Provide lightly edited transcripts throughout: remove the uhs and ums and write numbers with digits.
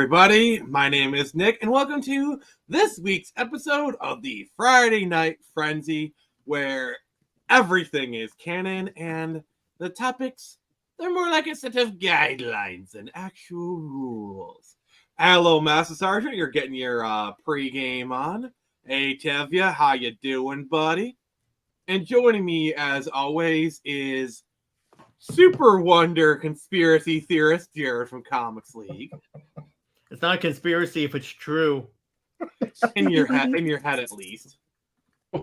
everybody. My name is Nick, and welcome to this week's episode of the Friday Night Frenzy, where everything is canon and the topics, they're more like a set of guidelines than actual rules. Hello, Master Sergeant. You're getting your pre-game on. Hey, Tevya, how you doing, buddy? And joining me, as always, is Super Wonder conspiracy theorist Jared from Comics League. It's not a conspiracy if it's true. In your head at least. And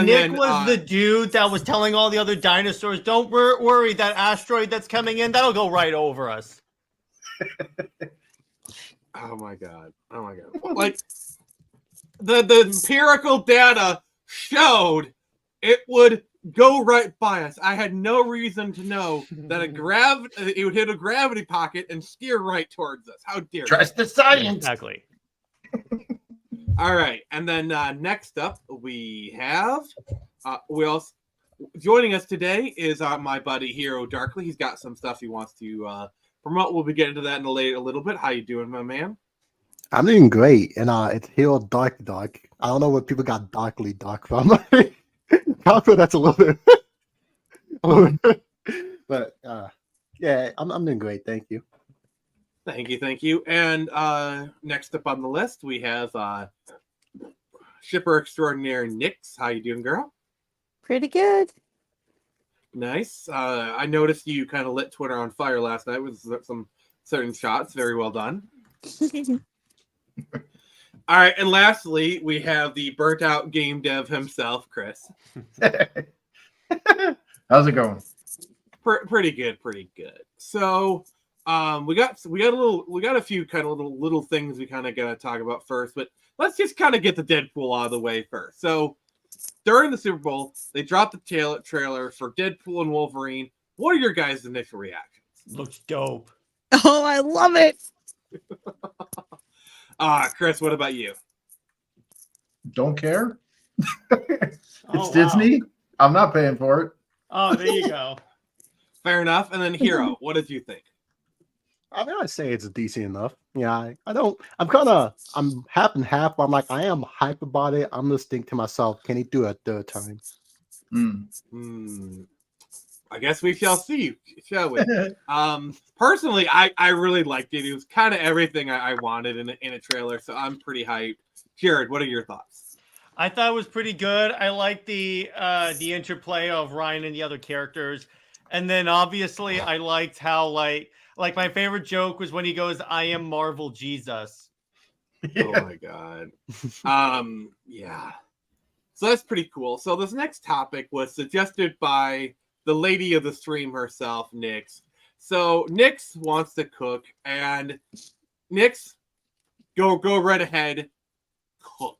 Nick was the dude that was telling all the other dinosaurs, don't worry, that asteroid that's coming in, that'll go right over us. Oh my god. Like, the empirical data showed it would go right by us. I had no reason to know that it would hit a gravity pocket and steer right towards us. How dare you? Trust the science. Exactly. All right, and then next up we have joining us today is my buddy Hero Darkly. He's got some stuff he wants to promote. We'll be getting to that in a little bit. How you doing, my man? I'm doing great, and it's Hero Dark. I don't know where people got Darkly Dark from. I feel that's a little bit, but yeah, I'm doing great. Thank you. Thank you. And next up on the list we have shipper extraordinaire Nyx. How you doing, girl? Pretty good. Nice. I noticed you kind of lit Twitter on fire last night with some certain shots. Very well done. All right, and lastly, we have the burnt out game dev himself, Chris. How's it going? Pretty good. So, we got a few kind of little things we kind of got to talk about first, but let's just kind of get the Deadpool out of the way first. So, during the Super Bowl, they dropped the trailer for Deadpool and Wolverine. What are your guys' initial reactions? Looks dope. Oh, I love it. Chris, what about you? Don't care. It's Oh, Disney. Wow. I'm not paying for it. Oh, there you go. Fair enough. And then Hero, what did you think? I mean, I'd say it's decent enough. Yeah, I'm half and half. But I'm like, I am hype about it. I'm just thinking to myself, can he do it a third time? I guess we shall see, shall we? Personally, I really liked it. It was kind of everything I wanted in a trailer, so I'm pretty hyped. Jared, what are your thoughts? I thought it was pretty good. I liked the interplay of Ryan and the other characters. And then obviously I liked how like my favorite joke was when he goes, I am Marvel Jesus. Yeah. Oh my god. Yeah. So that's pretty cool. So this next topic was suggested by the lady of the stream herself, Nyx. So Nyx wants to cook, and Nyx, go right ahead, cook.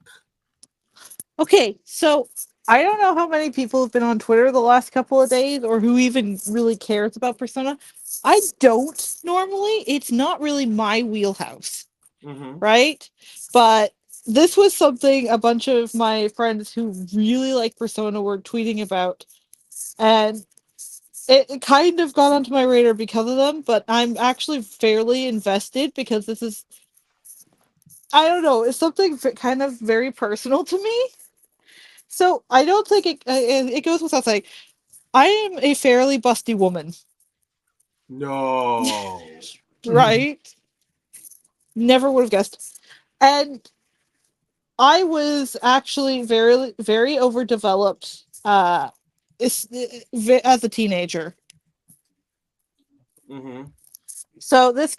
Okay, so I don't know how many people have been on Twitter the last couple of days or who even really cares about Persona. I don't normally. It's not really my wheelhouse, right? But this was something a bunch of my friends who really like Persona were tweeting about, and it kind of got onto my radar because of them, but I'm actually fairly invested because this is, I don't know, it's something kind of very personal to me. So I don't think it goes without saying, I am a fairly busty woman. No. Right? Never would have guessed. And I was actually very, very overdeveloped as a teenager. So this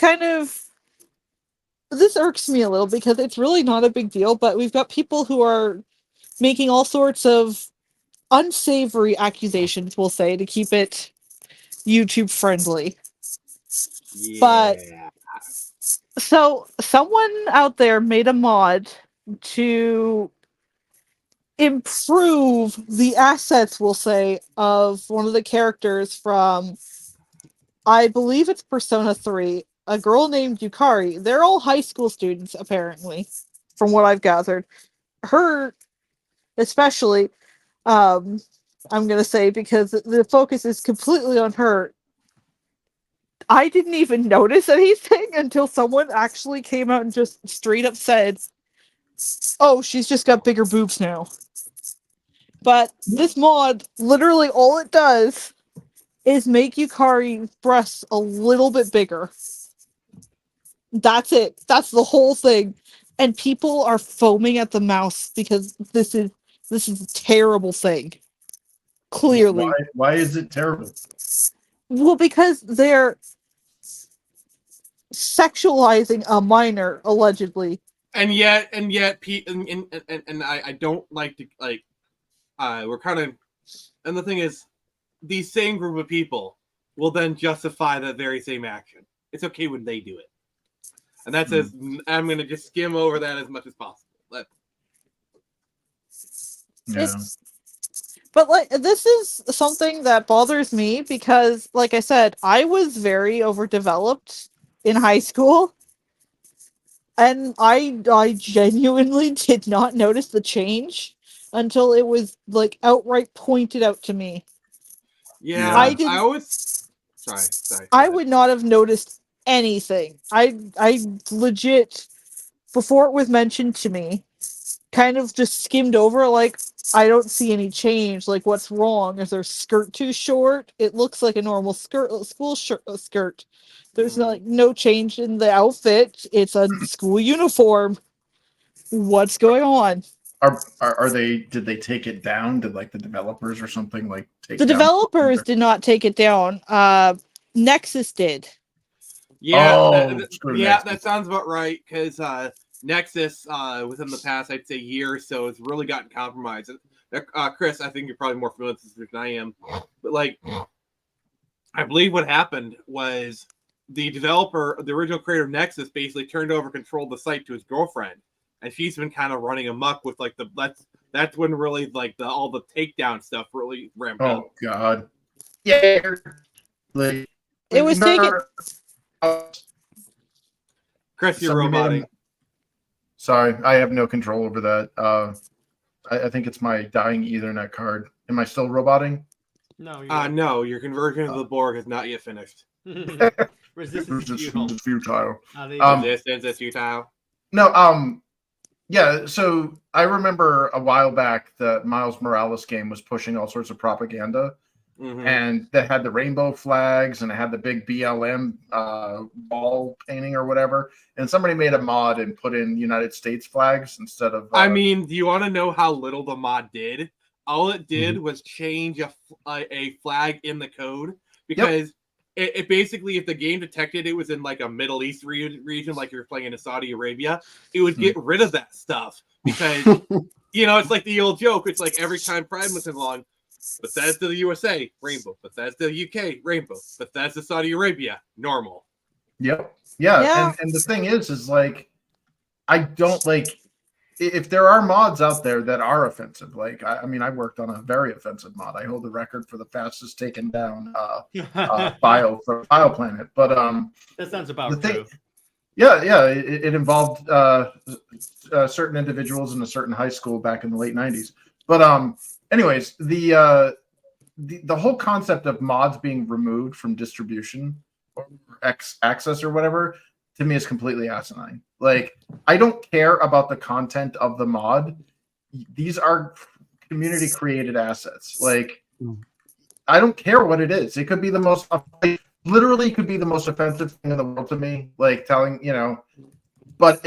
irks me a little because it's really not a big deal, but we've got people who are making all sorts of unsavory accusations, we'll say, to keep it YouTube friendly. Yeah. But so someone out there made a mod to improve the assets, we'll say, of one of the characters from, I believe it's Persona 3, a girl named Yukari. They're all high school students, apparently, from what I've gathered. Her, especially, I'm going to say, because the focus is completely on her. I didn't even notice anything until someone actually came out and just straight up said, "Oh, she's just got bigger boobs now." But this mod, literally all it does is make Yukari's breasts a little bit bigger. That's it. That's the whole thing. And people are foaming at the mouth because this is a terrible thing. Clearly. Why is it terrible? Well, because they're sexualizing a minor, allegedly. And yet, I don't like to we're kind of, and the thing is, these same group of people will then justify that very same action. It's okay when they do it, and that says I'm going to just skim over that as much as possible. Yeah. But like, this is something that bothers me because, like I said, I was very overdeveloped in high school. And I genuinely did not notice the change until it was like outright pointed out to me. Yeah, I didn't. I always. Sorry. I would not have noticed anything. I legit, before it was mentioned to me, kind of just skimmed over like, I don't see any change. Like, what's wrong? Is their skirt too short? It looks like a normal school skirt. There's no change in the outfit. It's a school uniform. What's going on? Are they? Did they take it down? Did like the developers or something like take The down developers did not take it down. Nexus did. Yeah, Nexus. that sounds about right. Because Nexus, within the past, I'd say year or so, has really gotten compromised. Chris, I think you're probably more familiar with this than I am, but like, I believe what happened was the developer, the original creator of Nexus, basically turned over control of the site to his girlfriend, and she's been kind of running amok with like that's when really like all the takedown stuff really ramped up. Oh God, yeah. Like, it was taken. Chris, you're roboting. Sorry, I have no control over that. I think it's my dying Ethernet card. Am I still roboting? No. No, your conversion of the Borg is not yet finished. Resistance is futile. Resistance is futile. No, yeah, so I remember a while back the Miles Morales game was pushing all sorts of propaganda, and that had the rainbow flags and it had the big BLM wall painting or whatever, and somebody made a mod and put in United States flags instead of I mean, do you want to know how little the mod did? All it did was change a flag in the code, because it basically, if the game detected it was in like a Middle East region, like you're playing in Saudi Arabia, it would get rid of that stuff, because it's like the old joke. It's like every time Pride was along, but that's the USA, rainbow. But that's the UK, rainbow. But that's the Saudi Arabia, normal. Yep. Yeah. And the thing is like, I don't like, if there are mods out there that are offensive, like I mean, I worked on a very offensive mod. I hold the record for the fastest taken down file for File Planet. But that sounds about true. Yeah, it involved certain individuals in a certain high school back in the late '90s. But anyways, the whole concept of mods being removed from distribution or access or whatever, to me, is completely asinine. Like, I don't care about the content of the mod. These are community created assets. Like, I don't care what it is. It could be the most, literally could be the most offensive thing in the world to me. Like telling, but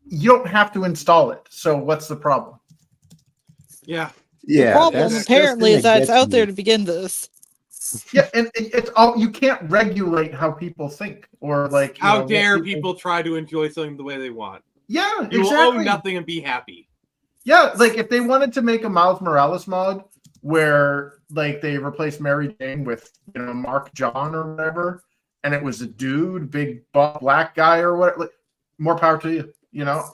you don't have to install it. So what's the problem? Yeah. The problem apparently is that it's out there to begin this. Yeah, and it's all, you can't regulate how people think, or like how dare people try to enjoy something the way they want. Yeah, you will own nothing and be happy. Yeah, like if they wanted to make a Miles Morales mod where like they replaced Mary Jane with Mark John or whatever, and it was a dude, big buff black guy or whatever, like, more power to you.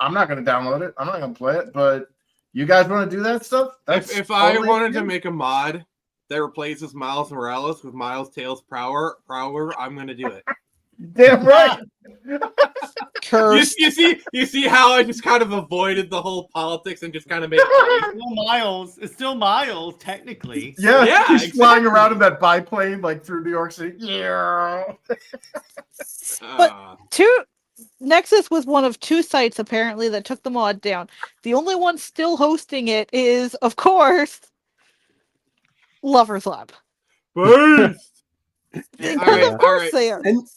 I'm not going to download it. I'm not going to play it, but you guys want to do that stuff? If I wanted to make a mod that replaces Miles Morales with Miles Tails Prower, I'm going to do it. Damn right. Cursed. You see how I just kind of avoided the whole politics and just kind of made it funny? Still Miles. It's still Miles, technically. Yeah, he's flying around exactly. in that biplane like through New York City. Yeah. Nexus was one of 2 sites apparently that took the mod down. The only one still hosting it is, of course, Lovers Lab. Beast! Because Alright, of course alright. they are. And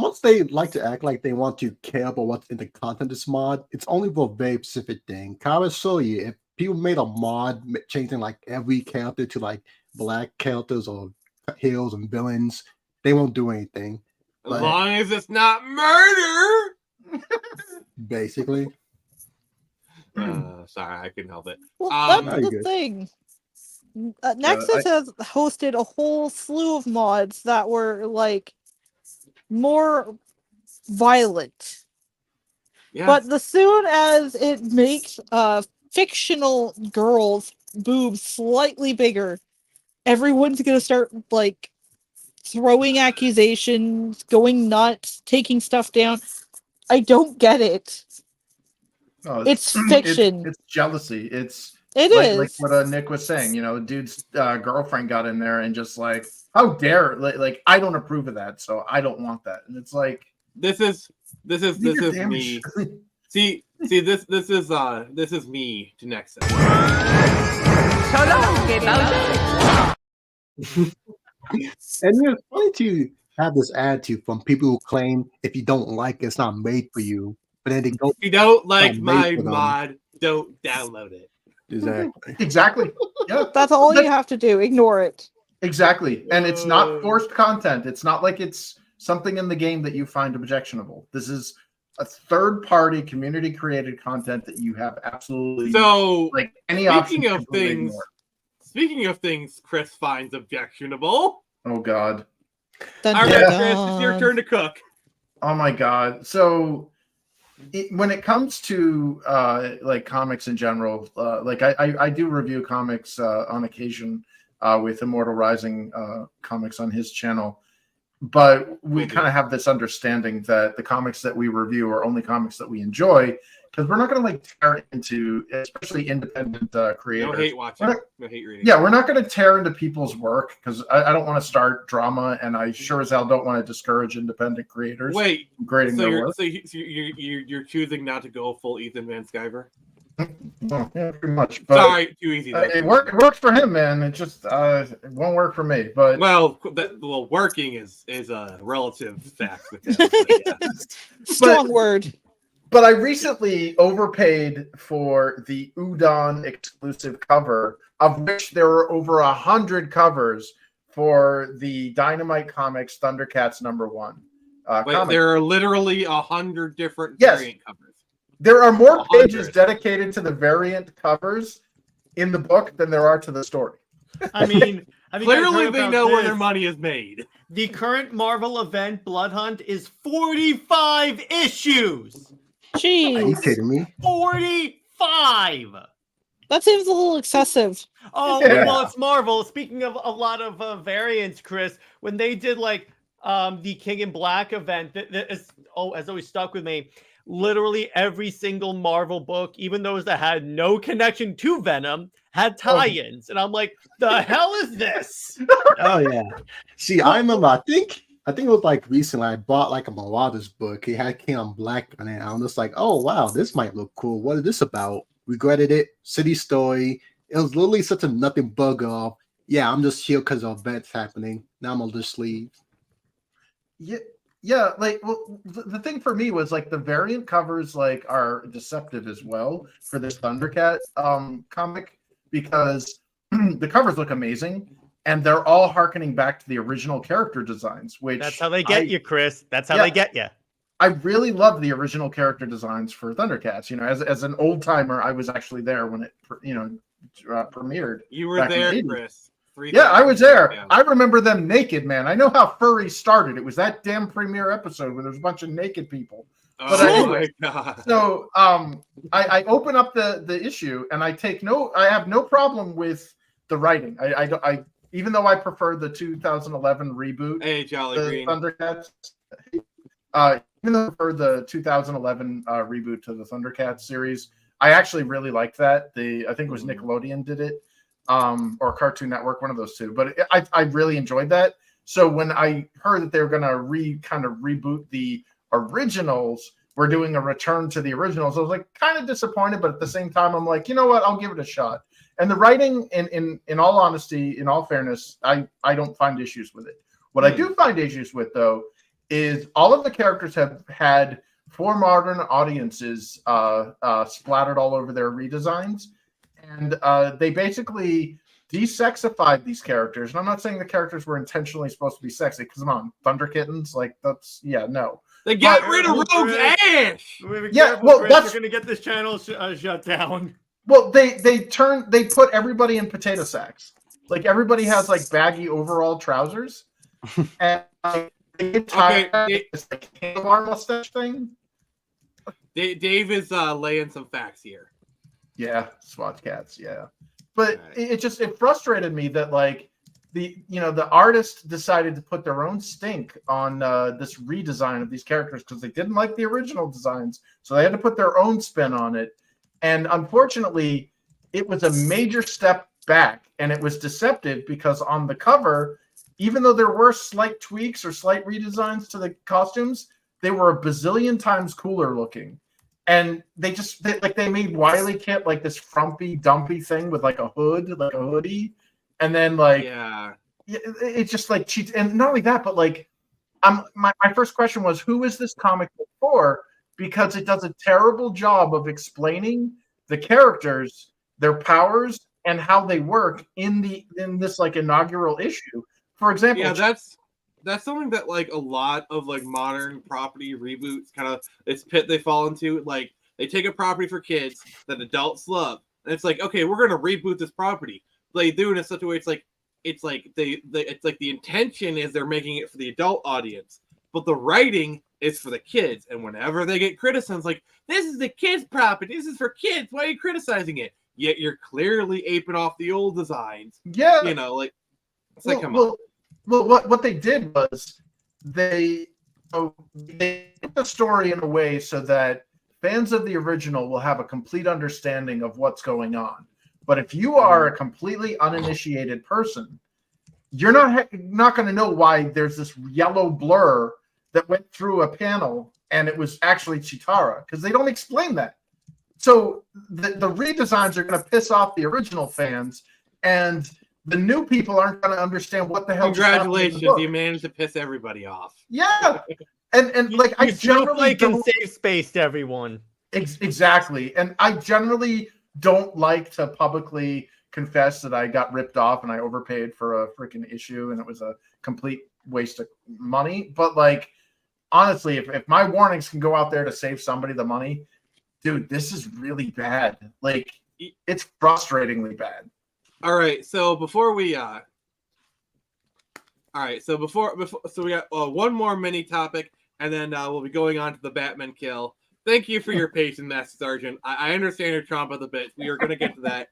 once they like to act like they want to care about what's in the content of this mod, it's only for a very specific thing. I will show you if people made a mod changing like every character to like black characters or heroes and villains, they won't do anything. As But long as it's not murder. basically, Sorry, I couldn't help it. Well, Um, that's Very the good. thing. Nexus has hosted a whole slew of mods that were like more violent. Yeah. But the soon as it makes fictional girls' boobs slightly bigger, everyone's gonna start like throwing accusations, going nuts, taking stuff down. I don't get it. No, It's fiction. It's jealousy. It's It like is. what Nick was saying. Dude's girlfriend got in there and just like, how dare, like I don't approve of that, so I don't want that. And it's like, This is damn me. sh- See, this is me to Nexus. and it's funny to have this attitude from people who claim if you don't like it, it's not made for you. But then they go If you don't like Not made my for them. mod, don't download it. exactly. exactly. Yeah, That's all you have to do. Ignore it. exactly. And it's not forced content. It's not like it's something in the game that you find objectionable. This is a third-party community-created content that you have absolutely So, like any option. speaking to of completely things, ignore. Chris finds objectionable. Oh God. Dun, All dun, right, Yeah. Chris, it's your dun. turn to cook. Oh my God. So when it comes to like comics in general, like I do review comics on occasion with Immortal Rising comics on his channel, but we kind of have this understanding that the comics that we review are only comics that we enjoy, because we're not going to like tear into, especially independent creators. No hate watching. We're not- No hate reading. Yeah, we're not going to tear into people's work, because I don't want to start drama, and I sure as hell don't want to discourage independent creators Wait, from creating so their you're work. so you're choosing not to go full Ethan Van Sciver? Well, yeah, pretty much. But Sorry, too easy. it works for him, man. It just it won't work for me. But Well, working is a relative fact with him. But yeah. Strong word. But I recently overpaid for the Udon exclusive cover, of which there were over 100 covers for the Dynamite Comics Thundercats #1. Wait, comic. there are literally 100 different Yes. variant covers. There are more 100. pages dedicated to the variant covers in the book than there are to the story. I mean, have you guys Clearly, heard they about know where this? their money is made. The current Marvel event, Blood Hunt, is 45 issues. Are you Jeez. kidding me? 45. That seems a little excessive. Oh, Yeah. well, it's Marvel. Speaking of a lot of variants, Chris, when they did like the King in Black event, that has always stuck with me. Literally every single Marvel book, even those that had no connection to Venom, had tie-ins, and I'm like, the hell is this? Oh yeah. See, I remember. I think it was like recently. I bought like a Marauders book. It had King on Black on it. I'm just like, oh wow, this might look cool. What is this about? Regretted it. City story. It was literally such a nothing bug off. Yeah, I'm just here because of events happening. Now I'm on the sleeve. Yeah, like the thing for me was like the variant covers like are deceptive as well for this Thundercat comic, because the covers look amazing and they're all harkening back to the original character designs, which That's how they get you, Chris. That's how they get you. I really love the original character designs for Thundercats. As an old timer, I was actually there when it premiered. You were Back in there, the 80s. Chris. Yeah, I was there. Yeah. I remember them naked, man. I know how furry started. It was that damn premiere episode where there's a bunch of naked people. But Oh anyway, my god. So I open up the issue and I have no problem with the writing. I even though I prefer the 2011 reboot, Hey, Jolly the Green. Thundercats. even though for the 2011 reboot to the Thundercats series, I actually really liked that. I think it was Nickelodeon did it, or Cartoon Network, one of those two. But I really enjoyed that. So when I heard that they were going to kind of reboot the originals, we're doing a return to the originals, I was like kind of disappointed, but at the same time, I'm like, you know what, I'll give it a shot. And the writing, in all honesty, in all fairness, I don't find issues with it. What I do find issues with, though, is all of the characters have had for modern audiences splattered all over their redesigns, and they basically desexified these characters. And I'm not saying the characters were intentionally supposed to be sexy, because come on, Thunder Kittens, like that's no. They got rid of Rogue Ash. Well, that's you're gonna get this channel shut down. Well, they put everybody in potato sacks. Like everybody has like baggy overall trousers, and they get tired of this like handlebar mustache thing. Dave is laying some facts here. Yeah, Swatch cats. Yeah, but it frustrated me that like the artist decided to put their own stink on this redesign of these characters because they didn't like the original designs, so they had to put their own spin on it. And unfortunately, it was a major step back, and it was deceptive because on the cover, even though there were slight tweaks or slight redesigns to the costumes, they were a bazillion times cooler looking. And they made Wily Kit like this frumpy, dumpy thing with like a hood, like a hoodie. And then it's just like cheats. And not only that, but like my first question was, who is this comic book for? Because it does a terrible job of explaining the characters, their powers, and how they work in this like inaugural issue. For example, that's something that like a lot of like modern property reboots kind of this pit they fall into. Like they take a property for kids that adults love, and it's like, okay, we're gonna reboot this property. They do it in such a way it's like the intention is they're making it for the adult audience, but the writing is for the kids. And whenever they get criticized, like, this is the kids' property, this is for kids, why are you criticizing it? Yet you're clearly aping off the old designs. Yeah, come on. Well, what they did was they put the story in a way so that fans of the original will have a complete understanding of what's going on. But if you are a completely uninitiated person, you're not going to know why there's this yellow blur that went through a panel and it was actually Chitara, because they don't explain that. So the redesigns are going to piss off the original fans, and the new people aren't going to understand what the hell. Congratulations, you managed to piss everybody off. Yeah, and like I generally can save space to everyone. Exactly, and I generally don't like to publicly confess that I got ripped off and I overpaid for a freaking issue and it was a complete waste of money. But like, honestly, if my warnings can go out there to save somebody the money, dude, this is really bad. Like, it's frustratingly bad. All right, so before we so we got one more mini topic, and then we'll be going on to the Batman kill. Thank you for your patience, Master Sergeant. I understand your tromp of the bit. We are going to get to that.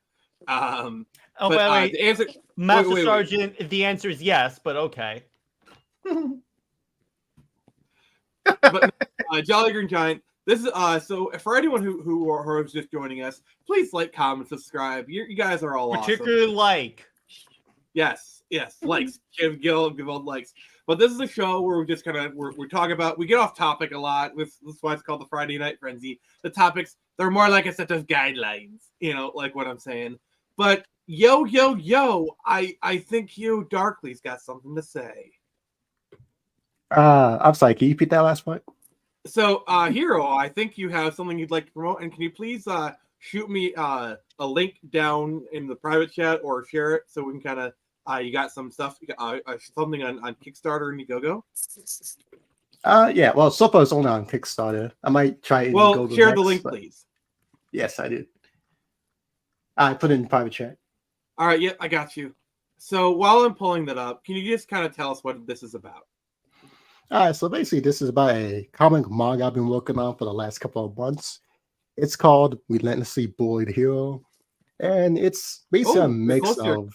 Wait. The answer, Master Sergeant, the answer is yes, but okay. But Jolly Green Giant, this is so for anyone who is just joining us, please like, comment, subscribe. You guys are all particularly awesome. like. Yes, likes. Give all likes. But this is a show where we just we're talking about, we get off topic a lot. That's why it's called the Friday Night Frenzy. The topics, they're more like a set of guidelines, like what I'm saying. But yo, I think you Darkly's got something to say. I'm sorry, can you repeat that last point? So, Hero, I think you have something you'd like to promote, and can you please shoot me a link down in the private chat or share it so we can kind of you got some stuff, something on Kickstarter and Indiegogo? Yeah, well, so far it's only on Kickstarter. I might try and go share the link, please. Yes, I did. I put it in private chat. All right, yeah, I got you. So while I'm pulling that up, can you just kind of tell us what this is about? All right, so basically this is about a comic manga I've been working on for the last couple of months. It's called Relentlessly Bullied Hero, and it's basically a mix of...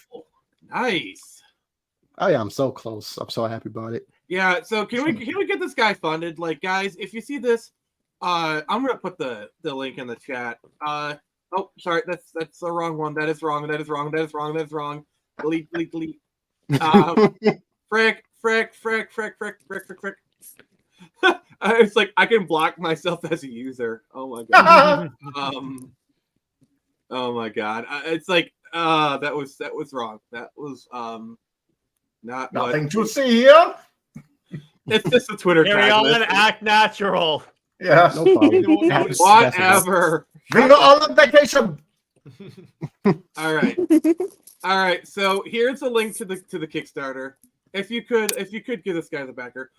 Nice. Oh yeah, I'm so close. I'm so happy about it. Yeah, so can we get this guy funded? Like, guys, if you see this, I'm gonna put the link in the chat. Oh, sorry, that's the wrong one. That is wrong. That is wrong. That is wrong. That is wrong. Delete. Frick. It's like I can block myself as a user. Oh my god. Oh my god. It's like that was wrong. That was not Nothing what, to see here. it's just a Twitter Carry tag on, list. act natural. Yeah. No problem. Whatever. We go on vacation. All right. So here's a link to the Kickstarter. If you could give this guy the backer.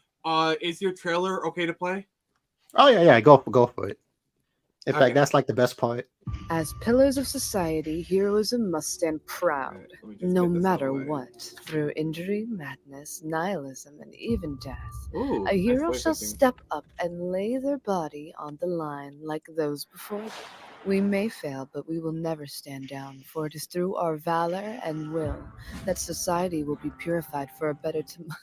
Is your trailer okay to play? Oh yeah, go for it. In Okay. fact, that's like the best part. As pillars of society, heroism must stand proud, Alright, let me just no get this matter out of the way. what, through injury, madness, nihilism, and even death. Ooh, A nice hero voice shall acting. step up and lay their body on the line like those before them. We may fail, but we will never stand down, for it is through our valor and will that society will be purified for a better tomorrow.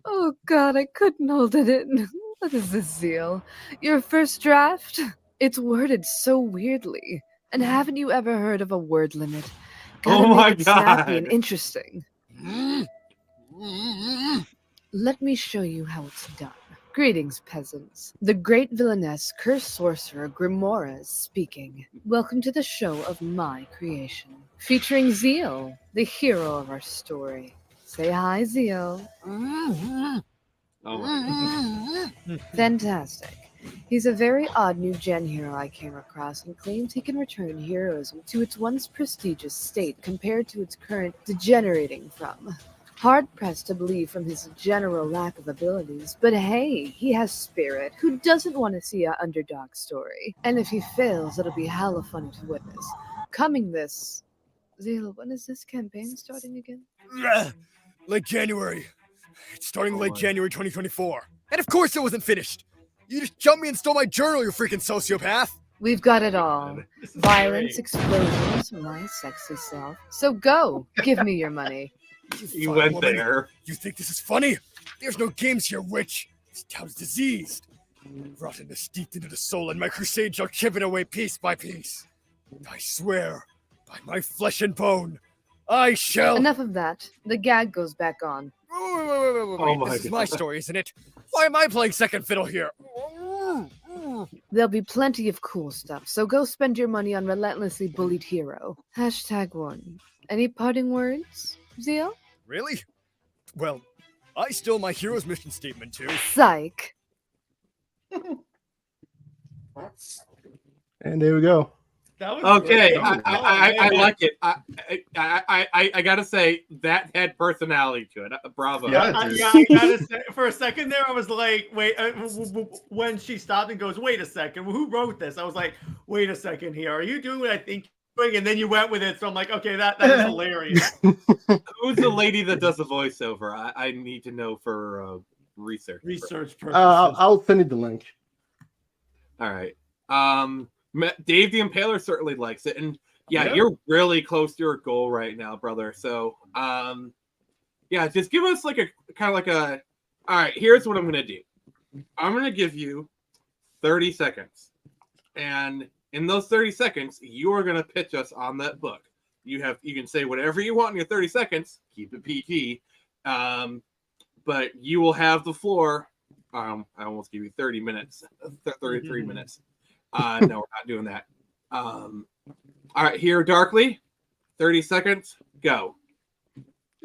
Oh God, I couldn't hold it in. What is this, Zeal? Your first draft? It's worded so weirdly. And haven't you ever heard of a word limit? Gotta Oh my make it snappy and God. interesting. Let me show you how it's done. Greetings, peasants. The great villainess, cursed sorcerer Grimora is speaking. Welcome to the show of my creation, featuring Zeal, the hero of our story. Say hi, Zeal. Oh my. Fantastic. He's a very odd new gen hero I came across and claims he can return heroism to its once prestigious state compared to its current degenerating from. Hard pressed to believe from his general lack of abilities, but hey, he has spirit. Who doesn't want to see an underdog story? And if he fails, it'll be hella funny to witness. Coming this... Zeal, when is this campaign starting again? Late January. It's starting Oh late my. January 2024. And of course it wasn't finished. You just jumped me and stole my journal, you freaking sociopath. We've got it all. This is Violence, great. explosions, my sexy self. So go, give me your money. You fine went woman. there. You think this is funny? There's no games here, witch. This town's diseased. Rotten is steeped into the soul, and my crusade shall chip it away piece by piece. I swear, by my flesh and bone, I shall... Enough of that. The gag goes back on. Wait, Oh my this is my God. story, isn't it? Why am I playing second fiddle here? There'll be plenty of cool stuff, so go spend your money on relentlessly bullied hero. #1. Any parting words, Zeal? Really? Well, I stole my hero's mission statement too. Psych. And there we go. That was Okay, great. I like it. I gotta say that had personality to it. Bravo. Yeah. I gotta say, for a second there, I was like, wait, when she stopped and goes, wait a second, who wrote this? I was like, wait a second here. Are you doing what I think you're doing? And then you went with it. So I'm like, okay, that is hilarious. Who's the lady that does the voiceover? I need to know for research. Research purposes. I'll send you the link. All right. Dave the Impaler certainly likes it, and yeah, Yeah. you're really close to your goal right now, brother. So, yeah, just give us like a kind of like a. All right, here's what I'm gonna do. I'm gonna give you 30 seconds, and in those 30 seconds, you are gonna pitch us on that book. You can say whatever you want in your 30 seconds. Keep it PG, but you will have the floor. I almost give you 30 minutes, 33 minutes. No, we're not doing that. All right, here, Darkly, 30 seconds, go.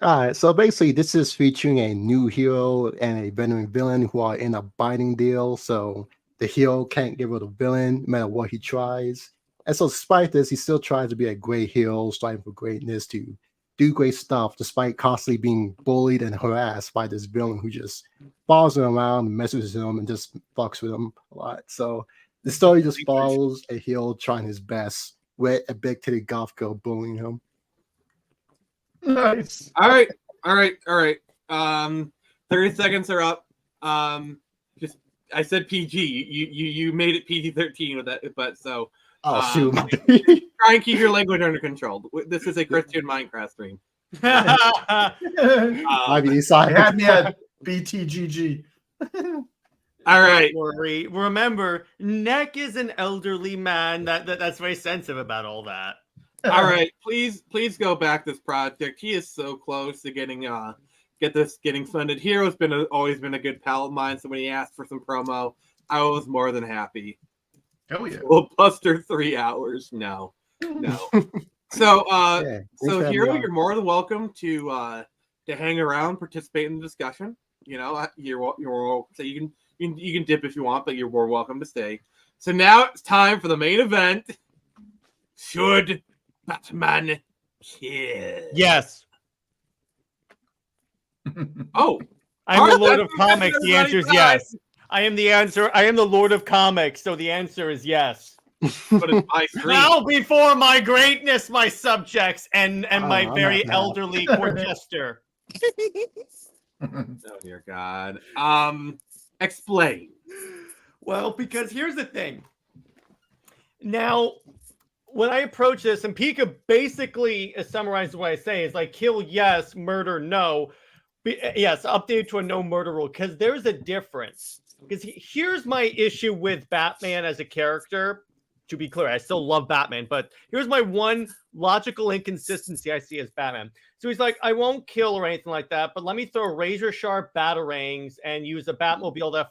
All right, so basically, this is featuring a new hero and a veteran villain who are in a binding deal. So the hero can't get rid of the villain no matter what he tries. And so, despite this, he still tries to be a great hero, striving for greatness, to do great stuff, despite constantly being bullied and harassed by this villain who just follows him around, messes with him, and just fucks with him a lot. So the story just follows a hero trying his best with a big titty goth girl bullying him. Nice. All right. 30 seconds are up. Just I said PG. You made it PG-13 with that, but so Oh, shoot. try and keep your language under control. This is a Christian Minecraft stream. IBE side. They had me at BTGG. All right. Don't worry. Remember, Neck is an elderly man that's very sensitive about all that. All right, please go back this project. He is so close to getting funded. Hero's always been a good pal of mine, so when he asked for some promo, I was more than happy. Hell yeah. Will Buster 3 hours? No. So Hero, you're more than welcome to hang around, participate in the discussion. You know, you're so you can dip if you want, but you're more welcome to stay. So now it's time for the main event. Should Batman kill? Yes. Oh, I'm the Lord of that's Comics. The answer is yes. I am the answer. I am the Lord of Comics, so the answer is yes. but it's my stream. Bow before my greatness, my subjects, and my I'm very not mad. elderly court jester. Oh dear God. Explain. Well, because here's the thing. Now, when I approach this, and Pika basically summarizes what I say is like kill yes, murder no. Yes, updated to a no murder rule because there's a difference. Because here's my issue with Batman as a character. To be clear, I still love Batman, but here's my one logical inconsistency I see as Batman. So he's like, I won't kill or anything like that, but let me throw razor sharp batarangs and use a Batmobile that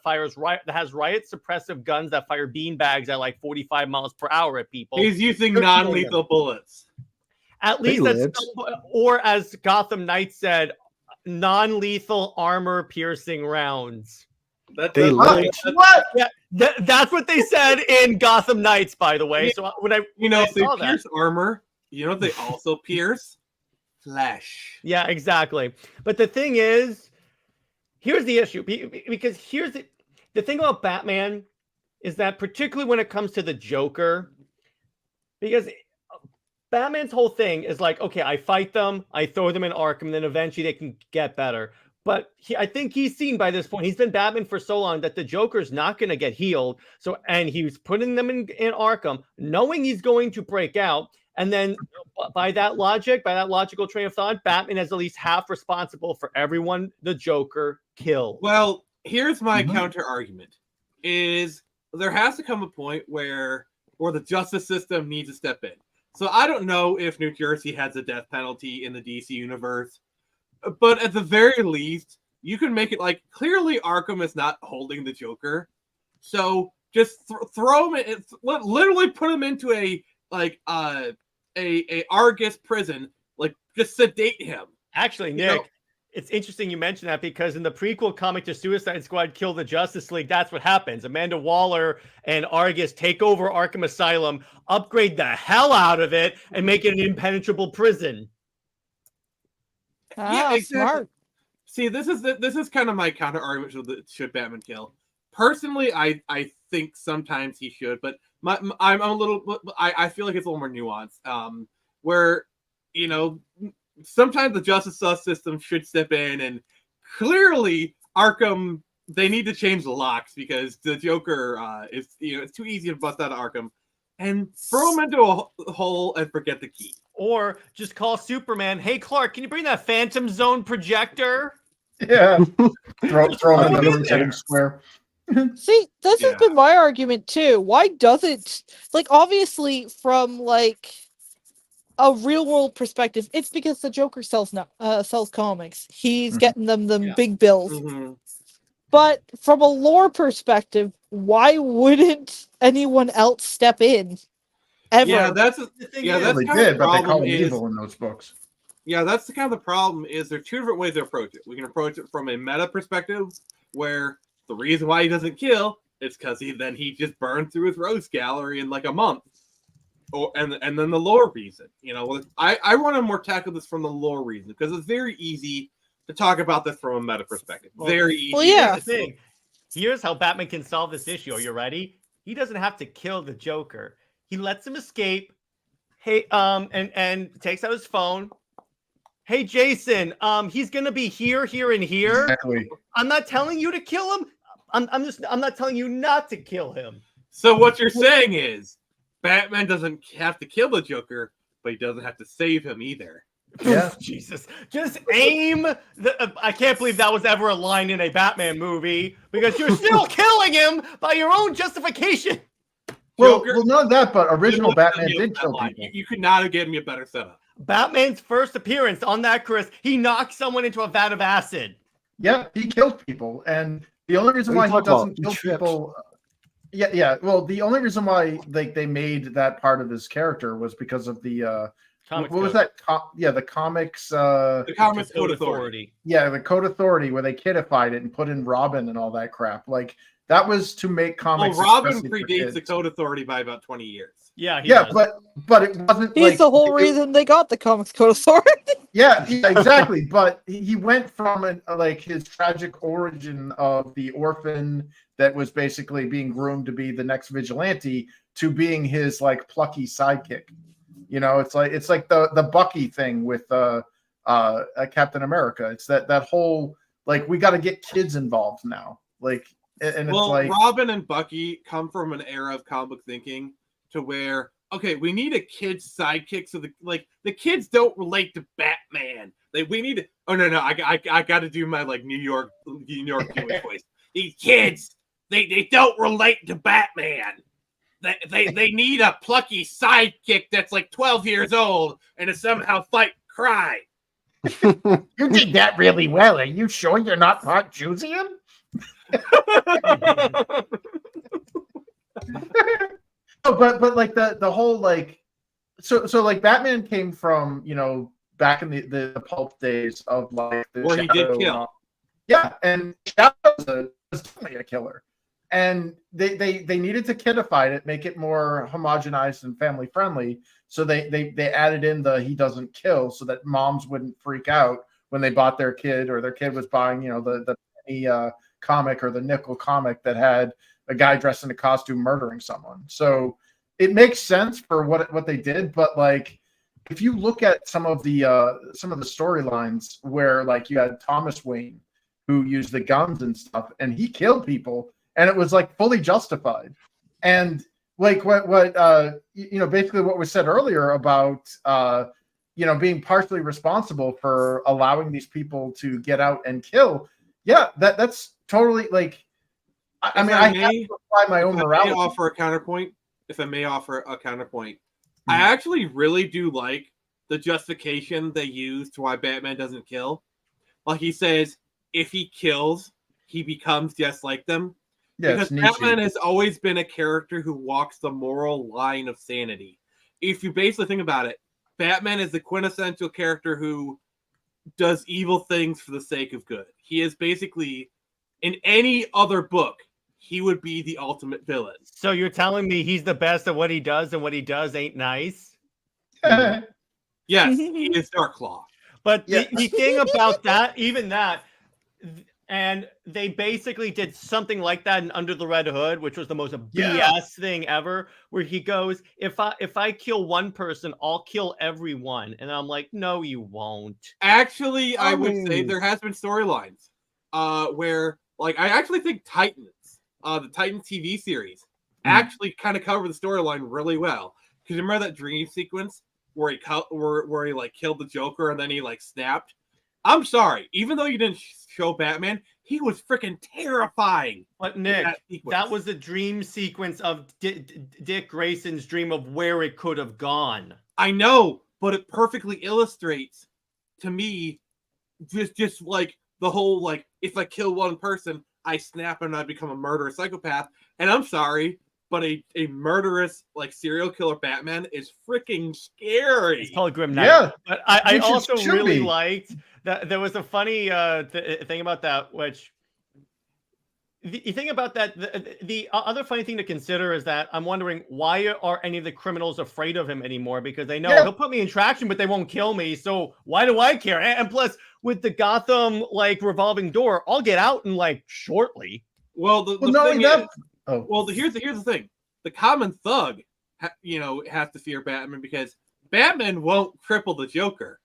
has riot suppressive guns that fire beanbags at like 45 miles per hour at people. He's using non-lethal bullets. At least that's, or as Gotham Knight said, non-lethal armor-piercing rounds. What? Yeah, that's what they said in Gotham Knights, by the way. So when I they pierce armor, you know they also pierce flesh. Yeah, exactly. But the thing is, here's the issue because here's the thing about Batman is that particularly when it comes to the Joker, because Batman's whole thing is like, okay, I fight them, I throw them in Arkham, and then eventually they can get better. But I think he's seen by this point, he's been Batman for so long that the Joker's not going to get healed. So, and he's putting them in Arkham, knowing he's going to break out. And then by that logical train of thought, Batman is at least half responsible for everyone the Joker killed. Well, here's my counter argument is there has to come a point where the justice system needs to step in. So I don't know if New Jersey has a death penalty in the DC universe. But at the very least, you can make it like clearly Arkham is not holding the Joker, so just throw him in, literally put him into a Argus prison, like just sedate him. Actually, Nick, it's interesting you mentioned that because in the prequel comic to Suicide Squad Kill the Justice League, that's what happens. Amanda Waller and Argus take over Arkham Asylum, upgrade the hell out of it, and make it an impenetrable prison. Yeah, exactly. Smart. See, this is kind of my counter argument. Should Batman kill? Personally, I think sometimes he should, but I'm a little. I feel like it's a little more nuanced. Where sometimes the justice system should step in, and clearly Arkham they need to change the locks because the Joker is it's too easy to bust out of Arkham, and throw him into a hole and forget the key. Or just call Superman, hey, Clark, can you bring that Phantom Zone projector? Yeah. throw him in the rotating square. See, this has been my argument too. Why doesn't, obviously from a real world perspective, it's because the Joker sells comics. He's getting them big bills. Mm-hmm. But from a lore perspective, why wouldn't anyone else step in? Ever. Yeah, that's they did, but they call him evil in those books. Yeah, that's the kind of the problem is there are two different ways to approach it. We can approach it from a meta perspective, where the reason why he doesn't kill is because he just burned through his Rose Gallery in like a month, and then the lore reason. I want to more tackle this from the lore reason because it's very easy to talk about this from a meta perspective. Very easy. Well, yeah. Here's the thing. Here's how Batman can solve this issue. Are you ready? He doesn't have to kill the Joker. He lets him escape. Hey, and takes out his phone. Hey, Jason, he's gonna be here, and here. Exactly. I'm not telling you to kill him. I'm not telling you not to kill him. So what you're saying is Batman doesn't have to kill the Joker, but he doesn't have to save him either. Yeah. Jesus, just aim. I can't believe that was ever a line in a Batman movie because you're still killing him by your own justification. Well, Joker- well, not that, but original You Batman know, did that kill line. people. You could not have given me a better setup. Batman's first appearance on that, Chris, he knocked someone into a vat of acid. Yeah, he killed people, and the only reason What are why you he talking about? doesn't He kill tripped. people, yeah. Well, the only reason why they made that part of his character was because of the Comics what was code. that? The comics. The Comics Code Authority. Yeah, the Code Authority, where they kidified it and put in Robin and all that crap. Like that was to make Well, comics. Robin especially for predates the kids. Code Authority by about 20 years. Yeah, he Yeah, does. but it wasn't. He's like, the whole it- reason they got the Comics Code Authority. Yeah, exactly. But he went from like his tragic origin of the orphan that was basically being groomed to be the next vigilante to being his like plucky sidekick. You know, it's like the Bucky thing with Captain America. It's that whole like we got to get kids involved now. Like, and it's Well, like Robin and Bucky come from an era of comic book thinking to where, okay, we need a kid's sidekick so the kids don't relate to Batman. We need. Oh no, I got to do my like New York Jewish voice. These kids, they don't relate to Batman. They need a plucky sidekick that's like 12 years old and to somehow fight crime. you did that really well. Are you sure you're not part Jewsian? No, but like the whole like so like Batman came from back in the pulp days of like the Where he did Shadow, kill. Yeah, and Shadow was definitely a killer, and they needed to kidify it, make it more homogenized and family friendly. So they added in the he doesn't kill so that moms wouldn't freak out when they bought their kid or their kid was buying the penny comic or the nickel comic that had a guy dressed in a costume murdering someone. So it makes sense for what they did, but like if you look at some of the storylines where like you had Thomas Wayne who used the guns and stuff and he killed people and it was like fully justified. And like what basically what was said earlier about being partially responsible for allowing these people to get out and kill. Yeah, that's totally like I mean, I have to apply my own morality. If I may offer a counterpoint, I actually really do like the justification they use to why Batman doesn't kill. Like he says, if he kills, he becomes just like them. Yeah, because Batman has always been a character who walks the moral line of sanity. If you basically think about it, Batman is the quintessential character who does evil things for the sake of good. He is basically, in any other book, he would be the ultimate villain. So you're telling me he's the best at what he does and what he does ain't nice? Yes, he is Darklaw. But the thing about that, even that, and they basically did something like that in Under the Red Hood, which was the most BS thing ever, where he goes, if I kill one person, I'll kill everyone. And I'm like, no, you won't. Actually, I would say there has been storylines where, like, I actually think Titans, the Titans TV series, actually kind of covered the storyline really well. Because you remember that dream sequence where he like killed the Joker and then he like snapped? I'm sorry, even though you didn't show Batman, he was freaking terrifying. But Nick, that was the dream sequence of Dick Grayson's dream of where it could have gone. I know, but it perfectly illustrates to me just like the whole like if I kill one person, I snap and I become a murderous psychopath. And I'm sorry, but a murderous like serial killer Batman is freaking scary. It's called Grim Knight. Yeah, but I also should really be. liked that there was a funny thing about that, which the thing about that, the other funny thing to consider is that I'm wondering why are any of the criminals afraid of him anymore? Because they know he'll put me in traction, but they won't kill me. So why do I care? And plus, with the Gotham like revolving door, I'll get out in like shortly. Well, here's the thing: the common thug, has to fear Batman because Batman won't cripple the Joker,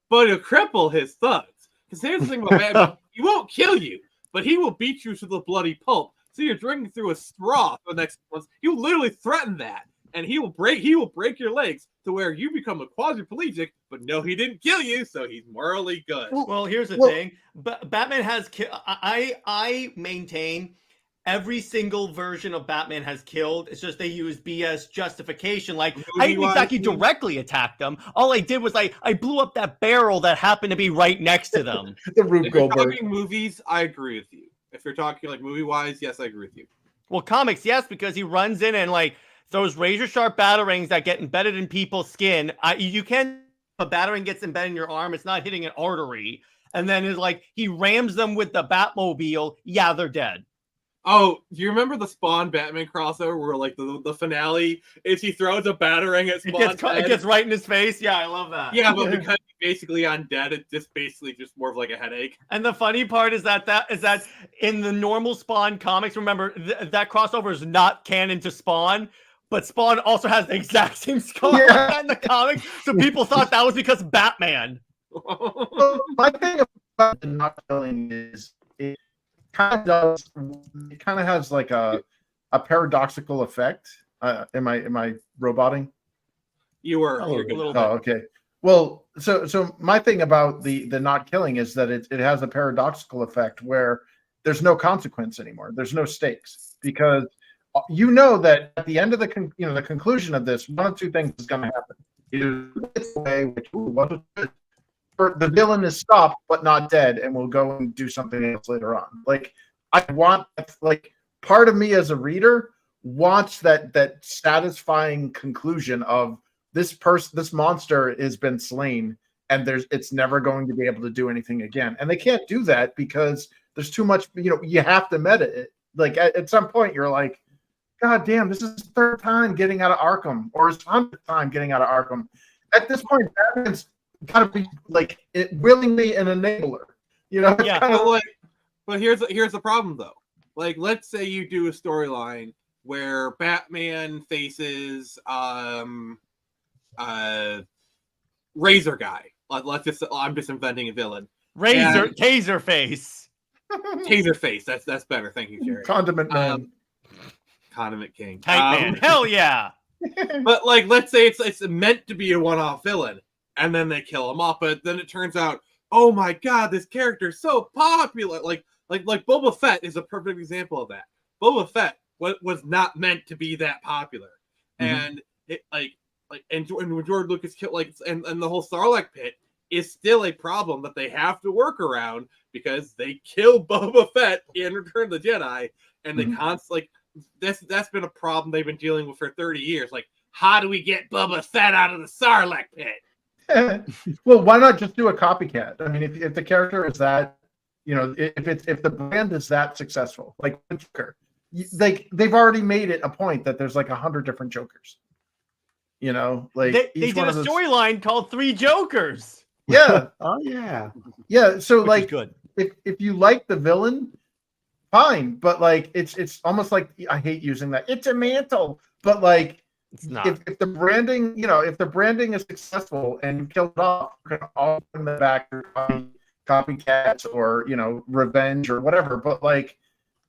but he'll cripple his thugs. Because here's the thing about Batman: he won't kill you, but he will beat you to the bloody pulp. So you're drinking through a straw for the next month. You literally threaten that. and he will break your legs to where you become a quadriplegic. But no, he didn't kill you, so he's morally good. Well, here's the thing. Batman has I maintain every single version of Batman has killed. It's just they use BS justification. Like, I didn't exactly directly attack them. All I did was I blew up that barrel that happened to be right next to them. The Rube If you're Goldberg. talking movies, I agree with you. If you're talking like movie-wise, yes, I agree with you. Well, comics, yes, because he runs in and like those razor-sharp batarangs that get embedded in people's skin. You can, if a batarang gets embedded in your arm, it's not hitting an artery. And then it's like he rams them with the Batmobile. Yeah, they're dead. Oh, do you remember the Spawn Batman crossover where like the finale is he throws a batarang at Spawn's head? It gets right in his face. Yeah, I love that. Yeah, but because he's basically undead, it's just basically just more of like a headache. And the funny part is that in the normal Spawn comics, remember that crossover is not canon to Spawn, but Spawn also has the exact same scar like that in the comics. So people thought that was because Batman. Well, my thing about the not killing is it kind of has like a paradoxical effect. Am I roboting? You were a little bit. Oh, okay. Well, so my thing about the not killing is that it has a paradoxical effect where there's no consequence anymore. There's no stakes because you know that at the end of the conclusion of this, one of two things is going to happen. Either it's away, which wasn't good, or the villain is stopped but not dead, and will go and do something else later on. Like I want, like part of me as a reader wants that satisfying conclusion of this monster has been slain, and it's never going to be able to do anything again. And they can't do that because there's too much. You have to meta it. Like at some point, you're like, God damn, this is the third time getting out of Arkham, or his 100th time getting out of Arkham. At this point, Batman's got to be like willingly an enabler. Yeah, kind of like. But here's the problem though. Like, let's say you do a storyline where Batman faces Razor Guy. I'm just inventing a villain. Taser Face. Taser Face. That's better. Thank you, Jerry. Condiment Man. Condiment King. Tight Man. Hell yeah. But like, let's say it's meant to be a one-off villain, and then they kill him off. But then it turns out, oh my god, this character is so popular. Like Boba Fett is a perfect example of that. Boba Fett was not meant to be that popular, and it and when George Lucas killed and the whole Sarlacc pit is still a problem that they have to work around because they kill Boba Fett in Return of the Jedi, and they constantly that's been a problem they've been dealing with for 30 years. Like, how do we get Boba Fett out of the Sarlacc pit? Well, why not just do a copycat? I mean, if the character is that, if the brand is that successful, like Joker, they've already made it a point that there's like 100 different Jokers. Like they did a storyline called Three Jokers. Yeah. Oh yeah. Yeah. So Which like, is good. If you like the villain, fine. But like, it's almost like, I hate using that. It's a mantle. But like, it's not. If the branding, if the branding is successful and you kill it off, you're gonna all bring them back to copycats or revenge or whatever. But like,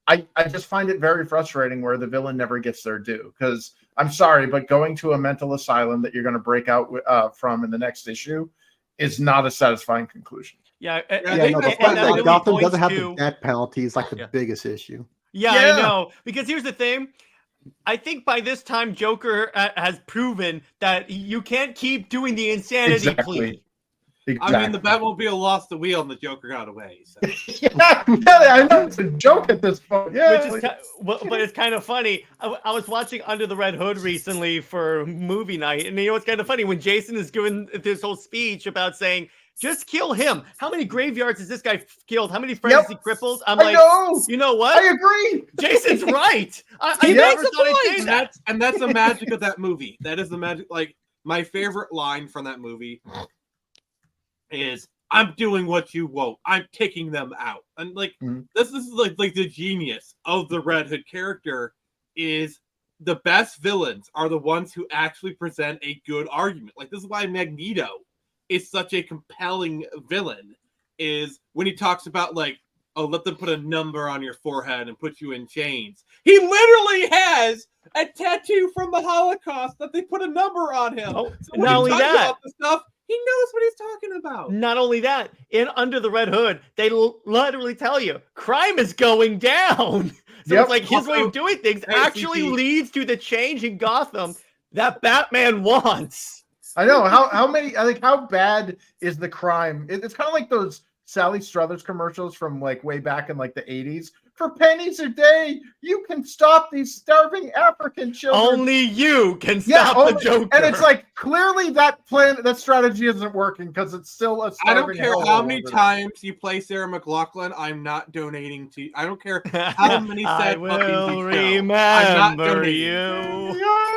I just find it very frustrating where the villain never gets their due. Because I'm sorry, but going to a mental asylum that you're going to break out from in the next issue is not a satisfying conclusion. The fact that Gotham doesn't have the death penalty is like the biggest issue. Yeah, I know. Because here's the thing. I think by this time, Joker has proven that you can't keep doing the insanity plea. Exactly. I mean, the Batmobile lost the wheel and the Joker got away. So. yeah, I know it's a joke at this point. Yeah, but it's kind of funny. I was watching Under the Red Hood recently for movie night, and what's kind of funny when Jason is giving this whole speech about saying, "Just kill him." How many graveyards has this guy killed? How many friends has he crippled? I'm like, you know what? I agree. Jason's right. I never thought I'd say that. And that's the magic of that movie. That is the magic. Like, my favorite line from that movie is, I'm doing what you won't. I'm kicking them out. And like this is like the genius of the Red Hood character is the best villains are the ones who actually present a good argument. Like, this is why Magneto is such a compelling villain, is when he talks about like oh, let them put a number on your forehead and put you in chains. He literally has a tattoo from the Holocaust that they put a number on him. Oh, So when not he only talks that, about the stuff, he knows what he's talking about. not only that, in Under the Red Hood, they literally tell you crime is going down. So Yep. it's like his way Also, of doing things hey, actually CT. leads to the change in Gotham that Batman wants. I know how many. I think how bad is the crime? It's kind of like those Sally Struthers commercials from like way back in like the 80s. For pennies a day, you can stop these starving African children. Only you can stop the Joker. And it's like clearly that strategy isn't working because it's still a I don't starving care hellhole how many over there. times you play Sarah McLachlan, I'm not donating to you. I don't care how many I sad puppies will you show. I'm not remember donating. you.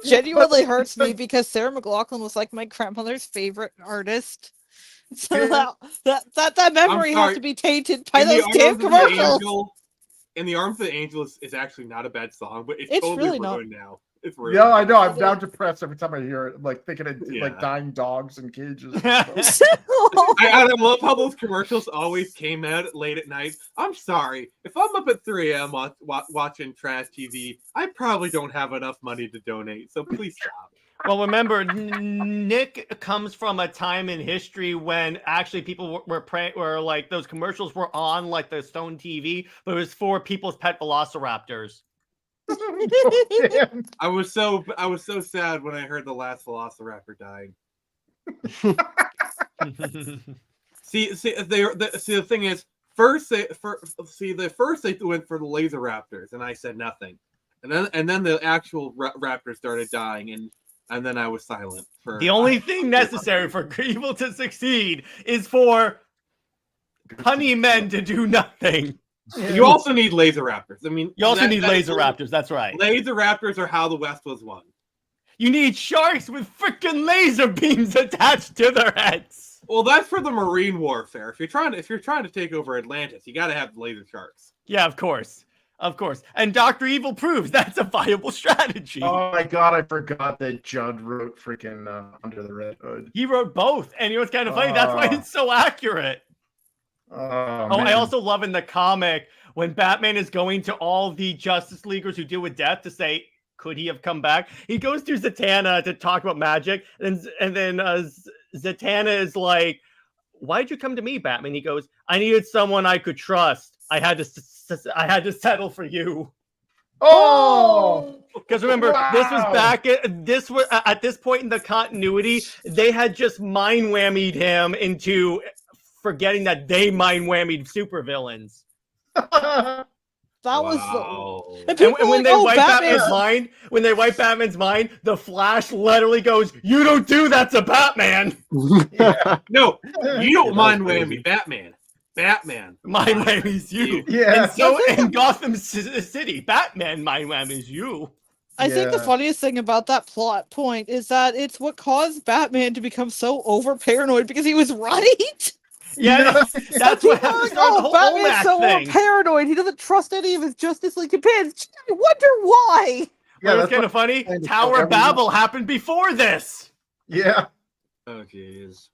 Genuinely hurts me because Sarah McLachlan was like my grandmother's favorite artist. So that memory has sorry. to be tainted by In the those damn Arms of the commercials. Angel, In the Arms of the Angel is actually not a bad song, but it's It's totally really not. ruined now. It's ruined. Yeah, I know. I'm now depressed every time I hear it. Like thinking of Yeah. like dying dogs and cages. And stuff. I love how those commercials always came out late at night. I'm sorry. If I'm up at 3 a.m. watching trash TV, I probably don't have enough money to donate, so please stop. Well, remember, Nick comes from a time in history when actually people were like those commercials were on like the Stone TV, but it was for people's pet velociraptors. Damn. I was so sad when I heard the last Velociraptor dying. The thing is, first they went for the laser raptors, and I said nothing, and then the actual raptors started dying, and then I was silent. The only thing necessary for evil to succeed is for punny men to do nothing. You also need laser raptors. I mean, You also need that laser is- raptors. That's right. Laser raptors are how the West was won. You need sharks with freaking laser beams attached to their heads. Well, that's for the marine warfare. If you're trying to take over Atlantis, you got to have laser sharks. Yeah, of course. And Dr. Evil proves that's a viable strategy. Oh my god, I forgot that Judd wrote freaking Under the Red Hood. He wrote both, and you know what's kind of funny? That's why it's so accurate. Oh, I man. also love in the comic when Batman is going to all the Justice Leaguers who deal with death to say, could he have come back? He goes to Zatanna to talk about magic, and then Zatanna is like, why'd you come to me, Batman? He goes, I needed someone I could trust. I had to settle for you. Oh, Because remember, this was Wow. back at this point in the continuity, they had just mind whammied him into forgetting that they mind whammied supervillains. That was Wow. and people And were when like, they oh, wipe Batman's Batman's mind, the Flash literally goes, "You don't do that to Batman." Yeah. No, you don't Yeah, mind that was whammy. Batman. Mind whammies you. Yeah. And so in Gotham City, Batman mind whammies you. I think the Yeah. funniest thing about that plot point is that it's what caused Batman to become so over paranoid because he was right. Yeah, that's what People are happens. like, The oh, whole Batman's Olmec so thing. over paranoid. He doesn't trust any of his Justice League companions. I wonder why. Yeah, Yeah, that's kind of funny. kind of Tower everyone- Babel happened before this. Yeah. Oh jeez.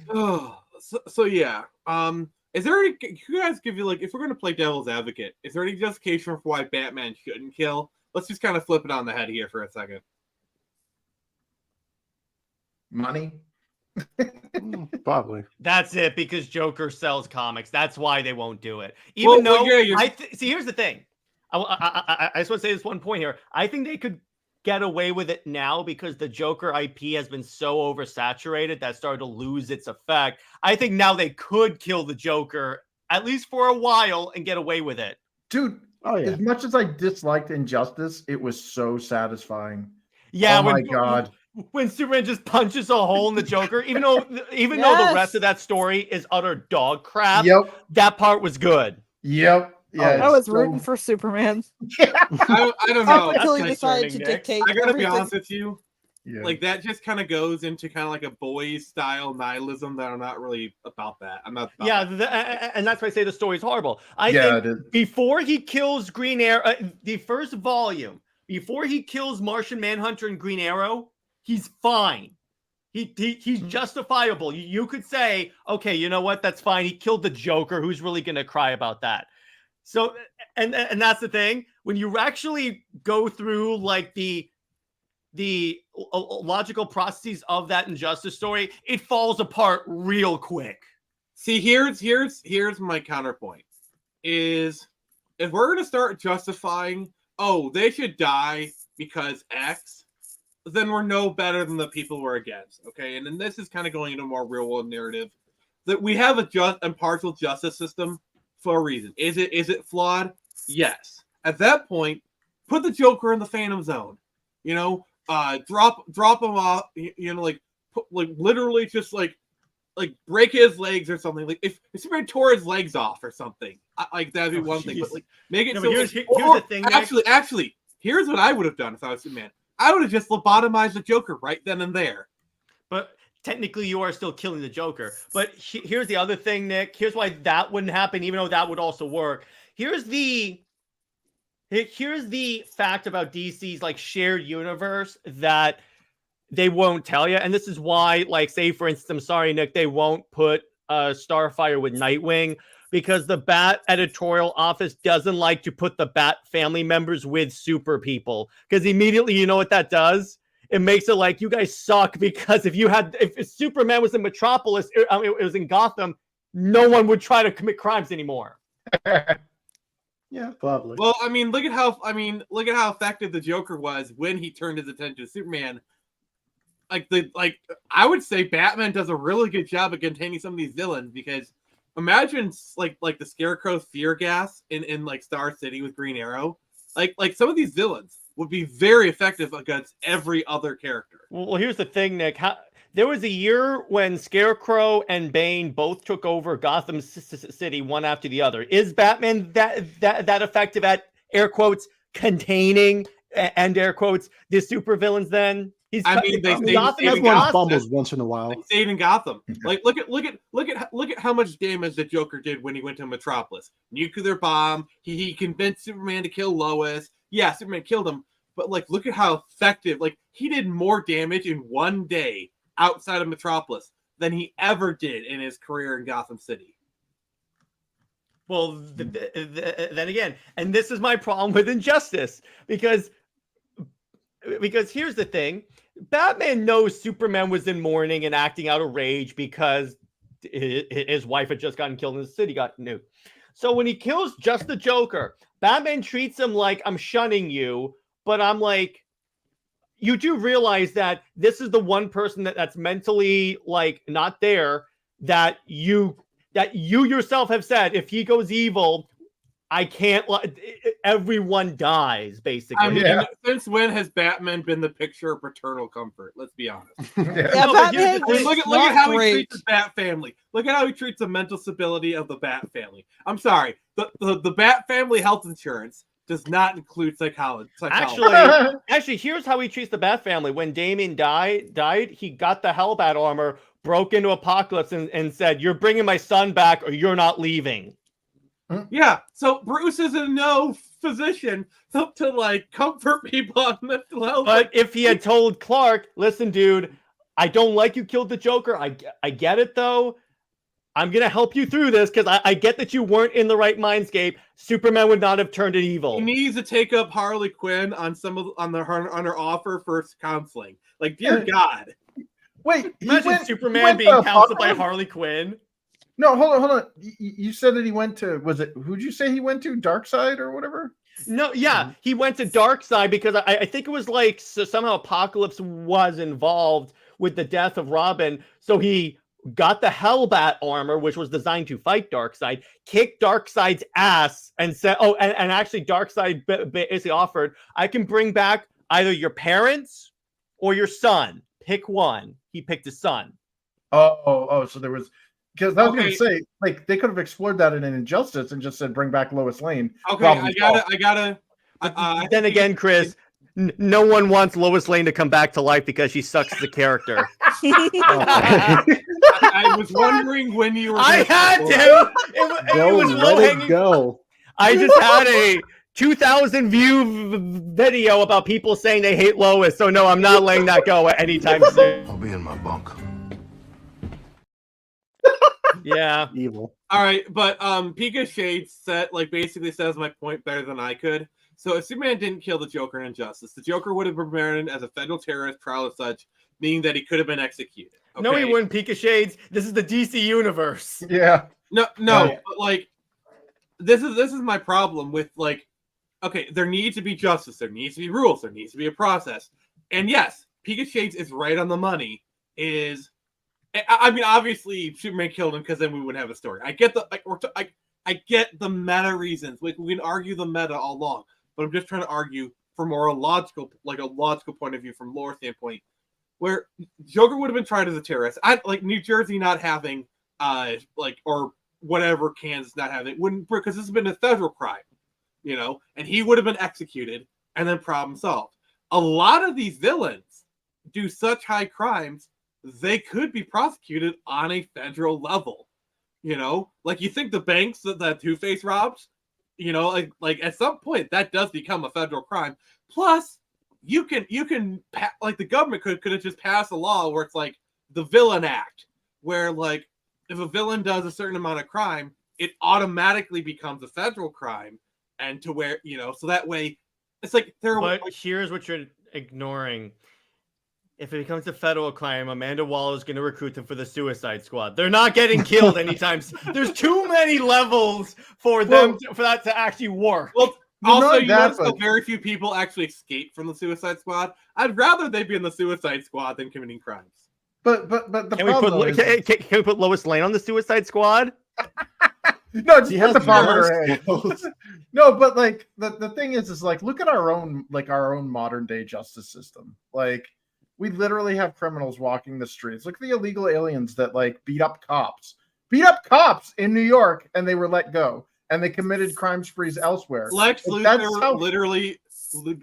Oh, so yeah. Is there any? Can you guys give you like, if we're gonna play devil's advocate, is there any justification for why Batman shouldn't kill? Let's just kind of flip it on the head here for a second. Money. Probably. That's it, because Joker sells comics. That's why they won't do it. Even Well, though yeah, you're- see, here's the thing. I just want to say this one point here. I think they could get away with it now because the Joker IP has been so oversaturated that started to lose its effect. I think now they could kill the Joker at least for a while and get away with it. Dude, Oh yeah. as much as I disliked Injustice, it was so satisfying. Yeah, Oh my God. When Superman just punches a hole in the Joker, even though the Yes. rest of that story is utter dog crap, Yep. that part was good. Yep. Yeah. I was it's rooting so- for Superman I don't up know. until he nice decided to turning, Nick. dictate. I gotta be everything. honest with you. Yeah. Like that just kind of goes into kind of like a boys style nihilism that I'm not really about that. I'm not. About Yeah, that. and that's why I say the story's horrible. I Yeah, think it is. before he kills Green Arrow, the first volume, before he kills Martian Manhunter and Green Arrow, he's fine. He's justifiable. You could say, okay, you know what? That's fine. He killed the Joker. Who's really going to cry about that? So, and that's the thing. When you actually go through like the logical processes of that injustice story, it falls apart real quick. See, here's my counterpoint. Is if we're gonna start justifying, oh, they should die because X, then we're no better than the people we're against. Okay, and then this is kind of going into a more real world narrative that we have a just impartial justice system for a reason. Is it flawed? Yes. At that point, put the Joker in the Phantom Zone. You know, drop him off. You know, like literally just like break his legs or something. Like if Superman tore his legs off or something, like that'd be one thing. But like make it No, so. but here's the thing. Actually, here's what I would have done if I was Superman. I would have just lobotomized the Joker right then and there. But technically, you are still killing the Joker. But here's the other thing, Nick. Here's why that wouldn't happen, even though that would also work. Here's the fact about DC's like shared universe that they won't tell you. And this is why, like, say, for instance, I'm sorry, Nick, they won't put Starfire with Nightwing, because the Bat editorial office doesn't like to put the Bat family members with super people. Because immediately, you know what that does? It makes it like you guys suck, because if Superman was in Metropolis, it was in Gotham, no one would try to commit crimes anymore. Yeah, probably. Well, I mean, look at how effective the Joker was when he turned his attention to Superman. I would say Batman does a really good job of containing some of these villains, because imagine like the Scarecrow's fear gas in like Star City with Green Arrow. Like some of these villains would be very effective against every other character. Well, here's the thing, Nick. There was a year when Scarecrow and Bane both took over Gotham City one after the other. Is Batman that effective at air quotes containing and air quotes the supervillains? Then everyone fumbles once in a while. They stayed in Gotham. Like look at how much damage the Joker did when he went to Metropolis. Nuclear bomb. He convinced Superman to kill Lois. Yeah, Superman killed him, but like look at how effective. Like he did more damage in one day outside of Metropolis than he ever did in his career in Gotham City. Well, then again, and this is my problem with Injustice, because here's the thing. Batman knows Superman was in mourning and acting out of rage because his wife had just gotten killed in the city, got nuked. So when he kills just the Joker, Batman treats him like, I'm shunning you, but I'm like, you do realize that this is the one person that's mentally like not there, that you yourself have said, if he goes evil, I can't. Everyone dies, basically. I mean, since when has Batman been the picture of paternal comfort? Let's be honest. Batman. Look at how he treats the Bat family. Look at how he treats the mental stability of the Bat family. I'm sorry, the Bat family health insurance does not include psychology. Actually, here's how he treats the Bat family. When Damian died, he got the Hellbat armor, broke into Apocalypse, and said, "You're bringing my son back, or you're not leaving." Yeah, so Bruce is in no position to like comfort people on mental health. But if he had told Clark, "Listen, dude, I don't like you killed the Joker. I get it though. I'm gonna help you through this because I get that you weren't in the right mindscape," Superman would not have turned it evil. He needs to take up Harley Quinn on her offer for counseling. Like, dear God. Wait, imagine Superman being counseled by Harley Quinn. No, hold on. You said that he went to, who'd you say he went to? Darkseid or whatever? No, yeah, he went to Darkseid because I think it was like somehow Apocalypse was involved with the death of Robin, so he got the Hellbat armor, which was designed to fight Darkseid, kicked Darkseid's ass, and said, "Oh, and actually, Darkseid basically offered, I can bring back either your parents or your son. Pick one." He picked his son. Oh, so there was. Because I was going to say, like, they could have explored that in an Injustice and just said, bring back Lois Lane. Okay, I gotta. Then again, Chris, no one wants Lois Lane to come back to life because she sucks as a character. I was wondering when you were. I had to. It was let it go. I just had a 2,000 view video about people saying they hate Lois. So no, I'm not letting that go anytime soon. I'll be in my bunk. Yeah. Evil. All right, but Pika Shades basically says my point better than I could. So if Superman didn't kill the Joker in Injustice, the Joker would have been remembered as a federal terrorist trial as such, meaning that he could have been executed. Okay? No, he wouldn't. Pika Shades. This is the DC universe. Yeah. No, Right. but like this is my problem with okay, there needs to be justice, there needs to be rules, there needs to be a process. And yes, Pika Shades is right on the money. I mean, obviously Superman killed him because then we wouldn't have a story. I get I get the meta reasons. We can argue the meta all along, but I'm just trying to argue from more a logical point of view from lore standpoint, where Joker would have been tried as a terrorist. New Jersey not having or whatever, Kansas not having, wouldn't, because this has been a federal crime, and he would have been executed and then problem solved. A lot of these villains do such high crimes they could be prosecuted on a federal level. You think the banks that Two-Face robs, at some point that does become a federal crime. Plus, you can the government could have just passed a law where it's like the Villain Act, where if a villain does a certain amount of crime, it automatically becomes a federal crime, and to where so that way it's like there. But here's what you're ignoring. If it becomes a federal crime, Amanda Waller is going to recruit them for the Suicide Squad. They're not getting killed anytime. There's too many levels for them for that to actually work. Well, also, very few people actually escape from the Suicide Squad. I'd rather they be in the Suicide Squad than committing crimes. But the can we put Lois Lane on the Suicide Squad? No, just put the bomb in her head. No, but the thing is look at our own modern day justice system. We literally have criminals walking the streets. Look at the illegal aliens that beat up cops in New York, and they were let go, and they committed crime sprees elsewhere. Lex Luthor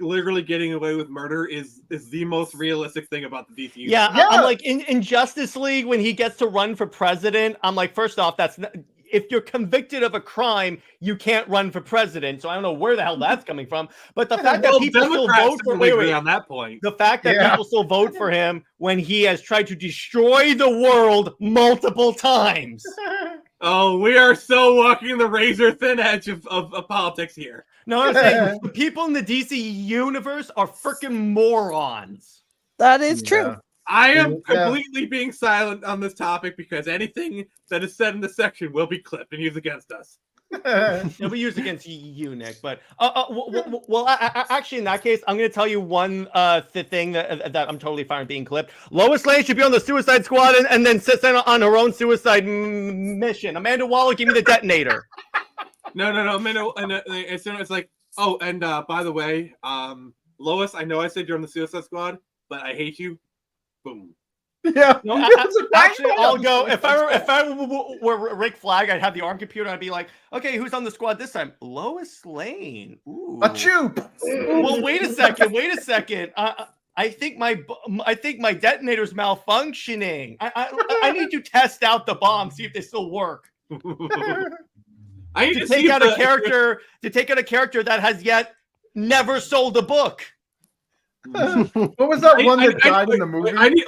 literally getting away with murder is the most realistic thing about the DC. Yeah, I'm in Justice League when he gets to run for president. I'm like, first off, that's not, if you're convicted of a crime, you can't run for president. So I don't know where the hell that's coming from. But the fact that people still vote for on that point. The fact that people still vote for him when he has tried to destroy the world multiple times. Oh, we are so walking the razor thin edge of politics here. No, I'm saying the people in the DC universe are freaking morons. That is true. I am completely being silent on this topic because anything that is said in this section will be clipped and used against us. It'll be used against you, Nick. But actually, in that case, I'm going to tell you one thing that I'm totally fine with being clipped. Lois Lane should be on the Suicide Squad and then send on her own suicide mission. Amanda Waller, give me the detonator. No. Amanda, and it's like, oh, and by the way, Lois, I know I said you're on the Suicide Squad, but I hate you. Boom. Yeah. No, actually, I'll go. If I were Rick Flag, I'd have the ARM computer. And I'd be like, okay, who's on the squad this time? Lois Lane. Ooh. A choop. Well, wait a second. I think my detonator's malfunctioning. I need to test out the bomb, see if they still work. I need to take out a character that has yet never sold a book. What was that one that died in the movie? I need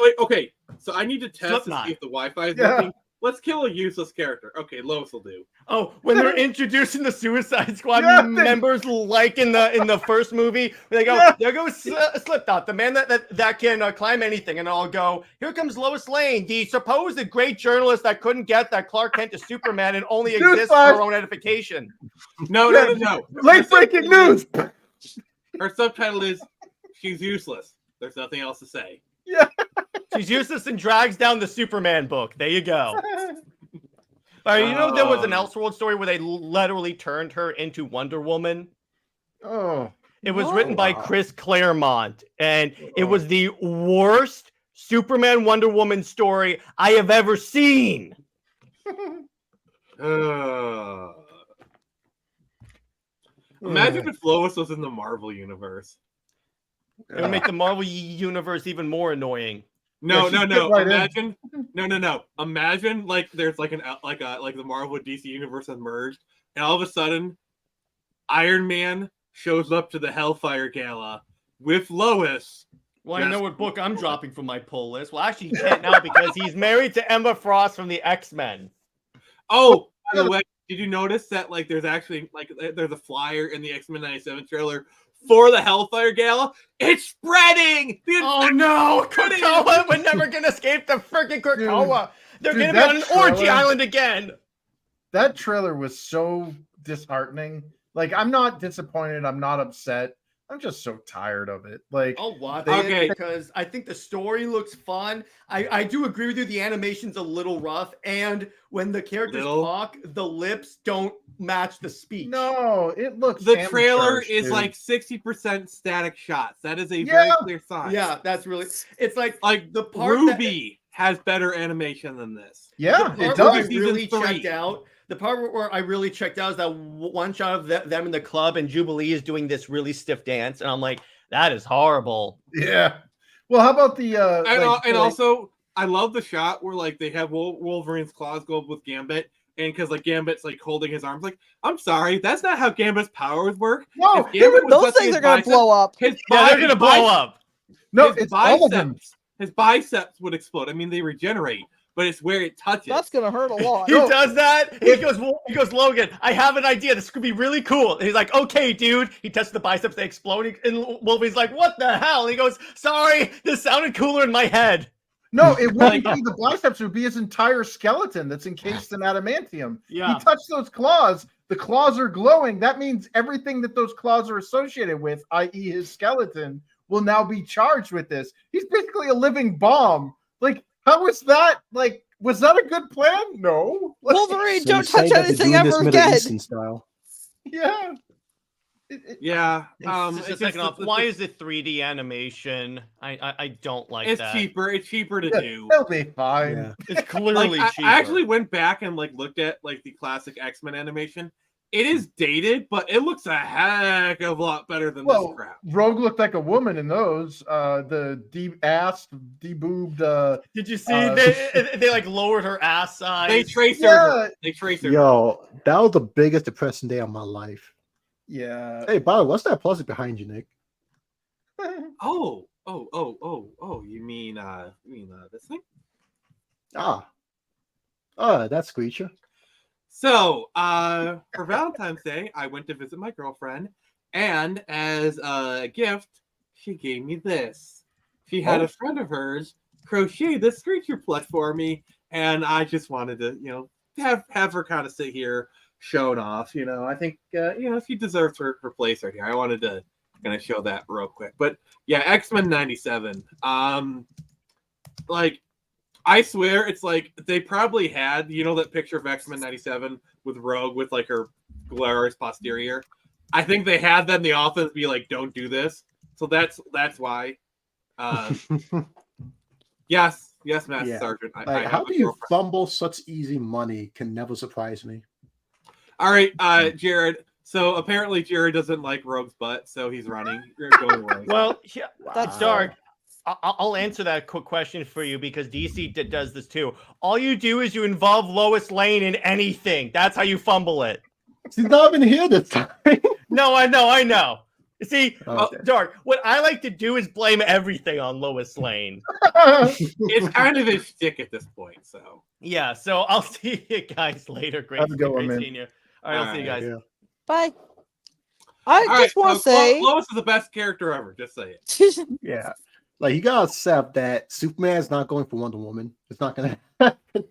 to test to see if the Wi-Fi is working. Let's kill a useless character. Okay, Lois will do. Oh, when they're introducing the Suicide Squad members, like in the first movie, they go, there goes Slipknot, the man that can climb anything, and I'll go, here comes Lois Lane, the supposed great journalist that couldn't get that Clark Kent is Superman and only exists for her own edification. No. Late breaking news. Her subtitle is "She's useless. There's nothing else to say." Yeah. She's useless and drags down the Superman book. There you go. There was an Elseworld story where they literally turned her into Wonder Woman. Oh. It was written by Chris Claremont, and it was the worst Superman Wonder Woman story I have ever seen. Imagine if Lois was in the Marvel universe. It would make the Marvel universe even more annoying. No. Imagine, no. Imagine there's the Marvel DC universe has merged, and all of a sudden, Iron Man shows up to the Hellfire Gala with Lois. Well, I know what book I'm dropping from my pull list. Well, actually, he can't now because he's married to Emma Frost from the X-Men. Oh, by the way, did you notice that like there's actually like there's a flyer in the X-Men 97 trailer for the Hellfire Gala? It's spreading! Oh no! Krakoa! We're never gonna escape the freaking Krakoa! They're gonna be on an orgy island again! That trailer was so disheartening. Like, I'm not disappointed, I'm not upset. I'm just so tired of it. Like, I'll watch Okay. it because I think the story looks fun. I do agree with you. The animation's a little rough, and when the characters talk, the lips don't match the speech. no, it looks The trailer amateurish, is dude. like 60% static shots. That is a very clear sign. Yeah, that's really. It's like the part that- Ruby has better animation than this. Yeah, the it part where I does. really Season 3. checked out. The part where I really checked out is that one shot of them in the club, and Jubilee is doing this really stiff dance, and I'm like, that is horrible. Yeah. Well, how about the And also, I love the shot where like they have Wolverine's claws go up with Gambit, and because like Gambit's like holding his arms, like, I'm sorry, that's not how Gambit's powers work. No, If Gambit was Those touching things his are gonna bicep, blow up. His Yeah, they're gonna blow up. no, his it's all of them. His biceps would explode. I mean, they regenerate, but it's where it touches. That's gonna hurt a lot. He does that. He goes, Logan, I have an idea. This could be really cool. And he's like, okay, dude. He touches the biceps, they explode. And Wolverine's like, what the hell? And he goes, sorry, this sounded cooler in my head. No, it wouldn't be the biceps. It would be his entire skeleton that's encased in adamantium. Yeah. He touched those claws. The claws are glowing. That means everything that those claws are associated with, i.e. his skeleton, will now be charged with this. He's basically a living bomb. Like, how is that? Like, was that a good plan? No. Like, Wolverine, So don't you say touch that they're anything doing this ever Middle again. Eastern style. yeah. Yeah. Just a second off, why is it 3D animation? I don't like it's that. cheaper? It's cheaper to do. They'll be fine. Yeah. It's clearly Like, cheaper. I actually went back and like looked at like the classic X-Men animation. It is dated, but it looks a heck of a lot better than this crap. Rogue looked like a woman in those. The de-assed, de-boobed. Did you see they like lowered her ass size? They trace Yeah. her. They trace her. Yo, that was the biggest depressing day of my life. Yeah. Hey, by the way, what's that closet behind you, Nick? Oh. You mean this thing? That's Screecher. So, for Valentine's Day, I went to visit my girlfriend, and as a gift, she gave me this. She had a friend of hers crochet this Screecher plush for me, and I just wanted to, have her kind of sit here showing off. I think, she deserves her place right here. I wanted to kind of show that real quick. But yeah, X-Men 97. Like, I swear it's like they probably had, that picture of X-Men 97 with Rogue with like her glorious posterior. I think they had that in the office be like, don't do this. So that's why. Yes, Master Yeah. Sergeant. Like, how do you fumble such easy money can never surprise me. All right, Jared. So apparently Jared doesn't like Rogue's butt, so he's running. You're going away. Well, yeah, That's Dark. I'll answer that quick question for you because DC does this too. All you do is you involve Lois Lane in anything. That's how you fumble it. She's not even here this time. No, I know. See, Okay. Dark, what I like to do is blame everything on Lois Lane. It's kind of a shtick at this point, so. Yeah, so I'll see you guys later. Great, Have a good one, great man. seeing you. All right, I'll see you guys. Yeah. Bye. I All just right, want to so say. Lois is the best character ever. Just say it. Yeah. Like, you gotta accept that Superman's not going for Wonder Woman. It's not gonna happen.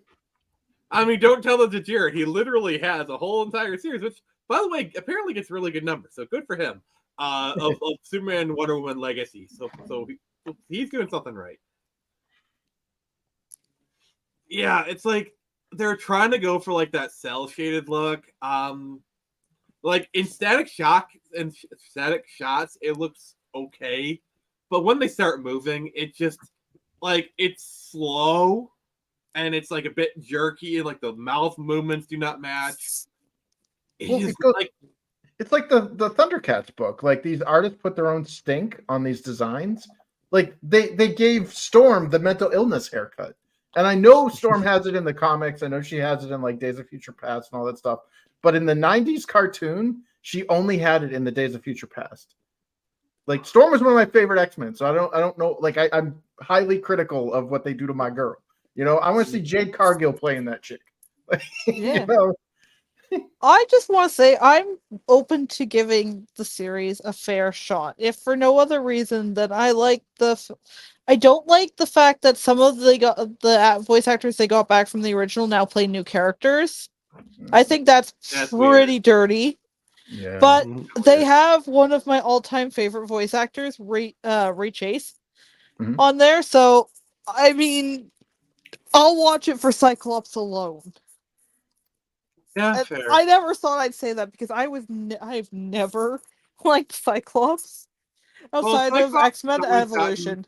I mean, don't tell that to Jared. He literally has a whole entire series, which, by the way, apparently gets really good numbers. So good for him. Of Superman and Wonder Woman legacy. So he's doing something right. Yeah, it's like they're trying to go for like that cell shaded look. Like in static shots, it looks okay. But when they start moving, it just like it's slow and it's like a bit jerky and like the mouth movements do not match. It's like the Thundercats book. Like, these artists put their own stink on these designs. Like, they gave Storm the mental illness haircut. And I know Storm has it in the comics. I know she has it in like Days of Future Past and all that stuff. But in the 90s cartoon, she only had it in the Days of Future Past. Like Storm was one of my favorite X-Men, so I don't know. Like I'm highly critical of what they do to my girl. You know, I want to see Jade Cargill playing that chick. Yeah. You know? I just want to say I'm open to giving the series a fair shot, if for no other reason than I don't like the fact that some of the voice actors they got back from the original now play new characters. I think that's pretty weird. dirty. Yeah. But Mhm. they have one of my all-time favorite voice actors, Ray Chase, Mhm. on there. So I mean, I'll watch it for Cyclops alone. Yeah, And fair. I never thought I'd say that because I've never liked Cyclops outside of Cyclops X-Men has always Evolution.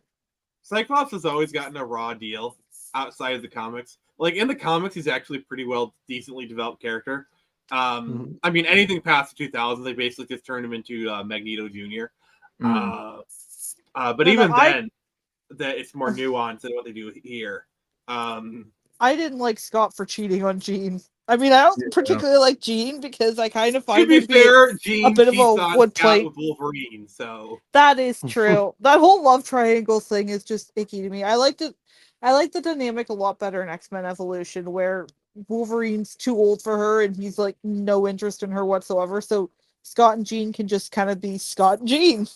Cyclops has always gotten a raw deal outside of the comics. Like in the comics, he's actually pretty well, decently developed character. Mhm. I mean, anything past the 2000s, they basically just turned him into Magneto Jr. But No, even I then, that it's more nuanced than what they do here. didn't like Scott for cheating on Jean. I mean, I don't Yeah. particularly like Jean because I kind of To find be her to be fair, a Jean bit of cheats a on wood Scott plate. with Wolverine, so That is true. That whole love triangle thing is just icky to me. I like the dynamic a lot better in X-Men Evolution, where Wolverine's too old for her and he's like no interest in her whatsoever. So Scott and Jean can just kind of be Scott and Jean.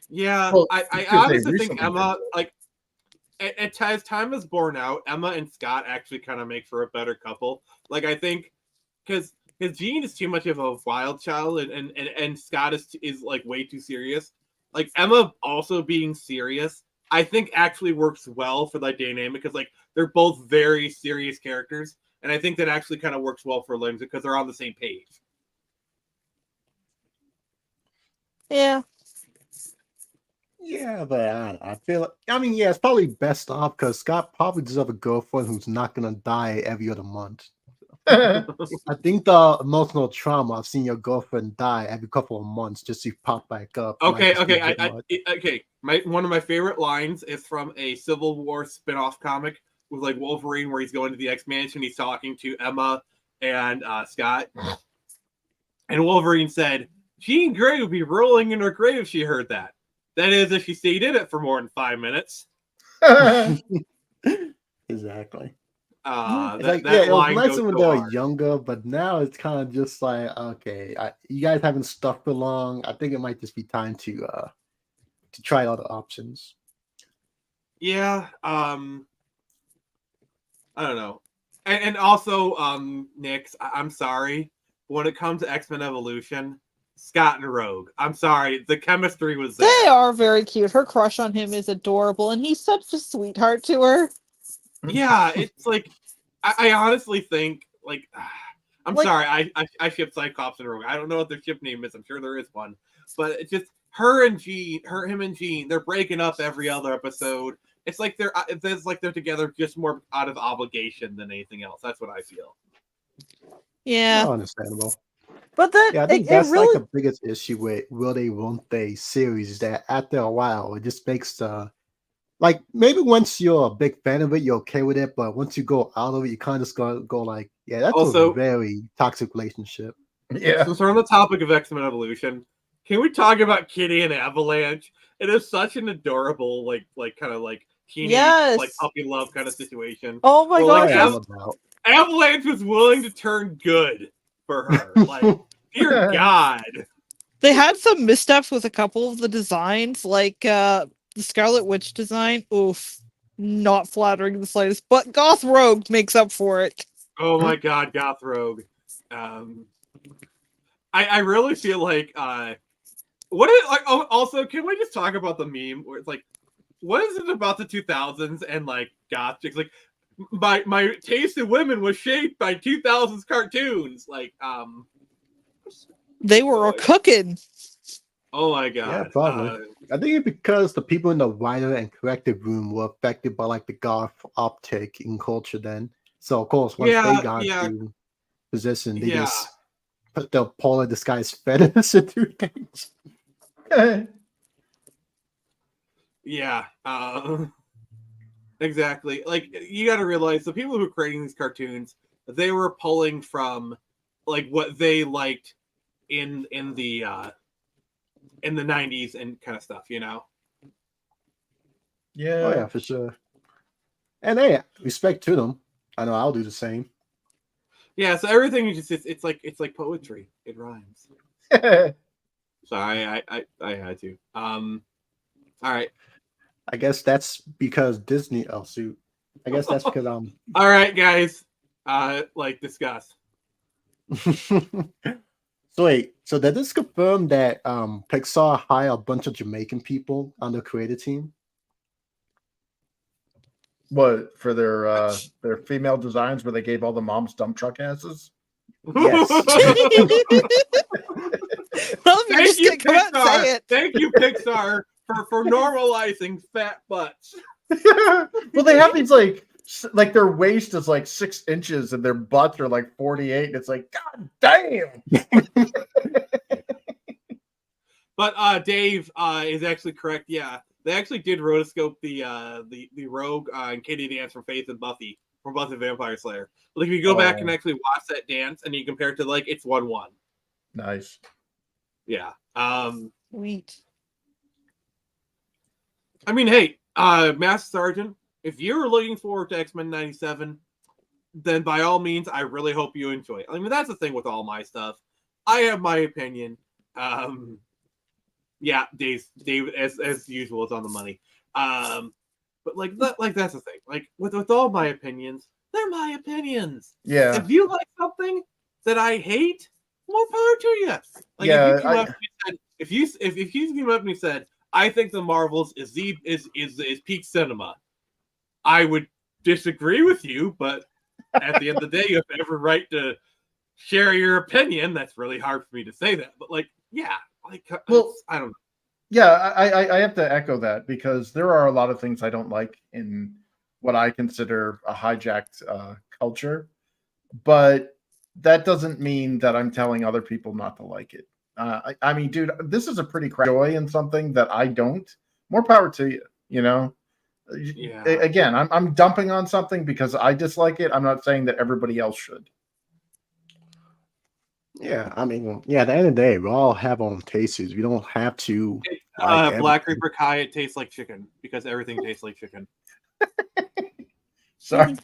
yeah. Well, I because they honestly think recently Emma, did like, as time is borne out, Emma and Scott actually kind of make for a better couple. Like, I think because Jean is too much of a wild child, and Scott is like way too serious. Like Emma also being serious, I think actually works well for that dynamic because like they're both very serious characters, and I think that actually kind of works well for Lindsay because they're on the same page. Yeah. Yeah, but I feel like, I mean, yeah, it's probably best off because Scott probably deserves a girlfriend who's not gonna die every other month. it. I think the emotional trauma of seeing your girlfriend die every couple of months just to pop back up might Okay, just be a okay, bit much. okay. One of my favorite lines is from a Civil War spin-off comic with like Wolverine, where he's going to the X Mansion, he's talking to Emma and Scott, and Wolverine said, "Jean Grey would be rolling in her grave if she heard that. That is, if she stayed in it for more than 5 minutes." Exactly. That, It's like, yeah, that it was line nicer goes when so they were hard. younger, but now it's kind of just like, okay, you guys haven't stuck for long. I think it might just be time to try other options. Yeah, I don't know. And also, Nix, I'm sorry. When it comes to X-Men Evolution, Scott and Rogue, I'm sorry. The chemistry was there. They are very cute. Her crush on him is adorable, and he's such a sweetheart to her. Yeah, it's like, I honestly think, like, I'm Like- sorry, I ship Cyclops and Rogue. I don't know what their ship name is. I'm sure there is one. But it's just him and Jean, they're breaking up every other episode. It's like they're together just more out of obligation than anything else. That's what I feel. Yeah, Oh, understandable. but that Yeah, I think it that's like really the biggest issue with will they won't they series is that after a while it just makes the like maybe once you're a big fan of it you're okay with it, but once you go out of it you kind of just go like, yeah, that's a Also, very toxic relationship. Yeah. since we're on the topic of X-Men Evolution, can we talk about Kitty and Avalanche? It is such an adorable, like kind of like teenage, Yes. like puppy love kind of situation. Oh my Well, gosh, like, yes. No doubt. Avalanche was willing to turn good for her. Like, dear God. They had some missteps with a couple of the designs, like the Scarlet Witch design. Oof, not flattering in the slightest. But Goth Rogue makes up for it. Oh my God, Goth Rogue. I really feel like what is like. Oh, also, can we just talk about the meme where it's like, what is it about the 2000s and like goth chicks? Like, my taste in women was shaped by 2000s cartoons. Like, They were cooking. oh my Yeah, God. probably. I think it's because the people in the writer and corrective room were affected by like the goth uptick in culture then. So of course once they got to position, they just put the polar disguise feathers into things. Yeah, exactly. Like, you got to realize the people who are creating these cartoons, they were pulling from like what they liked in the 90s and kind of stuff, you know. Yeah. Oh yeah, for sure. And hey, respect to them. I know I'll do the same. Yeah, so everything is just it's like poetry. It rhymes. So I had to. All right. I guess that's because Disney. Oh shoot. I guess that's because All right, guys. Like discuss. So wait, so did this confirm that Pixar hired a bunch of Jamaican people on the creative team? What for their female designs where they gave all the moms dump truck asses? Yes. Well, if you're Thank just you, gonna come out and say Pixar. it. Thank you, Pixar, for normalizing fat butts. Well, they have these like their waist is like 6 inches and their butts are like 48. And it's like, God damn. But Dave is actually correct. Yeah, they actually did rotoscope the Rogue and Katie dance from Faith and Buffy from Buffy the Vampire Slayer. Like if you go back and actually watch that dance and you compare it to like it's 1-1. Nice. Yeah. Sweet. I mean, hey, Master Sergeant, if you're looking forward to X-Men 97, then by all means, I really hope you enjoy it. I mean, that's the thing with all my stuff. I have my opinion. Yeah, Dave, as usual, is on the money. But that's the thing. Like with all my opinions, they're my opinions. Yeah. If you like something that I hate, more power to you. Like Yeah, if you came up and you said, I think the Marvels is peak cinema, I would disagree with you, but at the end of the day, you have every right to share your opinion. That's really hard for me to say that, but like, yeah, like, well, I don't know. Yeah, I have to echo that because there are a lot of things I don't like in what I consider a hijacked culture, but that doesn't mean that I'm telling other people not to like it. I mean, dude, this is a pretty joy in something that I don't. More power to you, you know? Yeah. Again, I'm dumping on something because I dislike it. I'm not saying that everybody else should. Yeah, I mean, yeah. At the end of the day, we all have our own tastes. We don't have to. Like Black Reaper Kai, it tastes like chicken because everything tastes like chicken. Sorry.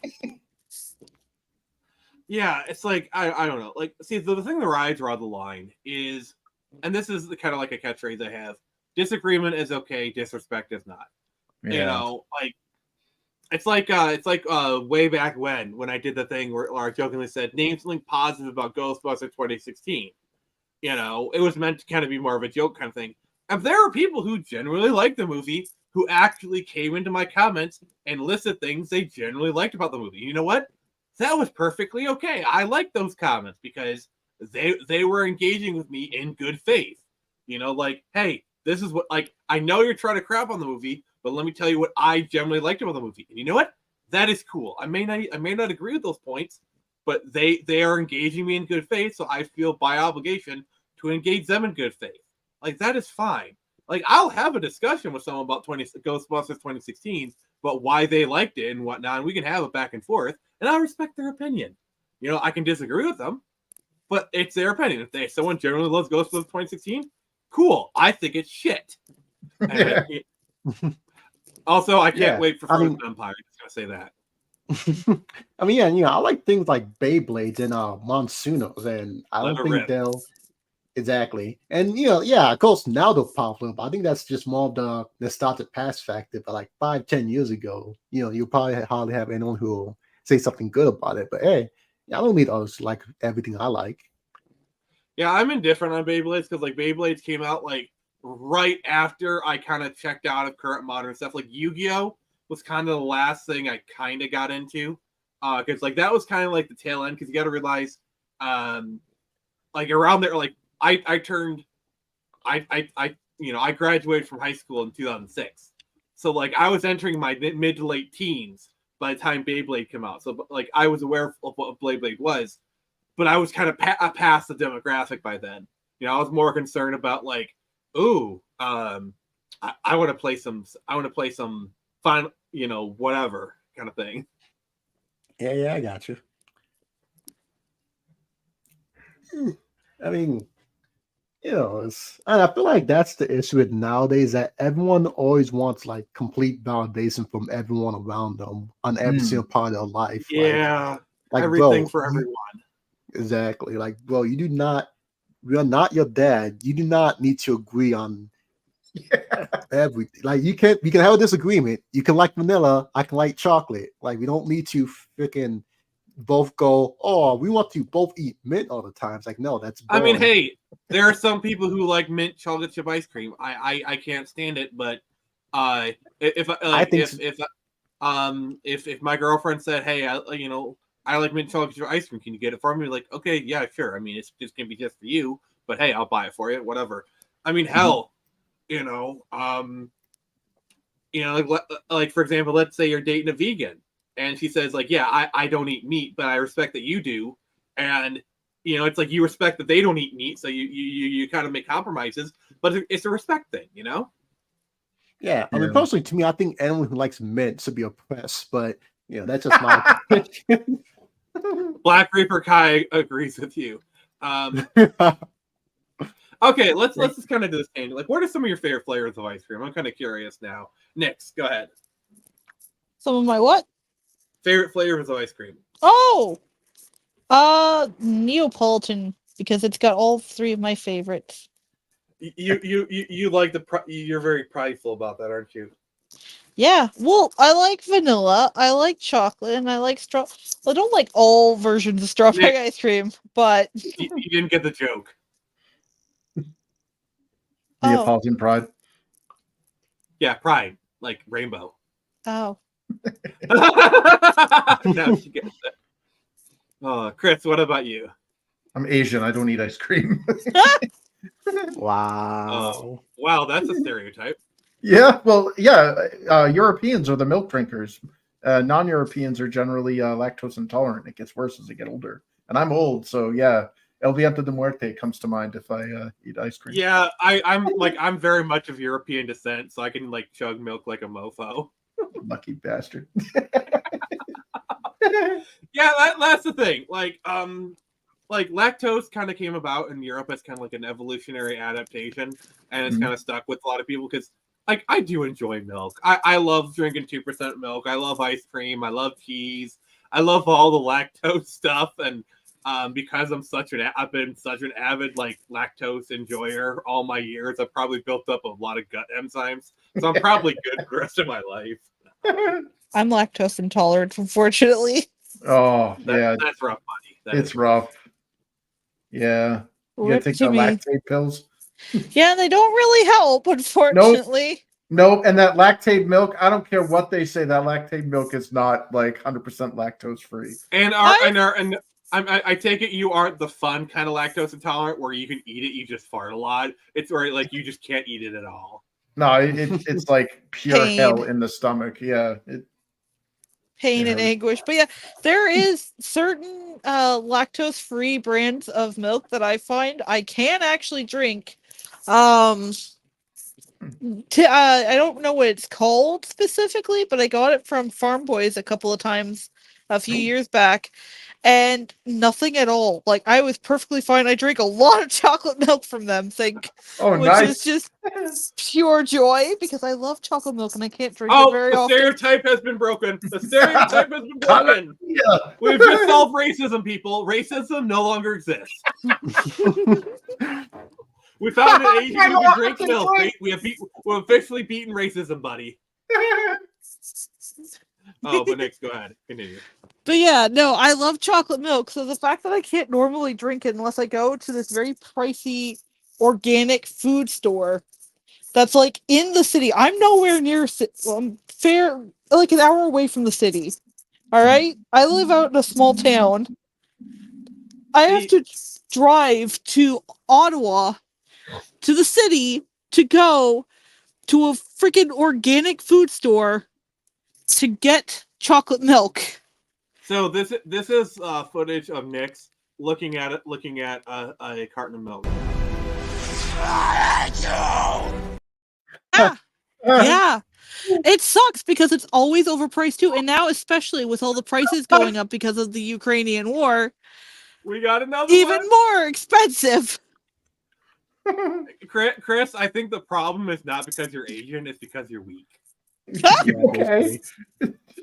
Yeah, it's like I don't know. Like, see, the thing where I draw the line is, and this is kind of like a catchphrase I have: disagreement is okay, disrespect is not. Yeah. You know, like it's like way back when I did the thing where I jokingly said, name something positive about Ghostbusters 2016. You know, it was meant to kind of be more of a joke kind of thing. And there are people who genuinely like the movie who actually came into my comments and listed things they genuinely liked about the movie. You know what? That was perfectly okay. I like those comments because they were engaging with me in good faith. You know, like, hey, this is what, like, I know you're trying to crap on the movie, but let me tell you what I generally liked about the movie. And you know what? That is cool. I may not agree with those points, but they are engaging me in good faith, so I feel by obligation to engage them in good faith. Like, that is fine. Like, I'll have a discussion with someone about Ghostbusters 2016, but why they liked it and whatnot, and we can have it back and forth, and I respect their opinion. You know, I can disagree with them, but it's their opinion. If someone generally loves Ghostbusters 2016, cool. I think it's shit. Also, I can't wait for Frozen Empire. I'm just gonna say that. I mean, yeah, you know, I like things like Beyblades and Monsunos, and I don't think they'll exactly. And you know, yeah, of course, now they're popular, but I think that's just more of the nostalgic past factor. But like 5-10 years ago, you know, you probably hardly have anyone who will say something good about it. But hey, I don't meet others like everything I like. Yeah, I'm indifferent on Beyblades because like Beyblades came out like right after I kind of checked out of current modern stuff. Like Yu-Gi-Oh was kind of the last thing I kind of got into because like that was kind of like the tail end because you got to realize like around there like I graduated from high school in 2006, so like I was entering my mid to late teens by the time Beyblade came out. So like I was aware of what Beyblade was, but I was kind of past the demographic by then. You know, I was more concerned about like, ooh, I want to play some fun, you know, whatever kind of thing. Yeah, I got you. I mean, And I feel like that's the issue with nowadays, that everyone always wants like complete validation from everyone around them on every single part of their life. Yeah, like everything bro, for you- everyone. exactly. Like, bro, you're not your dad. You do not need to agree on everything. Like, we can have a disagreement. You can like vanilla, I can like chocolate. Like, we don't need to freaking both go, oh, we want to both eat mint all the time. It's like, no, that's I boring. mean, hey, there are some people who like mint chocolate chip ice cream. I can't stand it, but if I think if my girlfriend said, hey, I like mint chocolate chip ice cream, can you get it for me? Like, okay, yeah, sure. I mean, it's just gonna be just for you, but hey, I'll buy it for you, whatever. I mean, hell, like for example, let's say you're dating a vegan, and she says like, yeah, I don't eat meat, but I respect that you do, and it's like you respect that they don't eat meat, so you kind of make compromises, but it's a respect thing, yeah. I mean, Yeah. personally, to me, I think anyone who likes mint should be oppressed, but that's just my opinion. Black Reaper Kai agrees with you. Okay, let's just kind of do this thing. Like, what are some of your favorite flavors of ice cream? I'm kind of curious now. Nix, go ahead. Some of my what? Favorite flavors of ice cream? Oh, Neapolitan, because it's got all three of my favorites. You like you're very prideful about that, aren't you? Yeah, well, I like vanilla, I like chocolate, and I like I don't like all versions of strawberry Nick. ice cream, but You didn't get the joke. Neapolitan pride. Yeah, pride, like rainbow. oh, Now she gets it. Oh, Chris, what about you? I'm Asian. I don't eat ice cream. Wow. Wow, that's a stereotype. Yeah, well, yeah. Europeans are the milk drinkers. Non-Europeans are generally lactose intolerant. It gets worse as they get older. And I'm old, so yeah, El Viento de Muerte comes to mind if I eat ice cream. Yeah, I'm very much of European descent, so I can like chug milk like a mofo. Lucky bastard. Yeah, that's the thing. Like lactose kind of came about in Europe as kind of like an evolutionary adaptation, and it's kind of stuck with a lot of people because like I do enjoy milk. I love drinking 2% milk. I love ice cream. I love cheese. I love all the lactose stuff, and because I've been such an avid like lactose enjoyer all my years. I've probably built up a lot of gut enzymes, so I'm probably good for the rest of my life. I'm lactose intolerant, unfortunately. Oh, yeah. That's rough, buddy. It's rough. Yeah. You gotta Rip take to the me. lactate pills. Yeah, they don't really help, unfortunately. Nope. And that lactate milk, I don't care what they say, that lactate milk is not like 100% lactose free. And I take it you aren't the fun kind of lactose intolerant where you can eat it, you just fart a lot. It's where like you just can't eat it at all. No, it's like pure Pain. hell in the stomach. Yeah. Pain and hurts. anguish. But yeah, there is certain lactose-free brands of milk that I find I can actually drink. I don't know what it's called specifically, but I got it from Farm Boys a couple of times a few years back, and nothing at all. Like, I was perfectly fine. I drank a lot of chocolate milk from them, which is just pure joy because I love chocolate milk and I can't drink it very often. Stereotype has been broken. The stereotype has been broken. Yeah. We've just solved racism, people. Racism no longer exists. We found an Asian who can drink milk. We've officially beaten racism, buddy. Oh, but Nick, go ahead. Continue. But yeah, no, I love chocolate milk. So the fact that I can't normally drink it unless I go to this very pricey organic food store that's like in the city. I'm nowhere near like an hour away from the city. All right, I live out in a small town. I have to drive to Ottawa, to the city, to go to a freaking organic food store to get chocolate milk. So this is footage of Nick's looking at a carton of milk. Yeah. It sucks because it's always overpriced too, and now especially with all the prices going up because of the Ukrainian war, We got another even one. more expensive. Chris, I think the problem is not because you're Asian; it's because you're weak. Okay.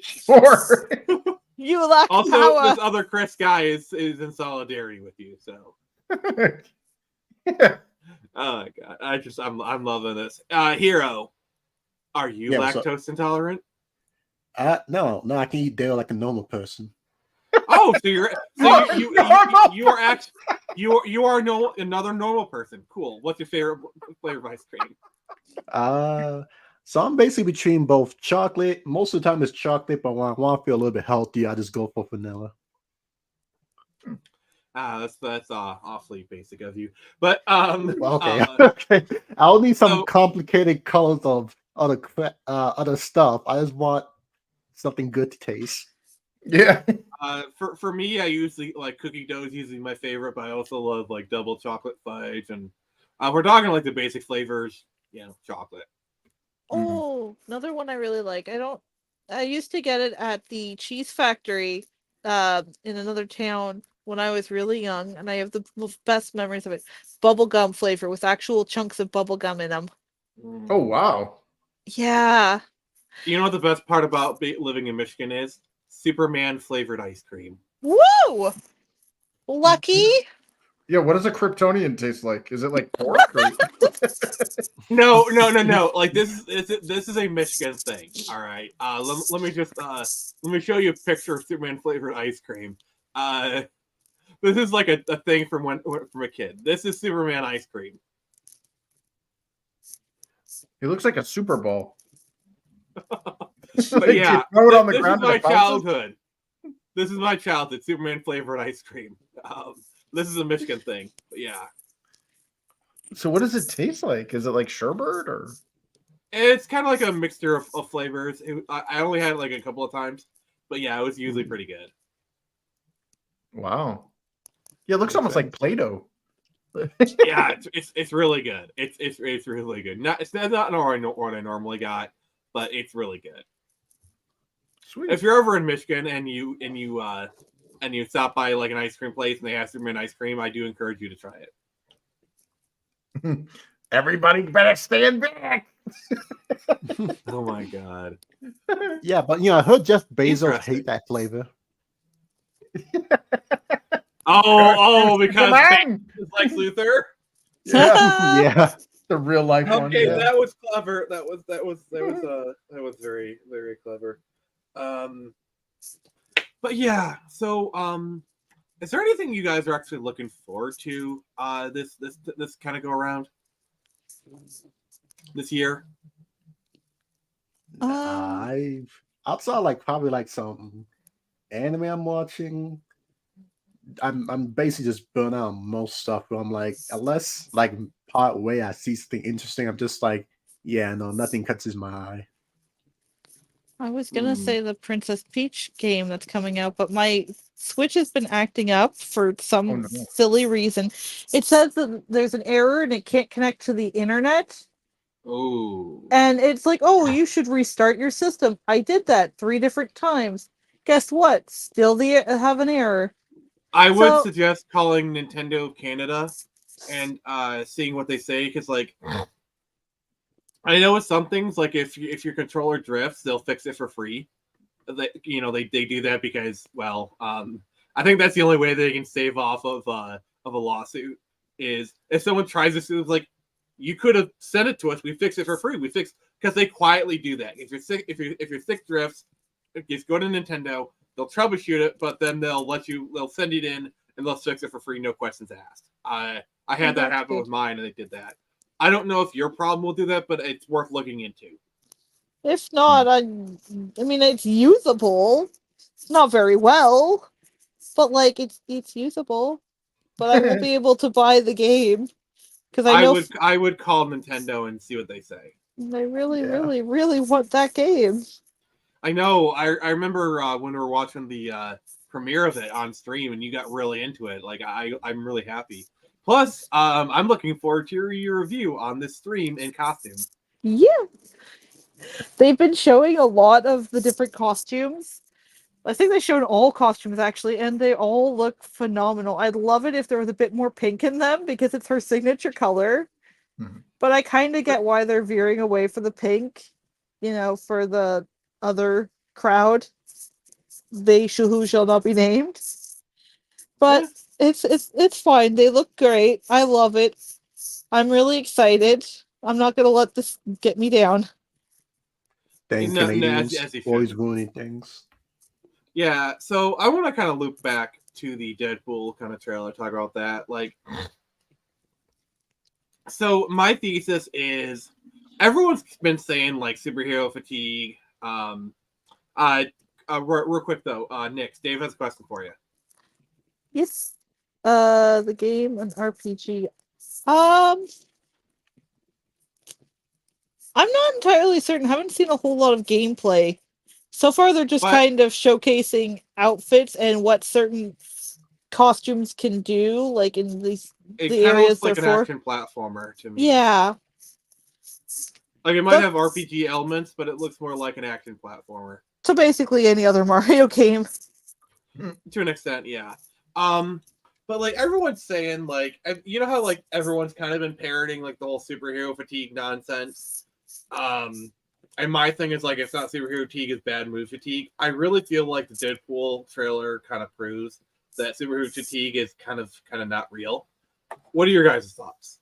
Sure. You lack Also, power. this other Chris guy is in solidarity with you. So, Yeah. oh my god, I'm loving this. Hero, are you Yeah, what's up? lactose intolerant? No, I can eat dairy like a normal person. Oh, so you Normal you are actually you are no another normal person. Cool. What's your favorite flavor of ice cream? So I'm basically between both chocolate. Most of the time it's chocolate, but when I want to feel a little bit healthy, I just go for vanilla. That's awfully basic of you. But Well, okay, okay. I'll need some so- complicated colors of other stuff. I just want something good to taste. Yeah. for me, I usually like cookie dough is usually my favorite, but I also love like double chocolate fudge, and we're talking like the basic flavors, chocolate. Oh, another one I really like. I used to get it at the cheese factory in another town when I was really young, and I have the best memories of it. Bubblegum flavor with actual chunks of bubblegum in them. Oh wow. Yeah. You know what the best part about living in Michigan is? Superman flavored ice cream. Woo! Lucky? Yeah, what does a Kryptonian taste like? Is it like pork or No. Like this is a Michigan thing. All right. Let me just let me show you a picture of Superman flavored ice cream. This is like a thing from a kid. This is Superman ice cream. It looks like a Super Bowl. But yeah, throw it on the this ground is my and it bounces? childhood. This is my childhood. Superman flavored ice cream. This is a Michigan thing. But yeah, So what does it taste like? Is it like sherbet or? it's kind of like a mixture of flavors. I only had it like a couple of times, but yeah, it was usually pretty good. Wow. Yeah, it looks almost like Play-Doh. Yeah, it's really good. It's really good. It's not what I normally got, but it's really good. Sweet. If you're over in Michigan and you stop by like an ice cream place and they have Superman ice cream, I do encourage you to try it. Everybody better stand back. Oh my god. Yeah, but I heard Jeff Bezos Interesting. hate that flavor. Oh, because Man. it's like Luthor. Yeah, Yeah. the real life one. Okay, Yeah. that was clever. That was very, very clever. But yeah, so is there anything you guys are actually looking forward to this kind of go around this year? Outside like probably like some anime I'm watching. I'm basically just burnt out on most stuff. But I'm like, unless like part way I see something interesting, I'm just like, yeah, no, nothing catches my eye. I was gonna say the Princess Peach game that's coming out, but my Switch has been acting up for some Oh, no. silly reason. It says that there's an error and it can't connect to the internet. Oh, And it's like, oh, you should restart your system. I did that 3 different times. Guess what? Still have an error. I would So- suggest calling Nintendo Canada and seeing what they say, because like I know with some things, like if your controller drifts, they'll fix it for free. They do that because, well, I think that's the only way they can save off of a lawsuit is if someone tries to sue, like, you could have sent it to us, we fix it for free. Because they quietly do that. If your stick drifts, just go to Nintendo, they'll troubleshoot it, but then they'll send it in and they'll fix it for free, no questions asked. I had that happen with mine, and they did that. I don't know if your problem will do that, but it's worth looking into. If not, I mean, it's usable. It's not very well, but like it's usable. But I won't be able to buy the game because I would call Nintendo and see what they say. I really, Yeah. really, really want that game. I know. I remember when we were watching the premiere of it on stream, and you got really into it. Like I'm really happy. Plus, I'm looking forward to your review on this stream in costume. Yeah. They've been showing a lot of the different costumes I think they showed all costumes actually, and they all look phenomenal. I'd love it if there was a bit more pink in them because it's her signature color. Mhm. But I kind of get why they're veering away from the pink, for the other crowd. Who shall not be named. But it's fine. They look great. I love it. I'm really excited. I'm not gonna let this get me down. Dang No, Canadians, as you always should. ruining things. Yeah, so I want to kind of loop back to the Deadpool kind of trailer, talk about that. Like, so my thesis is everyone's been saying like superhero fatigue. Real quick though, Nick, Dave has a question for you. Yes. The game and RPG. I'm not entirely certain. Haven't seen a whole lot of gameplay. So far, they're just But kind of showcasing outfits and what certain costumes can do, like in the it kind of areas looks they're like an for. action platformer to me. Yeah. Like it might So, have RPG elements, but it looks more like an action platformer. so basically any other Mario game. To an extent, yeah. But like everyone's saying, like you know how like everyone's kind of been parroting like the whole superhero fatigue nonsense. And my thing is like it's not superhero fatigue, it's bad mood fatigue. I really feel like the Deadpool trailer kind of proves that superhero fatigue is kind of not real. What are your guys' thoughts?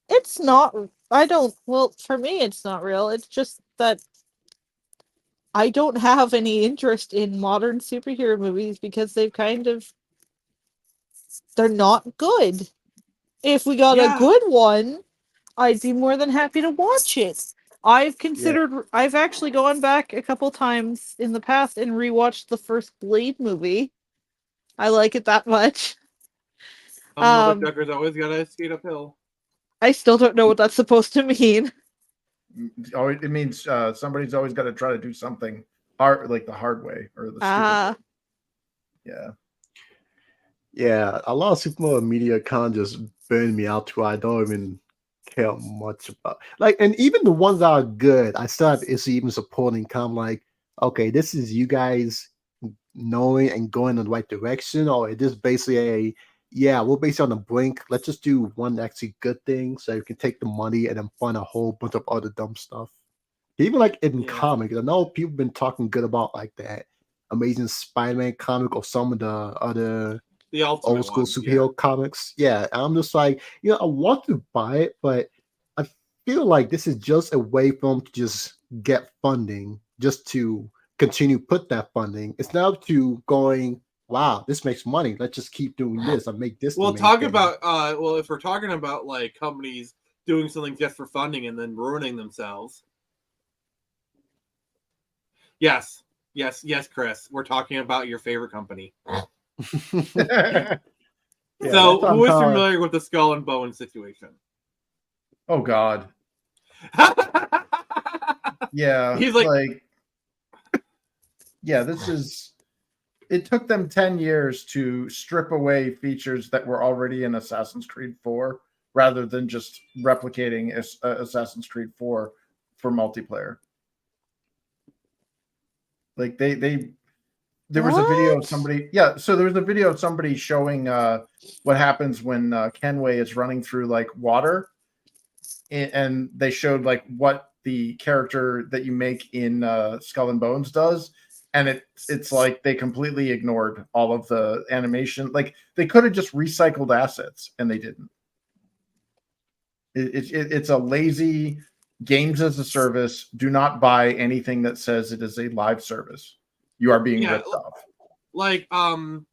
It's not. I don't. Well, for me, it's not real. It's just that I don't have any interest in modern superhero movies because they're not good. If we got a Yeah, good one, I'd be more than happy to watch it. Yeah, I've actually gone back a couple times in the past and rewatched the first Blade movie. I like it that much. Um, motherfuckers always gotta skate uphill. I still don't know what that's supposed to mean. Oh, it means somebody's always got to try to do something hard, like the hard way or the stupid way. Yeah. yeah. A lot of superhero media kind of just burn me out to where I don't even care much about. Like, and even the ones that are good, I still have issue even supporting. Kind of like, okay, this is you guys knowing and going in the right direction, or it is basically yeah, we're basically on the brink. Let's just do one actually good thing so you can take the money and then fund a whole bunch of other dumb stuff. Even like in Yeah. comics, I know people been talking good about like that Amazing Spider-Man comic or some of the other The ultimate old school ones, superhero comics. Yeah, I'm just like, I want to buy it, but I feel like this is just a way for them to just get funding, just to continue put that funding. It's not to going, wow, this makes money. Let's just keep doing this and make this. Well, the main thing. if we're talking about like companies doing something just for funding and then ruining themselves. Yes, Chris. We're talking about your favorite company. Yeah, So, that's who is kinda- familiar with the Skull and Bones situation? Oh God. Yeah. He's like, yeah, this is. It took them 10 years to strip away features that were already in Assassin's Creed 4 rather than just replicating Assassin's Creed 4 for multiplayer. Like there was a video of What? somebody, yeah, so there was a video of somebody showing what happens when Kenway is running through like water, and they showed like what the character that you make in Skull and Bones does, and it's like they completely ignored all of the animation. Like they could have just recycled assets, and they didn't. It's a lazy games as a service. Do not buy anything that says it is a live service. You are being Yeah, ripped off. like, and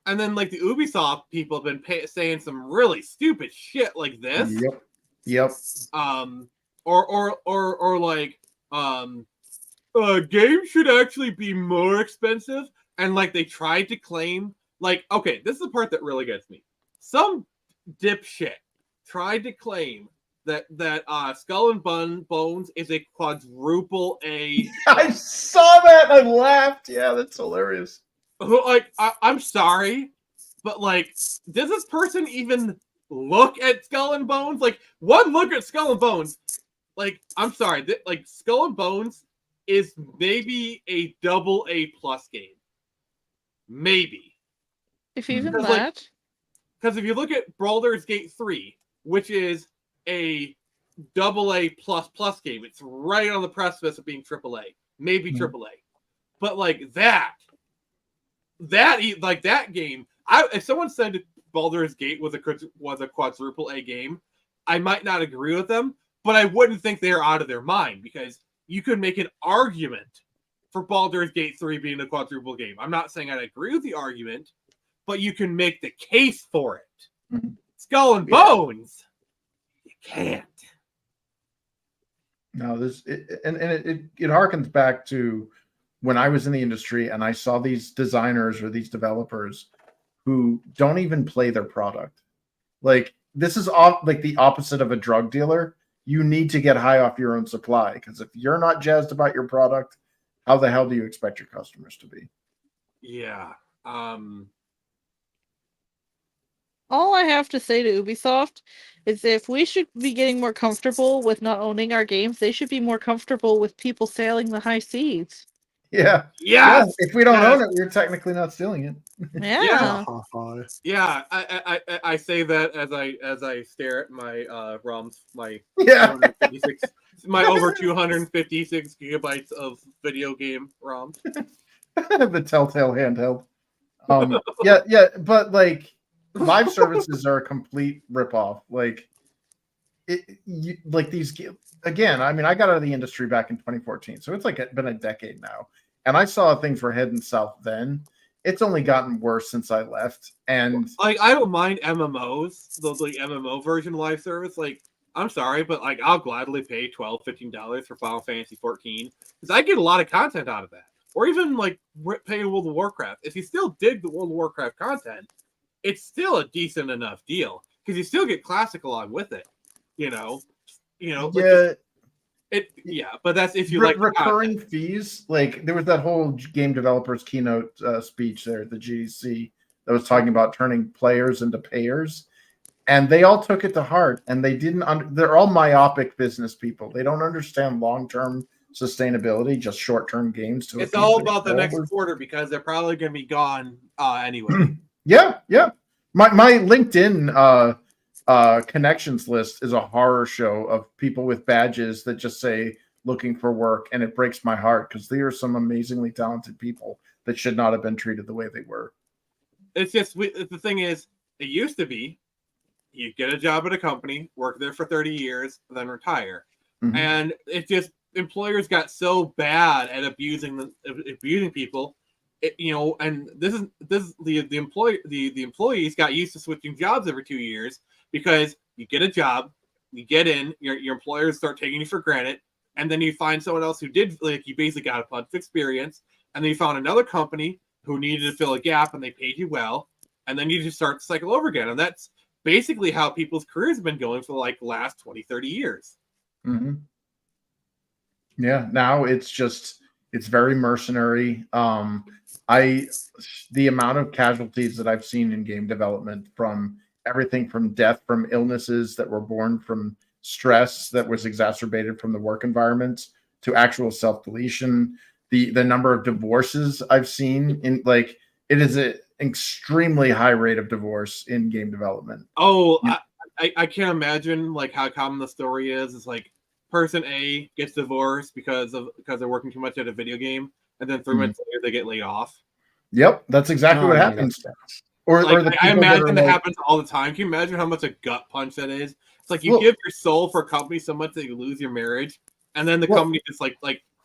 then like the Ubisoft people have been saying some really stupid shit like this. Yep. Or like, games should actually be more expensive, and like they tried to claim, like, okay, this is the part that really gets me. Some dipshit tried to claim that Skull and Bones is a quadruple A. I saw that and I laughed. Yeah, that's hilarious. Like, I'm sorry, but like, does this person even look at Skull and Bones? Like, one look at Skull and Bones, like, I'm sorry, like Skull and Bones is maybe a double A plus game. Maybe. If even Because, that. Because if you look at Baldur's Gate 3, which is a double A plus plus game, it's right on the precipice of being triple A, maybe triple A. But like that game, if someone said Baldur's Gate was a quadruple A game, I might not agree with them, but I wouldn't think they're out of their mind, because you could make an argument for Baldur's Gate 3 being a quadruple game. I'm not saying I'd agree with the argument, but you can make the case for it. Skull and Bones, you can't. No, it harkens back to when I was in the industry and I saw these designers or these developers who don't even play their product. Like, this is like the opposite of a drug dealer. You need to get high off your own supply, because if you're not jazzed about your product, how the hell do you expect your customers to be? Yeah. All I have to say to Ubisoft is, if we should be getting more comfortable with not owning our games, they should be more comfortable with people sailing the high seas. Yeah. Yes! Yeah. If we don't own it, we're technically not stealing it. Yeah. Yeah. I say that as I stare at my ROMs, my Yeah. my over 256 gigabytes of video game ROMs. The Telltale handheld. Yeah, but like, live services are a complete ripoff. Like, these again. I mean, I got out of the industry back in 2014, so it's like been a decade now, and I saw things were heading south then. It's only gotten worse since I left, and like, I don't mind MMOs, the MMO version live service. Like, I'm sorry, but like, I'll gladly pay $12-15 for Final Fantasy 14, because I get a lot of content out of that. Or even like pay World of Warcraft. If you still dig the World of Warcraft content, it's still a decent enough deal, because you still get classic along with it. yeah. But that's if you like recurring fees. Like, there was that whole game developers keynote speech there at the GDC that was talking about turning players into payers, and they all took it to heart, and they didn't. They're all myopic business people. They don't understand long-term sustainability, just short-term games. It's all about the next quarter, because they're probably going to be gone anyway. Yeah. My LinkedIn connections list is a horror show of people with badges that just say looking for work, and it breaks my heart, because they are some amazingly talented people that should not have been treated the way they were. It's just, the thing is, it used to be you get a job at a company, work there for 30 years, then retire. Mm-hmm. And it just, employers got so bad at abusing people. And the employees got used to switching jobs every 2 years, because you get a job, you get in, your employers start taking you for granted, and then you find someone else who did, like, you basically got a bunch of experience, and then you found another company who needed to fill a gap, and they paid you well, and then you just start to cycle over again. And that's basically how people's careers have been going for like the last 20-30 years. Mm-hmm. Yeah, now it's very mercenary. The amount of casualties that I've seen in game development, from everything from death from illnesses that were born from stress that was exacerbated from the work environment, to actual self-deletion, the number of divorces I've seen in, like, it is an extremely high rate of divorce in game development. Oh, I can't imagine like how common the story is. It's like, person A gets divorced because they're working too much at a video game, and then 3 months later they get laid off. Yep, that's exactly what happens. Or I imagine that happens all the time. Can you imagine how much a gut punch that is? It's like, you give your soul for a company so much that you lose your marriage, and then the company just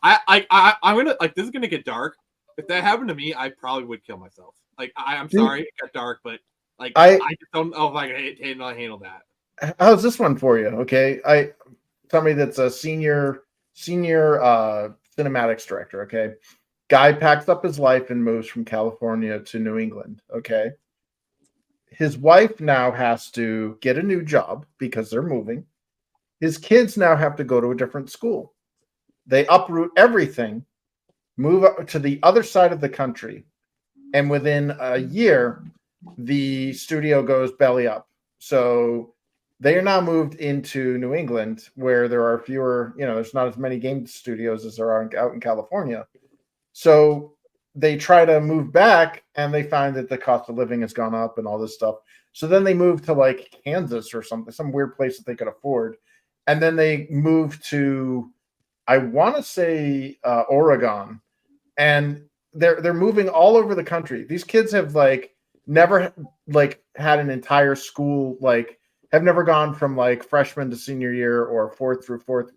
I'm gonna, like, this is gonna get dark. If that happened to me, I probably would kill myself. Like, I'm sorry it got dark, but like, I just don't know if I can handle that. How's this one for you? Okay, somebody that's a senior cinematics director. Okay, guy packs up his life and moves from California to New England. Okay, his wife now has to get a new job because they're moving. His kids now have to go to a different school. They uproot everything, move up to the other side of the country, and within a year, the studio goes belly up. So They are now moved into New England, where there are fewer, there's not as many game studios as there are out in California. So they try to move back, and they find that the cost of living has gone up and all this stuff. So then they move to like Kansas or something, some weird place that they could afford, and then they move to, I want to say, Oregon, and they're moving all over the country. These kids have like never like had an entire school, like have never gone from like freshman to senior year or first through fourth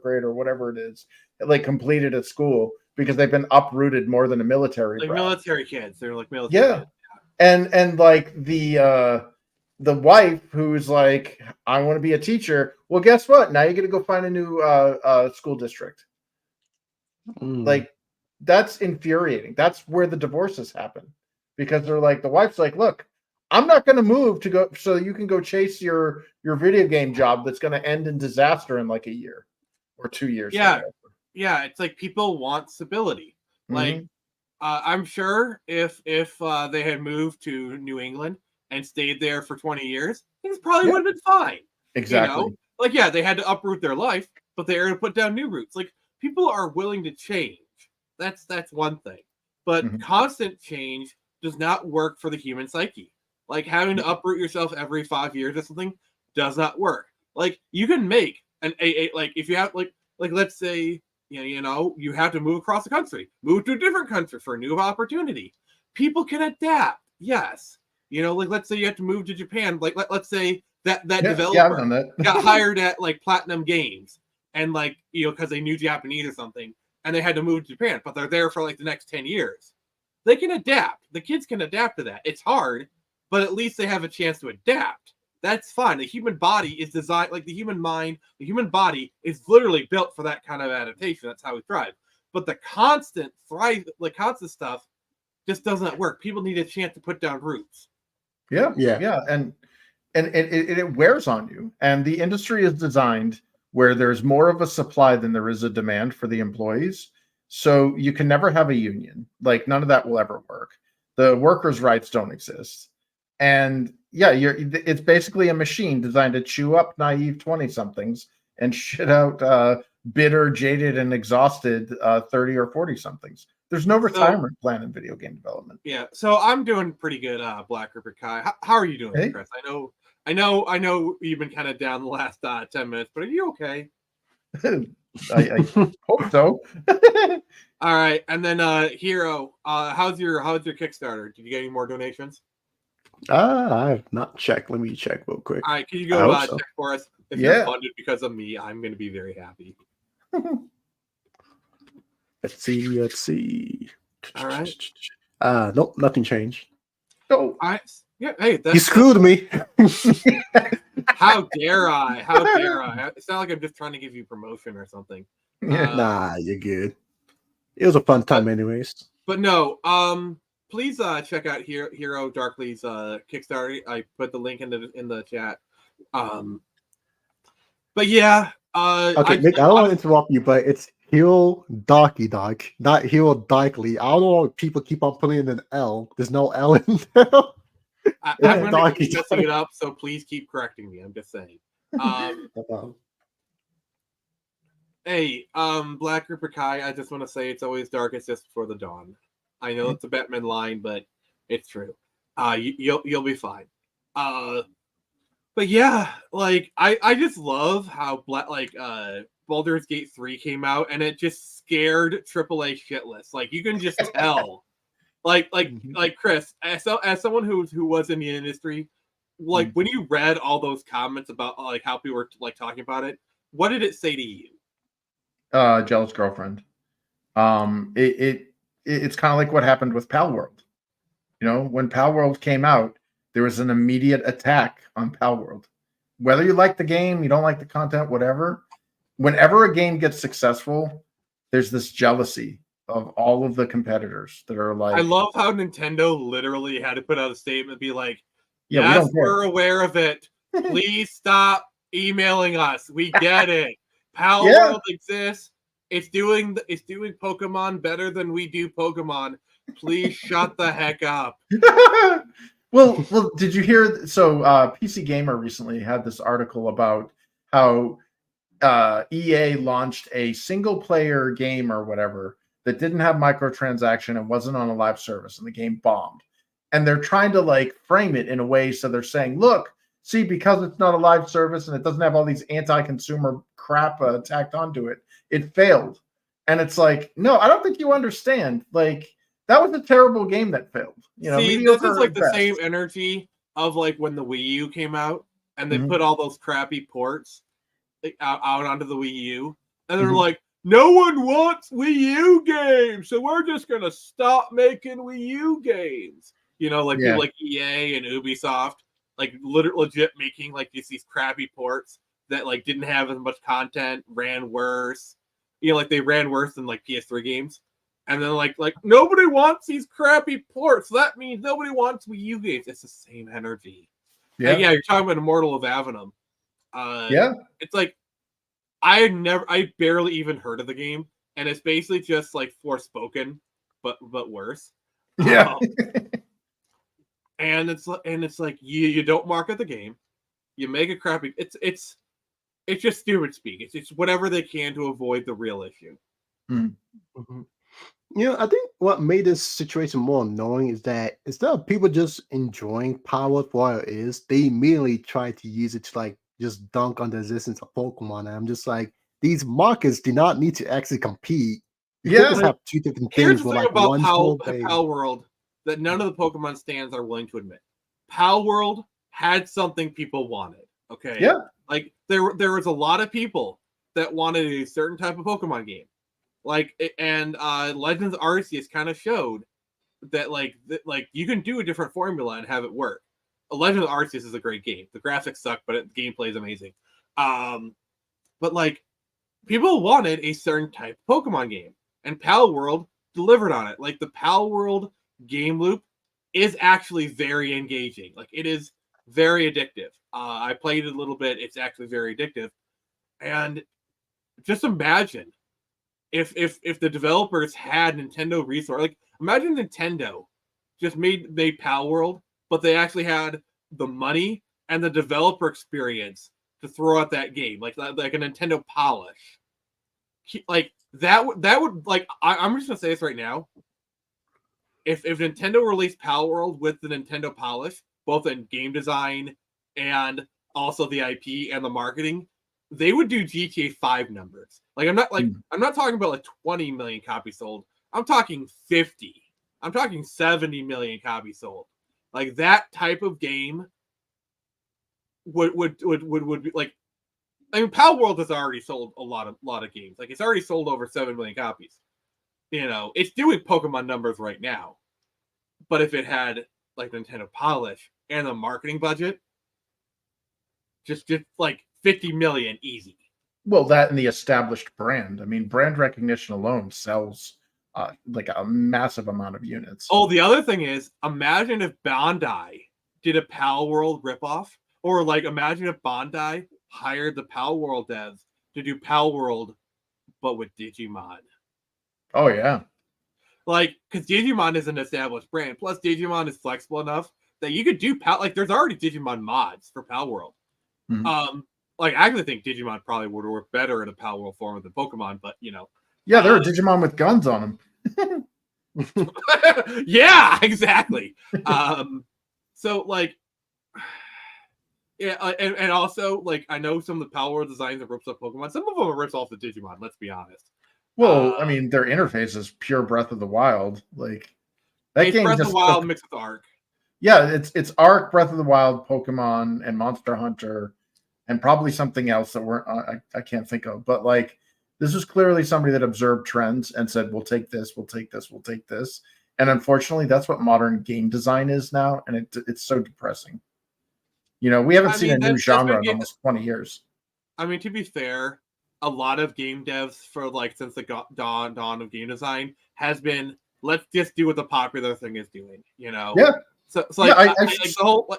grade or whatever it is, like completed at school, because they've been uprooted more than a military Like brat. military kids. They're like military Yeah. kids. And like the wife who's like, I want to be a teacher. Well, guess what? Now you're gonna go find a new school district. Like, that's infuriating. That's where the divorces happen, because they're like, the wife's like, look, I'm not going to move to go so you can go chase your video game job that's going to end in disaster in like a year or 2 years. Yeah. Yeah. It's like people want stability. Like, I'm sure if they had moved to New England and stayed there for 20 years, things probably would have been fine. Exactly. You know? Like, yeah, they had to uproot their life, but they were to put down new roots. Like, people are willing to change. That's one thing. But constant change does not work for the human psyche. Like, having to uproot yourself every 5 years or something does not work. Like, you can make an AA, like, if you have, like let's say, you have to move across the country, move to a different country for a new opportunity. People can adapt. Yes. Like, let's say you have to move to Japan. Like, let's say that developer got hired at like Platinum Games, and like, because they knew Japanese or something, and they had to move to Japan, but they're there for like the next 10 years. They can adapt. The kids can adapt to that. It's hard, but at least they have a chance to adapt. That's fine. The human body is designed, like the human mind, the human body is literally built for that kind of adaptation. That's how we thrive. But the constant stuff just doesn't work. People need a chance to put down roots. Yeah. And it wears on you. And the industry is designed where there's more of a supply than there is a demand for the employees. So you can never have a union. Like, none of that will ever work. The workers' rights don't exist. And yeah, it's basically a machine designed to chew up naive 20-somethings and shit out bitter, jaded, and exhausted 30 or 40-somethings. There's no retirement plan in video game development. Yeah, so I'm doing pretty good, Black Ripper Kai. How are you doing, Chris? I know you've been kind of down the last 10 minutes, but are you okay? I hope so. All right, and then Hero, how's your Kickstarter? Did you get any more donations? I have not checked. Let me check real quick. All right, can you go check so. for us? If you're funded because of me, I'm going to be very happy. Let's see. All right. Nope, nothing changed. Oh, yeah. Hey, you screwed me. How dare I? How dare I? It's not like I'm just trying to give you promotion or something. Nah, you're good. It was a fun time, anyways. But no, please check out Hero Darkly's Kickstarter. I put the link in the chat. But yeah. Okay, Nick, I don't want to interrupt you, but it's Hero Darky Dark, not Hero Darkly. I don't know why people keep on putting in an L. There's no L in there. I'm going to keep messing it up, so please keep correcting me. I'm just saying. Hey, Black Ripper Kai, I just want to say it's always darkest just before the dawn. I know it's a Batman line, but it's true. You'll be fine. But yeah, like I just love how Baldur's Gate 3 came out, and it just scared AAA shitless. Like, you can just tell. like Chris, as someone who was in the industry, like when you read all those comments about like how people were like talking about it, what did it say to you? Jealous girlfriend. It's kind of like what happened with Palworld. When Palworld came out, there was an immediate attack on Palworld. Whether you like the game, you don't like the content, whatever. Whenever a game gets successful, there's this jealousy of all of the competitors that are like. I love how Nintendo literally had to put out a statement, be like, "Yes, we're aware of it. Please stop emailing us. We get it. Palworld exists. It's doing Pokemon better than we do Pokemon. Please shut the heck up." Well, did you hear? So, PC Gamer recently had this article about how EA launched a single player game or whatever that didn't have microtransaction and wasn't on a live service, and the game bombed. And they're trying to like frame it in a way so they're saying, look, see, because it's not a live service and it doesn't have all these anti-consumer crap tacked onto it, it failed. And it's like, no, I don't think you understand. Like, that was a terrible game that failed. You know, See, mediocre this is like at the best. same energy of like when the Wii U came out and they Mhm. put all those crappy ports out onto the Wii U, and they're Mhm. like, no one wants Wii U games, so we're just gonna stop making Wii U games. You know, like Yeah. people like EA and Ubisoft, like legit making like these crappy ports that like didn't have as much content, ran worse. You know, like they ran worse than like PS3 games. And then like nobody wants these crappy ports. So that means nobody wants Wii U games. It's the same energy. Yeah. Like, yeah, you're talking about Immortal of Avenum. Yeah. It's like I barely even heard of the game, and it's basically just like Forspoken, but worse. Yeah. And it's like you don't market the game, you make a crappy. It's just stupid speak. It's whatever they can to avoid the real issue. Mhm. I think what made this situation more annoying is that instead of people just enjoying Power for what it is, they immediately try to use it to like just dunk on the existence of Pokemon. And I'm just like, these markets do not need to actually compete. You could Yeah. just have two different Here's things the with thing like about one Pal small base. World that none of the Pokemon stands are willing to admit. Pal World had something people wanted. Okay. Yeah. Like there was a lot of people that wanted a certain type of Pokemon game. Like, and Legends Arceus kind of showed that like you can do a different formula and have it work. Legends Arceus is a great game. The graphics suck, but the gameplay is amazing. But like people wanted a certain type of Pokemon game, and Pal World delivered on it. Like the Pal World game loop is actually very engaging. Like it is very addictive. I played it a little bit. It's actually very addictive, and just imagine if the developers had Nintendo resource, like imagine Nintendo just made Pal World, but they actually had the money and the developer experience to throw out that game, like a Nintendo polish. Like that would like I'm just gonna say this right now. If Nintendo released Pal World with the Nintendo polish, both in game design and also the IP and the marketing, they would do GTA 5 numbers. Like I'm not talking about like 20 million copies sold. I'm talking 50. I'm talking 70 million copies sold. Like that type of game would be like, I mean, Pal World has already sold a lot of games. Like it's already sold over 7 million copies. You know, it's doing Pokemon numbers right now. But if it had like Nintendo polish and the marketing budget, just like 50 million easy. Well, that and the established brand. I mean, brand recognition alone sells like a massive amount of units. Oh, the other thing is, imagine if Bandai did a Pal World ripoff, or like imagine if Bandai hired the Pal World devs to do Pal World, but with Digimon. Oh yeah. Like, because Digimon is an established brand. Plus, Digimon is flexible enough that you could do Pal. Like, there's already Digimon mods for Pal World. Mhm. Like, I actually think Digimon probably would work better in a Pal World form than Pokemon, but you know. Yeah, there are Digimon with guns on them. Yeah, exactly. So like, yeah, and also like I know some of the Pal World designs are rips off Pokemon. Some of them are rips off the Digimon. Let's be honest. Well, I mean, their interface is pure Breath of the Wild. Like that it's game Breath just of the Wild took- mixed with Arc. Yeah, it's Ark, Breath of the Wild, Pokemon, and Monster Hunter, and probably something else that we're I can't think of. But like, this was clearly somebody that observed trends and said, "We'll take this, we'll take this, we'll take this." And unfortunately, that's what modern game design is now, and it's so depressing. You know, we haven't seen a new genre in almost 20 years. I mean, to be fair, a lot of game devs for like since the dawn of game design has been, let's just do what the popular thing is doing. You know. Yeah. So like, Yeah, like the whole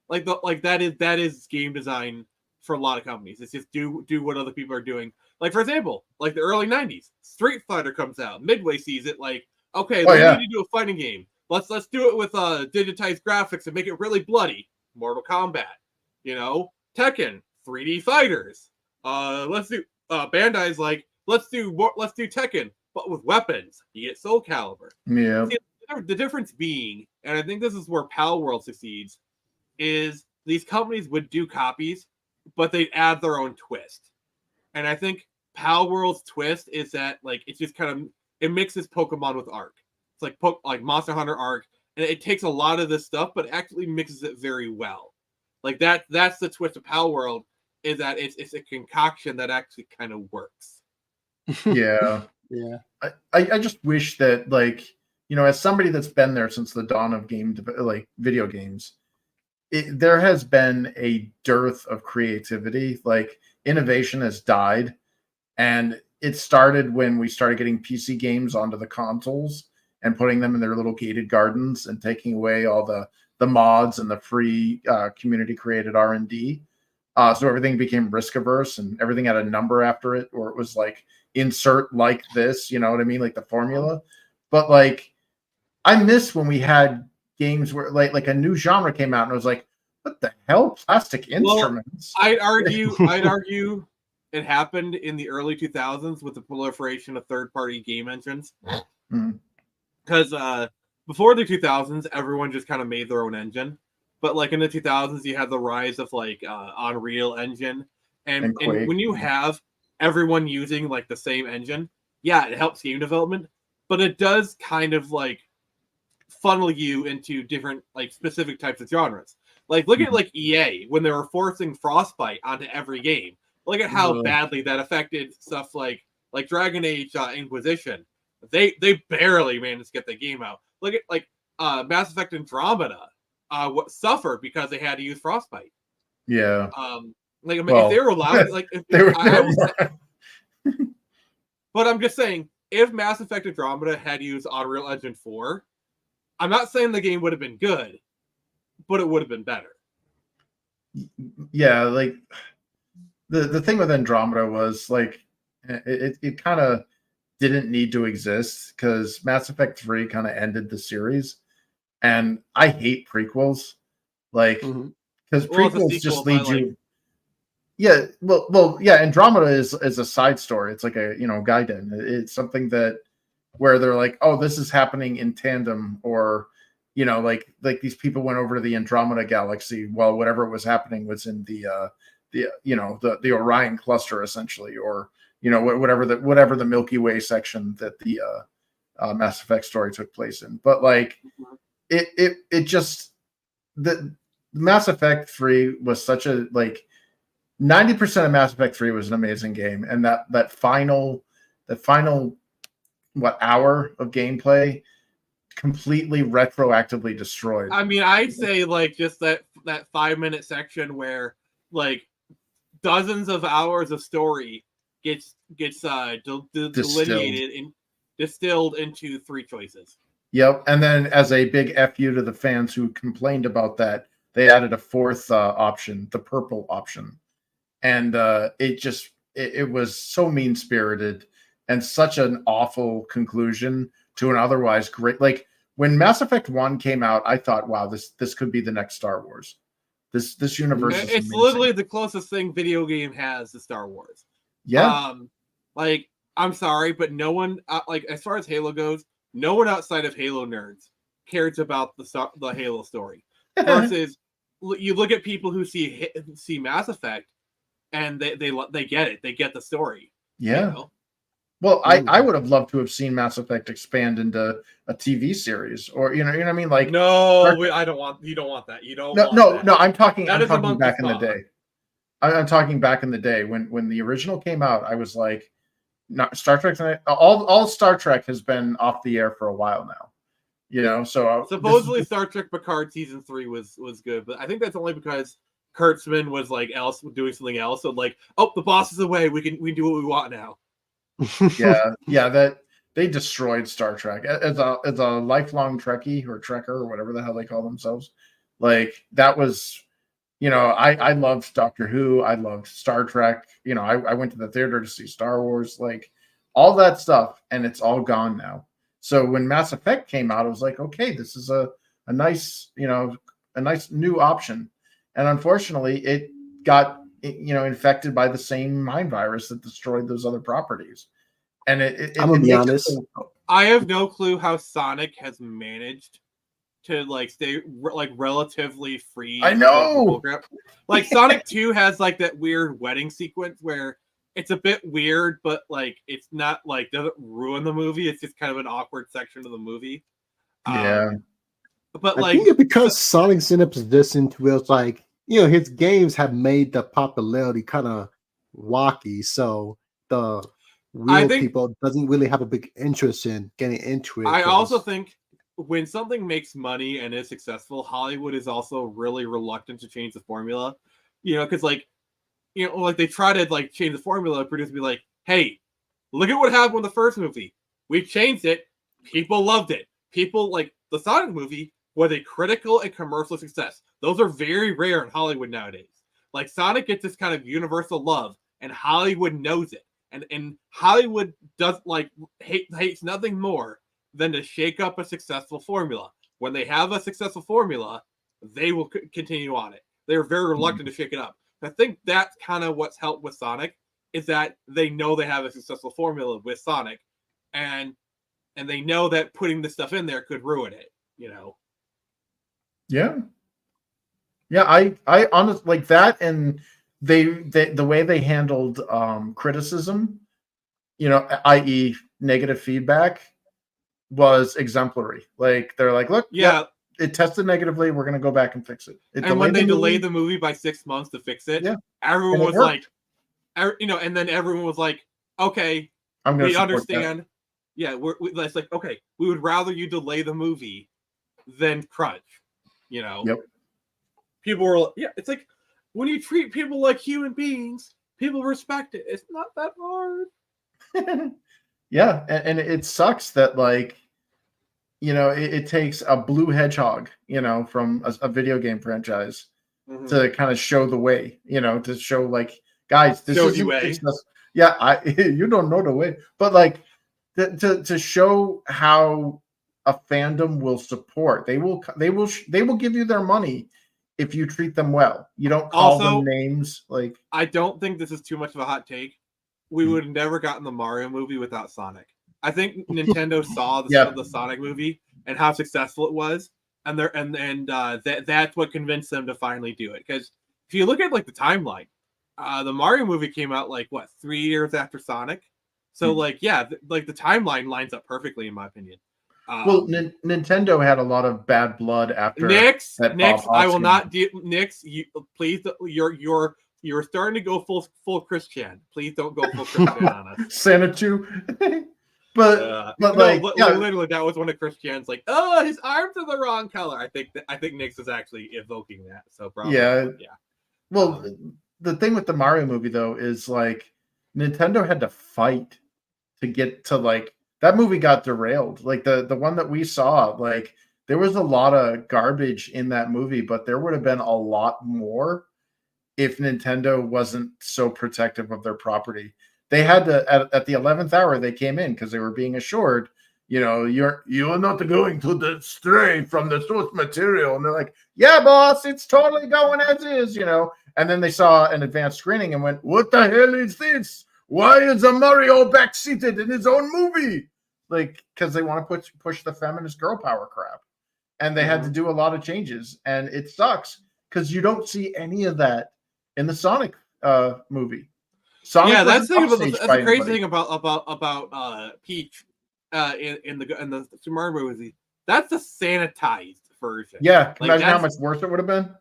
like that is game design for a lot of companies. It's just do what other people are doing. Like for example, like the early '90s, Street Fighter comes out. Midway sees it like, okay, we need to do a fighting game. let's do it with digitized graphics and make it really bloody. Mortal Kombat, Tekken, 3D fighters. Let's do Bandai's like let's do Tekken, but with weapons. You get Soul Calibur. Yeah. See, the difference being, and I think this is where Pal World succeeds, is these companies would do copies, but they'd add their own twist. And I think Pal World's twist is that like it's just kind of it mixes Pokemon with Arc. It's like Monster Hunter Arc, and it takes a lot of this stuff, but actually mixes it very well. Like that's the twist of Pal World, is that it's a concoction that actually kind of works. Yeah. Yeah. I just wish that, like, as somebody that's been there since the dawn of video games, there has been a dearth of creativity. Like, innovation has died, and it started when we started getting PC games onto the consoles and putting them in their little gated gardens and taking away all the mods and the free community created R&D. So everything became risk averse and everything had a number after it, or it was like insert like this, you know what I mean? Like the formula. But like, I miss when we had games where like a new genre came out and it was like, what the hell? Plastic instruments. Well, I'd argue it happened in the early 2000s with the proliferation of third-party game engines. Because before the 2000s, everyone just kind of made their own engine. But like in the 2000s, you had the rise of like Unreal Engine, and when you have everyone using like the same engine, yeah, it helps game development, but it does kind of like funnel you into different like specific types of genres. Like look at like EA when they were forcing Frostbite onto every game. Look at how badly that affected stuff like Dragon Age Inquisition. They barely managed to get the game out. Look at like Mass Effect Andromeda. What suffered because they had to use Frostbite. Yeah. Like I mean, if they were allowed, like if, they were. But I'm just saying, if Mass Effect Andromeda had used Unreal Engine 4, I'm not saying the game would have been good, but it would have been better. Yeah, like the thing with Andromeda was like it kind of didn't need to exist because Mass Effect 3 kind of ended the series. And I hate prequels, like because prequels just lead you. Yeah, well, yeah. Andromeda is a side story. It's like a Gaiden. It's something that where they're like, oh, this is happening in tandem, or like these people went over to the Andromeda galaxy while whatever was happening was in the Orion cluster essentially, or whatever the Milky Way section that the Mass Effect story took place in. But like. It just the Mass Effect 3 was such a like 90% of Mass Effect 3 was an amazing game, and that final hour of gameplay completely retroactively destroyed. I mean, I'd say like just that 5-minute section where like dozens of hours of story gets delineated and distilled into 3 choices. Yep, and then as a big FU to the fans who complained about that, they added a 4th option, the purple option, and it was so mean-spirited and such an awful conclusion to an otherwise great. Like when Mass Effect 1 came out, I thought, wow, this could be the next Star Wars. This universe is amazing. Literally the closest thing video game has to Star Wars. Yeah, like I'm sorry, but no one like as far as Halo goes. No one outside of Halo nerds cares about the Halo story. Versus, you look at people who see Mass Effect, and they get it. They get the story. Yeah. Well, I would have loved to have seen Mass Effect expand into a TV series, or you know what I mean. Like I don't want. You don't want that. You don't. No. I'm talking back in the day. I'm talking back in the day when the original came out. I was like. Not Star Trek. All Star Trek has been off the air for a while now, So supposedly Star Trek Picard season 3 was good, but I think that's only because Kurtzman was like doing something else. So like, oh, the boss is away. We can do what we want now. yeah. That they destroyed Star Trek as a lifelong Trekkie or Trekker or whatever the hell they call themselves. Like that was. I loved Doctor Who. I loved Star Trek. I went to the theater to see Star Wars, like all that stuff, and it's all gone now. So when Mass Effect came out, I was like, okay, this is a nice, a nice new option. And unfortunately, it got infected by the same mind virus that destroyed those other properties. And I'm gonna be makes honest. I have no clue how Sonic has managed to like stay like relatively free. I know. Like Sonic 2 has like that weird wedding sequence where it's a bit weird, but like it's not like doesn't ruin the movie. It's just kind of an awkward section of the movie. Yeah. But I like think it's because Sonic's in a position to where it's like, his games have made the popularity kind of rocky. So the real people doesn't really have a big interest in getting into it. I also think when something makes money and is successful, Hollywood is also really reluctant to change the formula. Because like they try to like change the formula, producers be like, hey, look at what happened with the first movie. We changed it. People loved it. People like the Sonic movie was a critical and commercial success. Those are very rare in Hollywood nowadays. Like Sonic gets this kind of universal love, and Hollywood knows it. And Hollywood does like hates nothing more than to shake up a successful formula. When they have a successful formula, they will continue on it. They're very reluctant to shake it up. I think that's kind of what's helped with Sonic is that they know they have a successful formula with Sonic, and they know that putting this stuff in there could ruin it. Yeah. I honestly like that, and they the way they handled criticism, i.e. negative feedback, was exemplary. Like they're like, look, yeah, it tested negatively. We're gonna go back and fix it. And when they delayed the movie by 6 months to fix it, everyone was like, and then everyone was like, okay, we understand. That. Yeah, it's like, okay, we would rather you delay the movie than crunch. Yep. People were, it's like when you treat people like human beings, people respect it. It's not that hard. Yeah, and it sucks that like, it takes a blue hedgehog, from a video game franchise to kind of show the way, to show like, guys, this is the way. Yeah, you don't know the way, but like to show how a fandom will support. They will give you their money if you treat them well. You don't call them names. Like, I don't think this is too much of a hot take. We would have never gotten the Mario movie without Sonic. I think Nintendo saw the Sonic movie and how successful it was, and that's what convinced them to finally do it. Because if you look at like the timeline, the Mario movie came out like 3 years after Sonic, so like the timeline lines up perfectly in my opinion. Well, Nintendo had a lot of bad blood after Nix. I will not do Nix. You please. You're starting to go full Christian. Please don't go full Christian on us. Santa 2. but like, literally, that was one of Christian's like, oh, his arms are the wrong color. I think Nix is actually evoking that. So probably, yeah. Well, the thing with the Mario movie though is like Nintendo had to fight to get to like that movie got derailed. Like the one that we saw, like there was a lot of garbage in that movie, but there would have been a lot more if Nintendo wasn't so protective of their property. They had to at the 11th hour they came in because they were being assured, you're not going to stray from the source material, and they're like, yeah, boss, it's totally going as is, And then they saw an advanced screening and went, what the hell is this? Why is a Mario backseated in his own movie? Like, because they want to push the feminist girl power crap, and they had to do a lot of changes, and it sucks because you don't see any of that in the Sonic movie. Sonic that's the crazy thing about Peach in the Super Mario movie. That's the sanitized version. Yeah, imagine how much worse it would have been.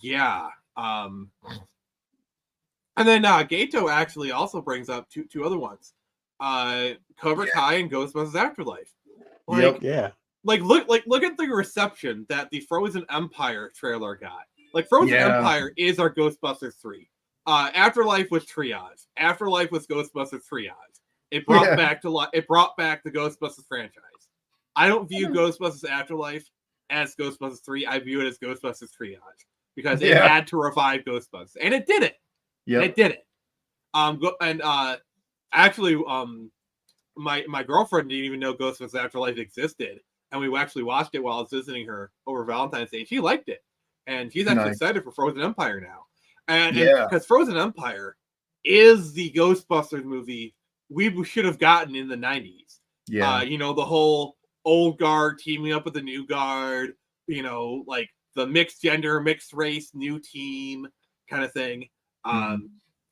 Yeah. And then Gato actually also brings up two other ones. Cobra Kai and Ghostbusters Afterlife. Like, Like look at the reception that the Frozen Empire trailer got. Like Frozen Empire is our Ghostbusters 3. Afterlife was triage. Afterlife was Ghostbusters triage. It brought back to life. It brought back the Ghostbusters franchise. I don't view Ghostbusters Afterlife as Ghostbusters 3. I view it as Ghostbusters triage because it had to revive Ghostbusters, and it did it. Yeah, it did it. Actually, my girlfriend didn't even know Ghostbusters Afterlife existed, and we actually watched it while I was visiting her over Valentine's Day. She liked it, and she's actually Nice. excited for Frozen Empire now. And Yeah. because Frozen Empire is the Ghostbusters movie we should have gotten in the 90s. Yeah. You know, the whole old guard teaming up with the new guard, you know, like the mixed gender, mixed race, new team kind of thing.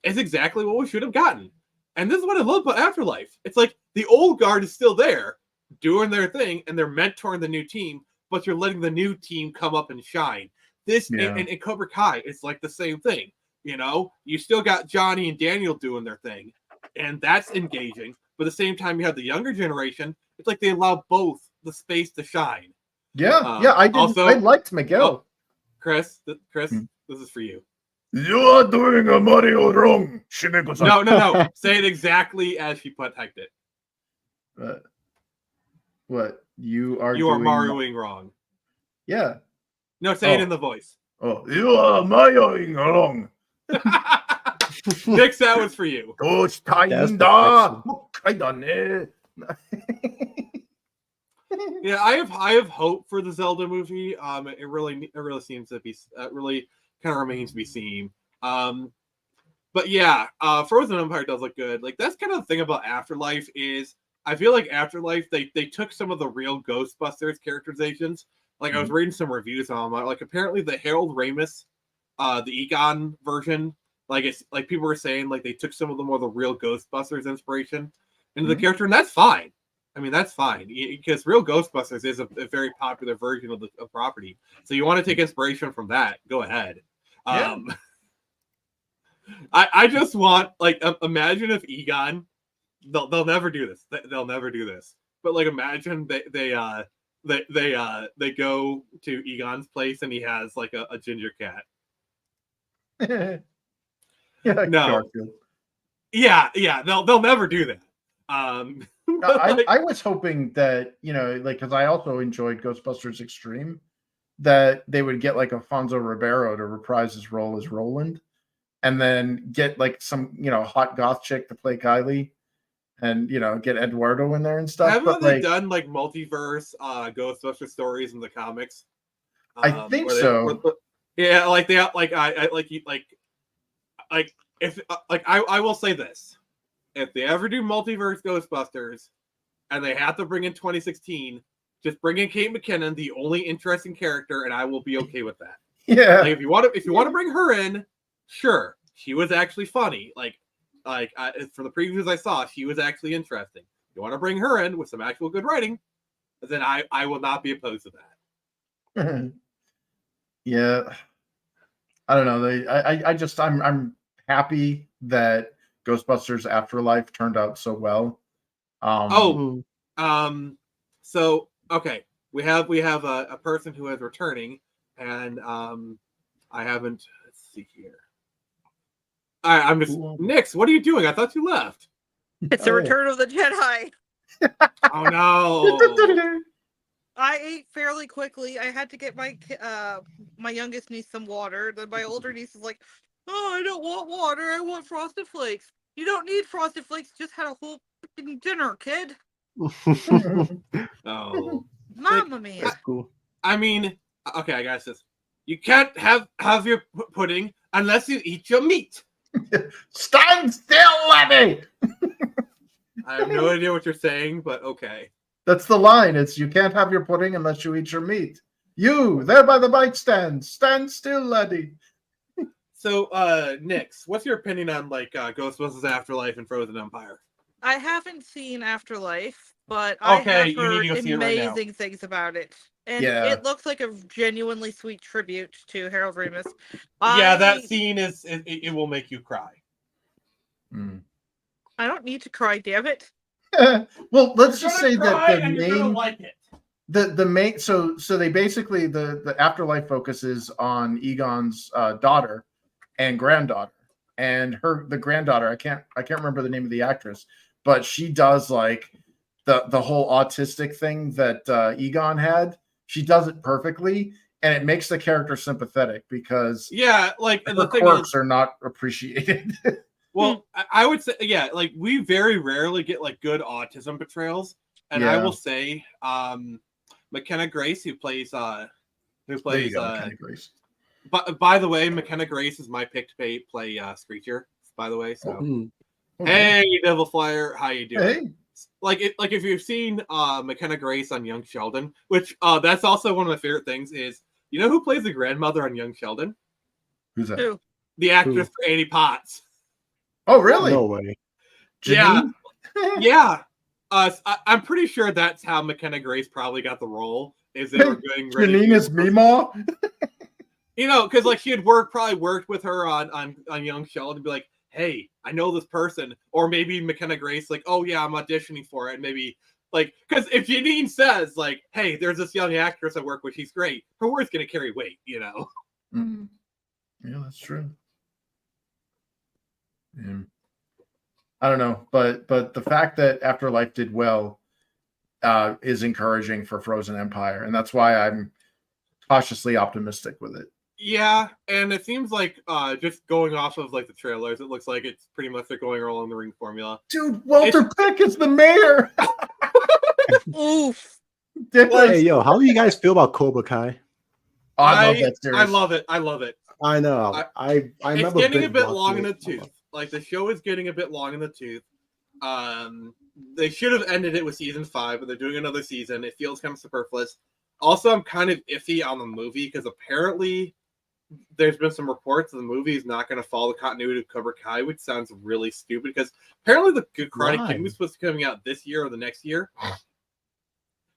It's exactly what we should have gotten. And this is what I love about Afterlife. It's like the old guard is still there doing their thing and they're mentoring the new team, but you're letting the new team come up and shine. This in Cobra Kai, it's like the same thing. You know, you still got Johnny and Daniel doing their thing, and that's engaging. But at the same time, you have the younger generation. It's like they allow both the space to shine. Yeah. I liked Miguel. Chris, this is for you. You are doing a Mario wrong, Shimeko-san. No. Say it exactly as she typed it. What? You are Marioing wrong. Yeah. No, say it in the voice. Oh, you are Marioing wrong. Nick, that was for you. Yeah, I have hope for the Zelda movie. It really seems to be really kind of remains to be seen. But yeah, Frozen Empire does look good. Like that's kind of the thing about Afterlife is I feel like Afterlife they took some of the real Ghostbusters characterizations. Like I was reading some reviews on them. Like apparently the Harold Ramis, the Egon version, like it's like people were saying like they took some of the more the real Ghostbusters inspiration into the character, and that's fine. I mean that's fine because real Ghostbusters is a very popular version of the property. So you want to take inspiration from that? Go ahead. Yeah. I just want like imagine if Egon, they'll never do this. They'll never do this. But like imagine they go to Egon's place and he has like a ginger cat. Yeah, no. Garfield. Yeah, they'll never do that. I was hoping that, you know, like because I also enjoyed Ghostbusters Extreme, that they would get like Alfonso Ribeiro to reprise his role as Roland, and then get like some, you know, hot goth chick to play Kylie, and you know, get Eduardo in there and stuff. Haven't they done like multiverse Ghostbuster stories in the comics? I think so. Yeah, like they like I will say this: if they ever do multiverse Ghostbusters, and they have to bring in 2016, just bring in Kate McKinnon, the only interesting character, and I will be okay with that. Yeah. Like if you want to bring her in, sure, she was actually funny. For the previews I saw, she was actually interesting. If you want to bring her in with some actual good writing, then I will not be opposed to that. Yeah. I don't know. I'm happy that Ghostbusters Afterlife turned out so well. So okay, we have a person who is returning, and I haven't. Let's see here. I'm just Nix. What are you doing? I thought you left. It's the Return of the Jedi. Oh no! I ate fairly quickly. I had to get my youngest niece some water. Then my older niece is like, "Oh, I don't want water. I want Frosted Flakes." You don't need Frosted Flakes. Just had a whole freaking dinner, kid. Oh, Mamma mia! That's cool. I mean, okay, I got this. You can't have your pudding unless you eat your meat. Stand still, Lemmy! I have no idea what you're saying, but okay. That's the line. It's you can't have your pudding unless you eat your meat. You, there by the bike stand, stand still, laddie. So, Nix, what's your opinion on like Ghostbusters Afterlife and Frozen Empire? I haven't seen Afterlife, but I have heard amazing things about it. And it looks like a genuinely sweet tribute to Harold Ramis. Yeah, that scene it will make you cry. I don't need to cry, damn it. Well, let's just say that the main so they basically the Afterlife focuses on Egon's daughter and granddaughter, and the granddaughter, I can't remember the name of the actress, but she does like the whole autistic thing that Egon had. She does it perfectly, and it makes the character sympathetic because like the quirks are not appreciated. Well, I would say, yeah, like we very rarely get like good autism portrayals, and I Yeah. will say, McKenna Grace, who plays There you go, Kenny Grace. by the way, McKenna Grace is my pick to play Screecher. By the way, so Hmm. hey, Devil Flyer, how you doing? Hey. Like if you've seen McKenna Grace on Young Sheldon, which that's also one of my favorite things is, you know who plays the grandmother on Young Sheldon? Who's that? Who? The actress for Annie Potts. Oh, really? No way. Janine? Yeah. I'm pretty sure that's how McKenna Grace probably got the role. Is they were getting ready. Janine is Meemaw? You know, because like she had probably worked with her on Young Sheldon and be like, hey, I know this person, or maybe McKenna Grace like, oh yeah, I'm auditioning for it, and maybe like, because if Janine says like, hey, there's this young actress I work with, she's great, her word's gonna carry weight, you know. Mm. Yeah, that's true. Yeah. I don't know, but the fact that Afterlife did well is encouraging for Frozen Empire, and that's why I'm cautiously optimistic with it. Yeah, and it seems like just going off of like the trailers, it looks like it's pretty much they're going along the Ring formula. Dude, Walter Peck is the mayor. Oof. Hey, yo, how do you guys feel about Cobra Kai? Oh, I love that series. I love it. I love it. I know. I It's getting a bit long in the tooth. Like the show is getting a bit long in the tooth. They should have ended it with season 5, but they're doing another season. It feels kind of superfluous. Also, I'm kind of iffy on the movie because apparently there's been some reports that the movie is not going to follow the continuity of Cobra Kai, which sounds really stupid because apparently the Good Karate Kid was supposed to be coming out this year or the next year.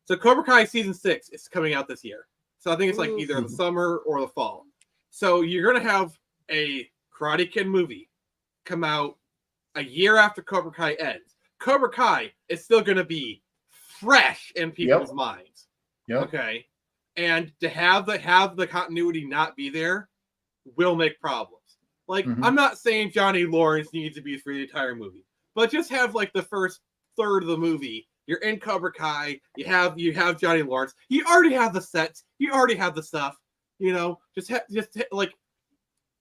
So Cobra Kai season 6 is coming out this year. So I think it's like either the summer or the fall. So you're going to have a Karate Kid movie come out a year after Cobra Kai ends. Cobra Kai is still going to be fresh in people's minds. Yep. Okay. And to have the continuity not be there will make problems. Like, I'm not saying Johnny Lawrence needs to be for the entire movie, but just have like the first third of the movie. You're in Cobra Kai. You have Johnny Lawrence. You already have the sets. You already have the stuff. You know, like,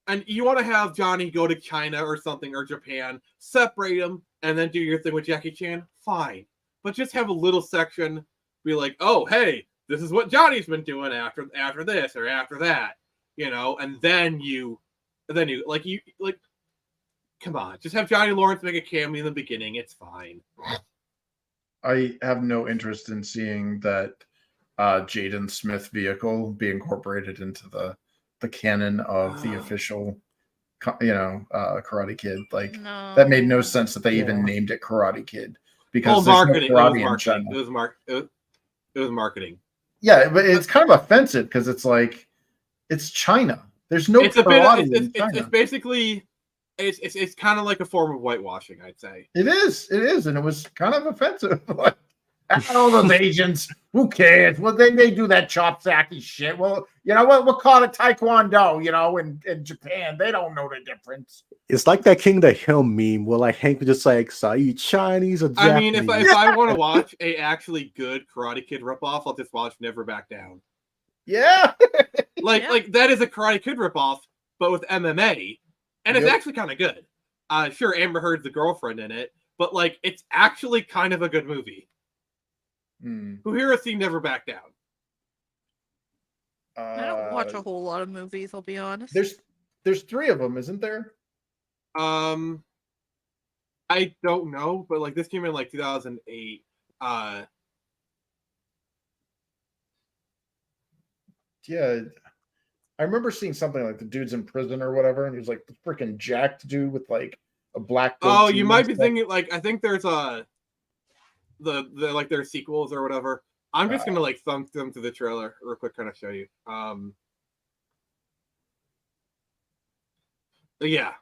and you want to have Johnny go to China or something or Japan, separate them, and then do your thing with Jackie Chan. Fine, but just have a little section. Be like, oh, hey, this is what Johnny's been doing after this or after that, you know, and then you come on, just have Johnny Lawrence make a cameo in the beginning. It's fine. I have no interest in seeing that Jaden Smith vehicle be incorporated into the canon of the official, Karate Kid. Like that made no sense that they even named it Karate Kid because marketing. No karate in China. It was marketing. Yeah, but it's kind of offensive because it's like it's China. There's no karate in China. It's basically it's kind of like a form of whitewashing, I'd say. It is, and it was kind of offensive. Like, all those Asians, who cares? Well, they do that chop-sacky shit. Well, you know what? We'll call it Taekwondo, you know, in Japan. They don't know the difference. It's like that King of the Hill meme where like Hank was just like, so are you Chinese or Japanese? I mean, if I want to watch a actually good Karate Kid ripoff, I'll just watch Never Back Down. Yeah. like that is a Karate Kid ripoff, but with MMA. And it's actually kind of good. Sure, Amber Heard's the girlfriend in it, but like it's actually kind of a good movie. Who here has seen Never Back Down? I don't watch a whole lot of movies, I'll be honest. There's 3 of them, isn't there? I don't know, but like this came in like 2008. Yeah. I remember seeing something like the dude's in prison or whatever, and he was like the freaking jacked dude with like a black. Oh, you might be thinking like I think there's the like their sequels or whatever. I'm just gonna like thumb them through the trailer real quick, kind of show you. Yeah.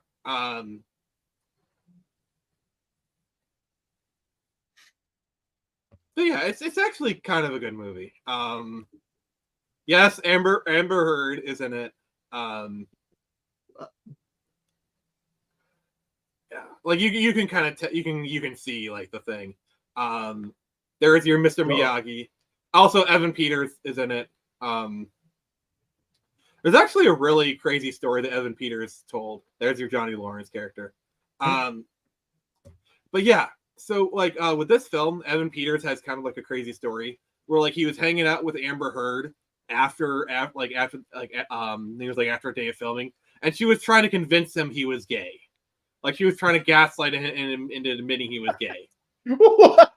So yeah, it's actually kind of a good movie. Yes, Amber Heard is in it. Yeah, like you can kind of you can see like the thing. There is your Mr. Miyagi. Also, Evan Peters is in it. There's actually a really crazy story that Evan Peters told. There's your Johnny Lawrence character. But yeah, so like with this film, Evan Peters has kind of like a crazy story where like he was hanging out with Amber Heard after he was like after a day of filming, and she was trying to convince him he was gay. Like she was trying to gaslight him into admitting he was gay. What?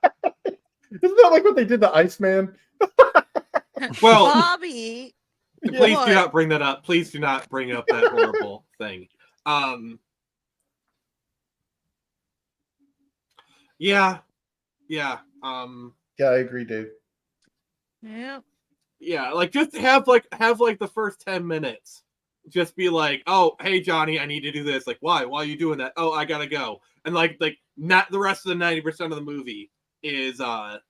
Isn't that like what they did to Iceman? Well, Bobby. please What? do not bring that up. Please do not bring up that horrible thing. Yeah. Yeah, I agree, Dave. Yeah. Yeah, like just have the first 10 minutes. Just be like, oh, hey Johnny, I need to do this. Like, why? Why are you doing that? Oh, I gotta go. And like not the rest of the 90% of the movie is a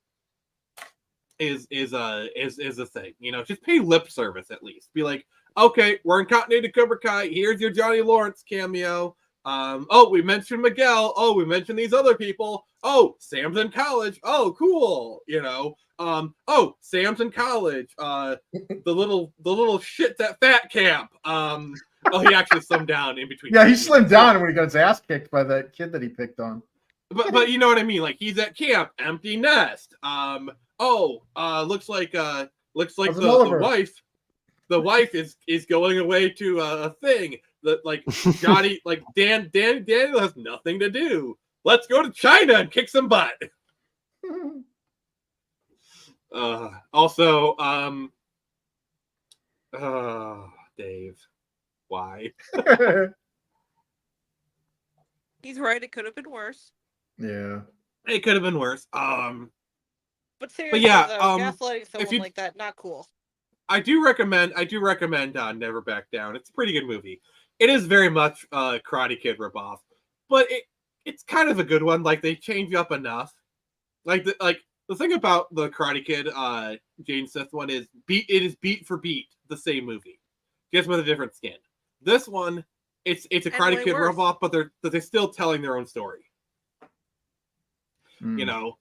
thing. You know, just pay lip service at least. Be like, okay, we're in continuity Cobra Kai. Here's your Johnny Lawrence cameo. Oh, we mentioned Miguel. Oh, we mentioned these other people. Oh, Sam's in college. Oh, cool. You know. Oh, Sam's in college. The little shit's at fat camp. Oh, he actually slimmed down in between. Yeah, he slimmed down when he got his ass kicked by that kid that he picked on. But you know what I mean? Like he's at camp, empty nest. Looks like the wife is going away to a thing that like Johnny like Daniel has nothing to do. Let's go to China and kick some butt. Dave, why? He's right. It could have been worse. Yeah, it could have been worse. But seriously, yeah, gaslighting someone like that, not cool. I do recommend Never Back Down. It's a pretty good movie. It is very much Karate Kid ripoff, but it's kind of a good one. Like they change up enough. Like the thing about the Karate Kid Jane Sith one is it is beat for beat the same movie, just with a different skin. This one, it's a Karate Kid ripoff, but they're still telling their own story. You know,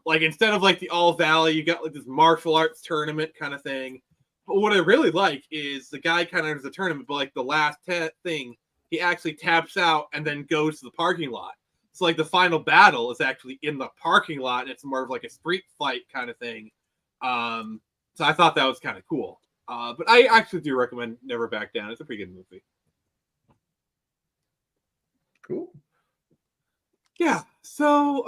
like instead of like the All Valley, you got like this martial arts tournament kind of thing. But what I really like is the guy kind of enters the tournament, but like the last thing, he actually taps out and then goes to the parking lot. So like the final battle is actually in the parking lot, and it's more of like a street fight kind of thing. So I thought that was kind of cool. But I actually do recommend Never Back Down. It's a pretty good movie. cool. Yeah. So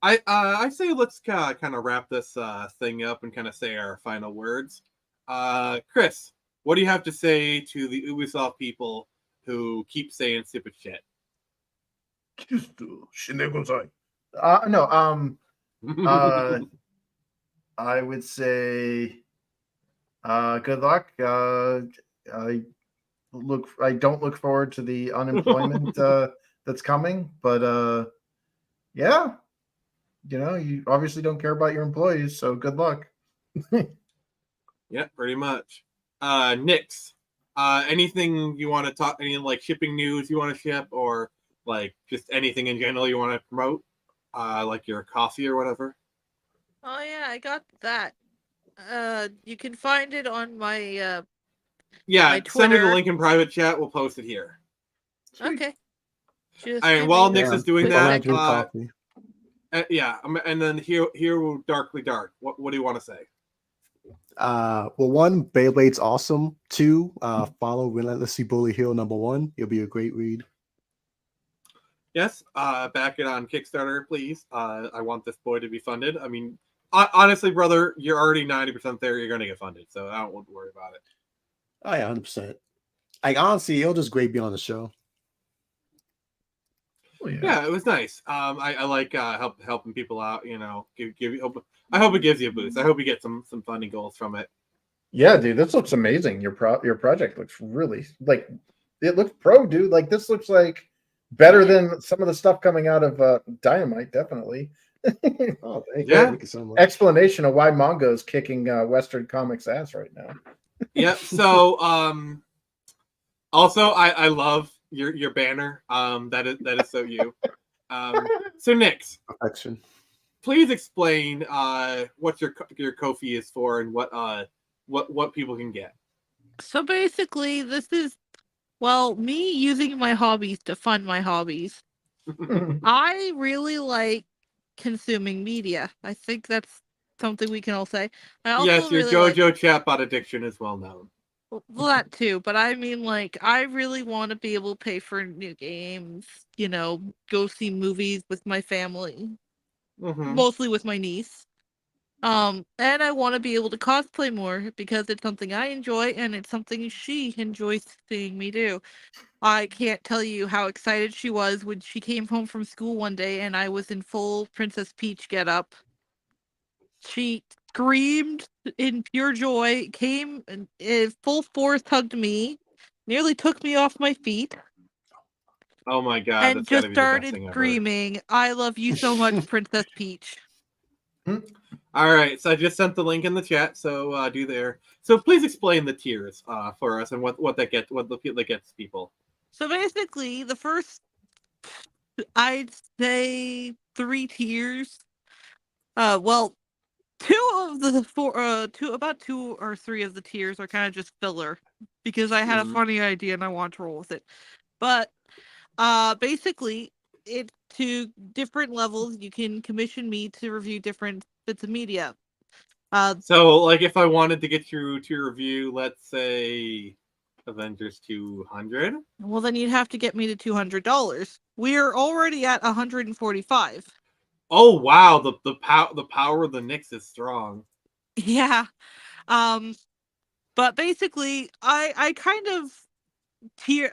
I say let's kind of wrap this thing up and kind of say our final words. Chris, what do you have to say to the Ubisoft people who keep saying stupid shit? I would say good luck. I don't look forward to the unemployment that's coming, but yeah, you know, you obviously don't care about your employees, so good luck. Yeah, pretty much. Nix, anything you want to talk? Any like shipping news you want to ship, or like just anything in general you want to promote? Like your coffee or whatever. Oh yeah, I got that. You can find it on my my send me the Twitter. link in private chat. We'll post it here. Okay. Just All right, give while me Nix a is doing quick that, second. coffee. And then here will darkly dark. What do you want to say? Well, one, Beyblade's awesome. Two, follow Relentlessly Bully Hero #1. It'll be a great read. Yes, back it on Kickstarter, please. I want this boy to be funded. I mean, honestly, brother, you're already 90% there. You're going to get funded, so I don't want to worry about it. Oh yeah, 100%. Like honestly, it'll just great be on the show. Oh, Yeah, it was nice. I like helping people out. You know, I hope it gives you a boost. I hope you get some funding goals from it. Yeah, dude, this looks amazing. Your project looks really like it looks pro, dude. Like this looks like better than some of the stuff coming out of Dynamite, definitely. Oh, thank you so much. Explanation of why manga is kicking Western comics ass right now. Yep. So also I love your banner. That is so you. So Nix, Perfection. please explain what your Ko-fi is for and what people can get. So basically, this is Well, me using my hobbies to fund my hobbies. I really like consuming media. I think that's something we can all say. I also Yes, your really like JoJo chatbot addiction is well known. well, that too, but I mean, like, I really want to be able to pay for new games, go see movies with my family, Mm-hmm. mostly with my niece. And I want to be able to cosplay more because it's something I enjoy and it's something she enjoys seeing me do. I can't tell you how excited she was when she came home from school one day and I was in full Princess Peach getup. She screamed in pure joy, came and full force, hugged me, nearly took me off my feet, Oh my god, and that's got just to be the best started thing ever. screaming, "I love you so much, Princess Peach." All right, so I just sent the link in the chat, so do there. So please explain the tiers for us and what that gets people. So basically, the first, I'd say, 3 tiers. Well, about 2 or 3 of the tiers are kind of just filler because I had a funny idea and I want to roll with it. But basically, it's to different levels. You can commission me to review different bits of media. So, like, if I wanted to get you to review, let's say, Avengers 200. Well, then you'd have to get me to $200. We're already at 145. Oh wow, the power of the Knicks is strong. Yeah. But basically, I kind of tier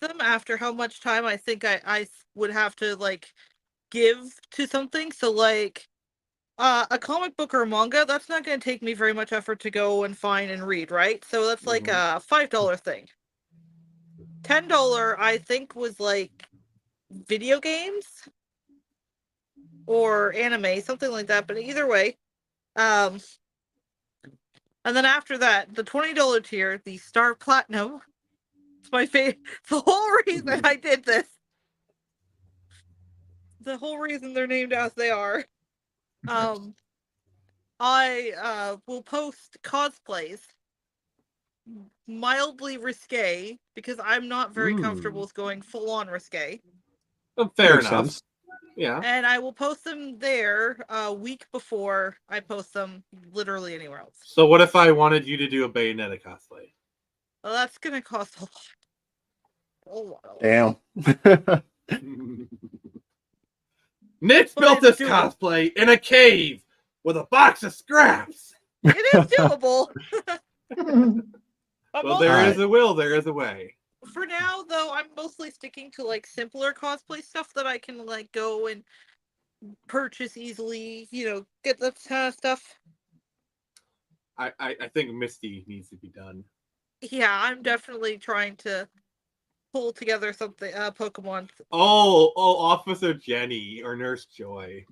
them after how much time I think I would have to like give to something. So like a comic book or a manga, that's not going to take me very much effort to go and find and read, right? So that's like a $5 thing. $10 I think was like video games or anime, something like that. But either way, and then after that, the $20 tier, the Star Platinum. It's my favorite. The whole reason I did this. The whole reason they're named as they are. I will post cosplays, mildly risque, because I'm not very comfortable with going full on risque. Fair Makes enough. sense. Yeah. And I will post them there a week before I post them literally anywhere else. So what if I wanted you to do a Bayonetta cosplay? Well, that's gonna cost a lot. A lot. Damn. Nick's But built it's this doable. cosplay in a cave with a box of scraps. It is doable. Well, there is Alright. a will, there is a way. For now, though, I'm mostly sticking to like simpler cosplay stuff that I can like go and purchase easily. Get that kind of stuff. I think Misty needs to be done. Yeah, I'm definitely trying to pull together something. Pokemon. Oh, Officer Jenny or Nurse Joy.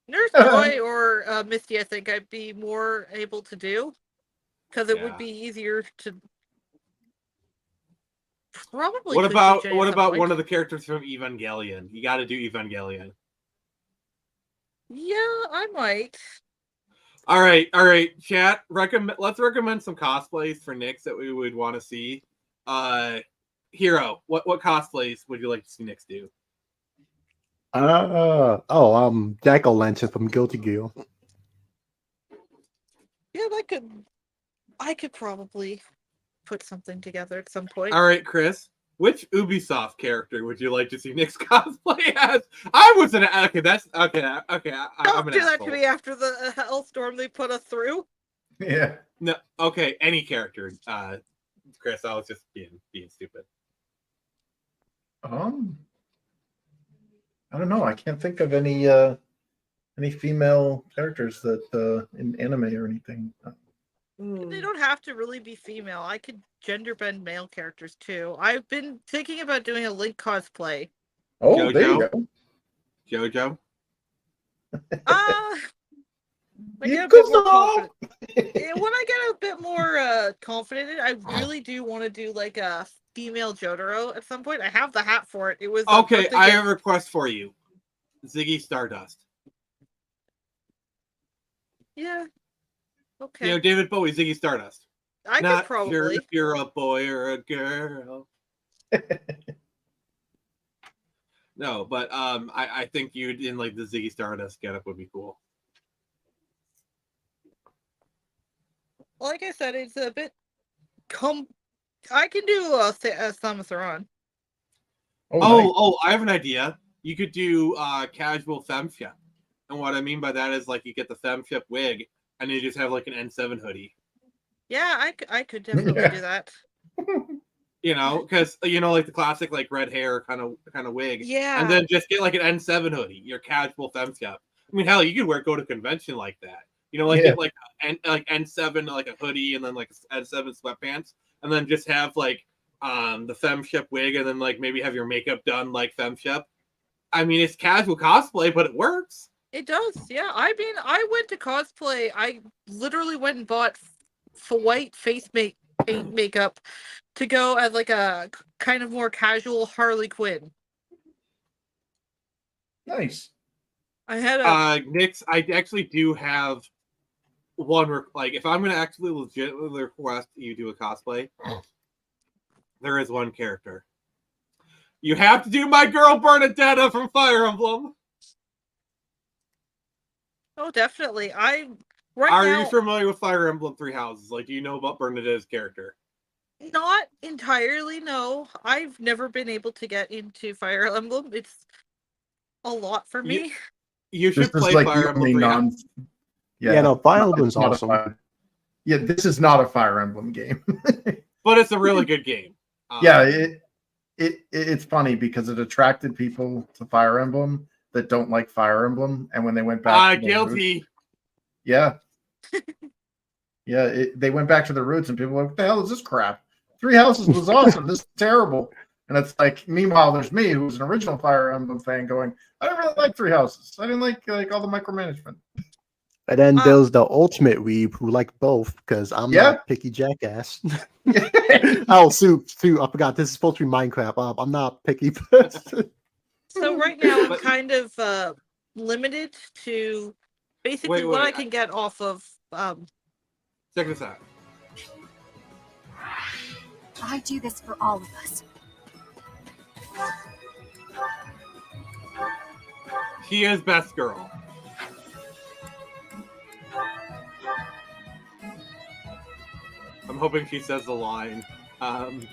Nurse Joy or Misty, I think I'd be more able to do because it would be easier to. Probably. What could do about Jenny at some point. one of the characters from Evangelion? You got to do Evangelion. Yeah, I might. All right, chat. Let's recommend some cosplays for Nyx that we would want to see. Hero, what cosplays would you like to see Nyx do? Jack-o'-lantern from Guilty Gear. Yeah, I could probably put something together at some point. All right, Chris. Which Ubisoft character would you like to see Nyx cosplay as? I was an okay. That's okay. Don't do that to me after the hellstorm they put us through. Yeah. No, okay. Any character, Chris. I was just being stupid. I don't know. I can't think of any female characters that in anime or anything. They don't have to really be female. I could gender bend male characters too. I've been thinking about doing a Link cosplay. Oh, JoJo? there you go. JoJo. I get a bit more confident. When I get a bit more confident in it, I really do want to do like a female Jotaro at some point. I have the hat for it. It was Okay. I have a request for you. Ziggy Stardust. Yeah. Okay. David Bowie, Ziggy Stardust. I could Not probably. sure if you're a boy or a girl. No, but I think you'd in like the Ziggy Stardust getup would be cool. Like I said, it's a bit. I can do a Samus Aran. Oh, I have an idea. You could do casual femship. And what I mean by that is like you get the femship wig and you just have like an N7 hoodie. Yeah, I could definitely do that. You know, because you know, like the classic like red hair kind of wig. Yeah. And then just get like an N7 hoodie, your casual femship. I mean, hell, you could go to convention like that. You know, like get like N7 like a hoodie and then like N7 sweatpants, and then just have like the femship wig and then like maybe have your makeup done like femship. I mean, it's casual cosplay, but it works. It does, yeah. I mean, I went to cosplay. I literally went and bought white face paint makeup to go as like a kind of more casual Harley Quinn. Nice. I had a Nix, I actually do have one. Like, if I'm going to actually legitimately request you do a cosplay, there is one character. You have to do my girl Bernadetta from Fire Emblem. Oh, definitely. Are you familiar with Fire Emblem Three Houses? Like, do you know about Bernadetta's character? Not entirely, no. I've never been able to get into Fire Emblem. It's a lot for me. You should play Fire Emblem 3 Houses. Yeah, no, Fire Emblem's awesome. Yeah, this is not a Fire Emblem game. But it's a really good game. Yeah, it's funny because it attracted people to Fire Emblem that don't like Fire Emblem, and when they went back, guilty. Roots, yeah, they went back to the roots, and people were like, "What the hell is this crap? Three Houses was awesome. This is terrible." And it's like, meanwhile, there's me, who's an original Fire Emblem fan, going, "I didn't really like Three Houses. I didn't like all the micromanagement." And then there's the ultimate weeb who like both, because I'm not a picky jackass. Oh, Sue, I forgot. This is supposed to be Minecraft. I'm not picky. So right now I'm kind of limited to basically what I can get off of. Check this out. I do this for all of us. She is best girl. I'm hoping she says the line. I don't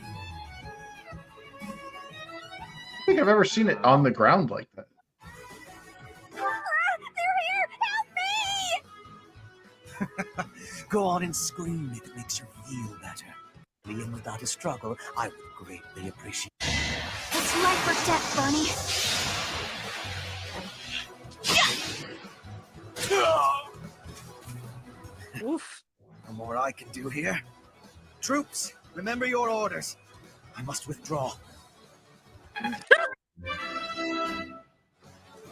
think I've ever seen it on the ground like that. They're here! Help me! Go on and scream if it makes you feel better. Being without a struggle, I would greatly appreciate it. It's life or death, Bunny. Oof. No more I can do here. Troops, remember your orders. I must withdraw.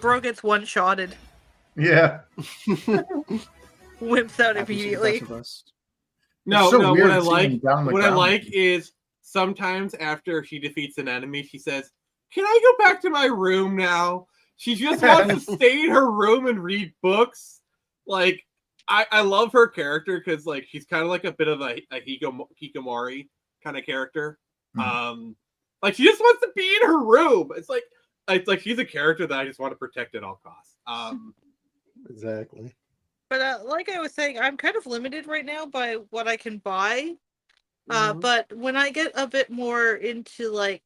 Bro gets one-shotted. Yeah. Wimps out immediately. No, so what I like is sometimes after she defeats an enemy, she says, "Can I go back to my room now?" She just wants to stay in her room and read books. Like, I love her character because like she's kind of like a bit of a hikikomori kind of character. Mm-hmm. Like she just wants to be in her room. It's like she's a character that I just want to protect at all costs. Exactly. But like I was saying, I'm kind of limited right now by what I can buy. But when I get a bit more into like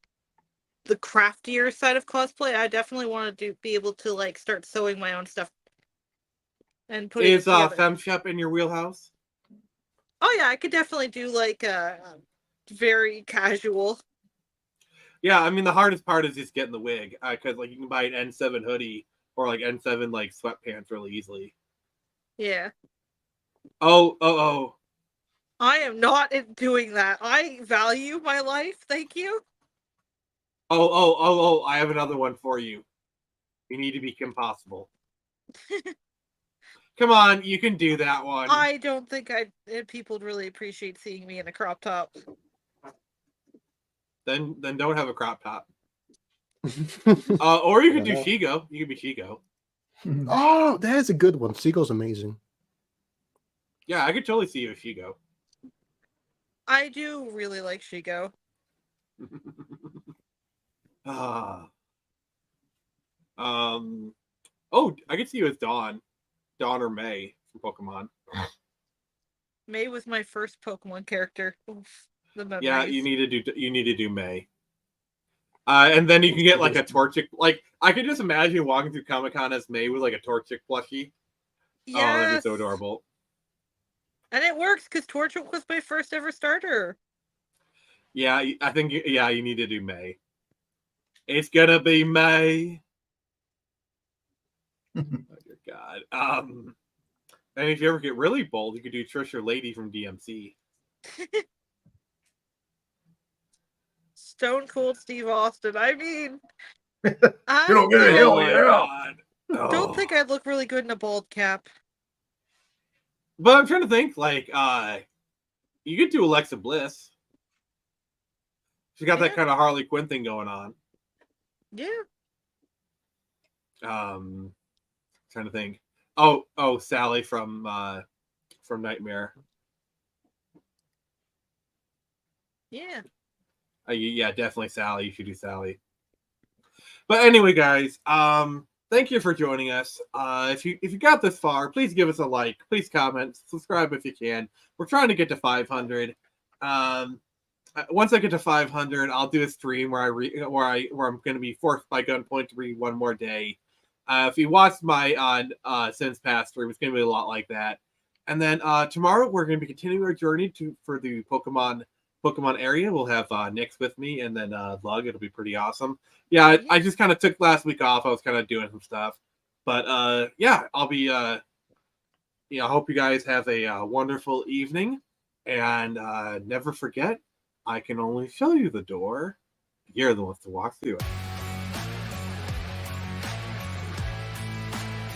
the craftier side of cosplay, I definitely want to be able to like start sewing my own stuff and putting it together. Femshep in your wheelhouse? Oh yeah, I could definitely do like very casual. Yeah, I mean the hardest part is just getting the wig because like you can buy an N7 hoodie or like N7 like sweatpants really easily. Yeah. Oh. I am not doing that. I value my life. Thank you. Oh, I have another one for you. You need to be Kim Possible. Come on, you can do that one. I don't think people would really appreciate seeing me in a crop top. Then don't have a crop top. Or you could do Shigo. You could be Shigo. Oh, that is a good one. Shigo's amazing. Yeah, I could totally see you as Shigo. I do really like Shigo. Oh, I can see you as Dawn or May from Pokemon. May was my first Pokemon character. Oof, the memories. Yeah, you need to do May. And then you can get like a Torchic. Like I could just imagine you walking through Comic-Con as May with like a Torchic plushie. Yes. Oh, that'd be so adorable. And it works because Torchic was my first ever starter. Yeah, I think you need to do May. It's gonna be May. Oh dear God. And if you ever get really bold, you could do Trish or Lady from DMC. Stone Cold Steve Austin. I mean, You don't get a hell yeah. Don't think I'd look really good in a bald cap. But I'm trying to think, like, you could do Alexa Bliss. She's got that kind of Harley Quinn thing going on. Yeah. Trying to think. Oh, Sally from Nightmare. Yeah. Yeah, definitely Sally. You should do Sally. But anyway, guys, thank you for joining us. If you got this far, please give us a like. Please comment, subscribe if you can. We're trying to get to 500. Once I get to 500, I'll do a stream where I'm going to be forced by gunpoint to read one more day. If you watched my Since Past stream, it's going to be a lot like that. And then tomorrow we're going to be continuing our journey for the Pokemon area. We'll have Nyx with me, and then Lug. It'll be pretty awesome. Yeah, I just kind of took last week off. I was kind of doing some stuff, but yeah, I'll be. I hope you guys have a wonderful evening, and never forget, I can only show you the door. You're the ones to walk through it.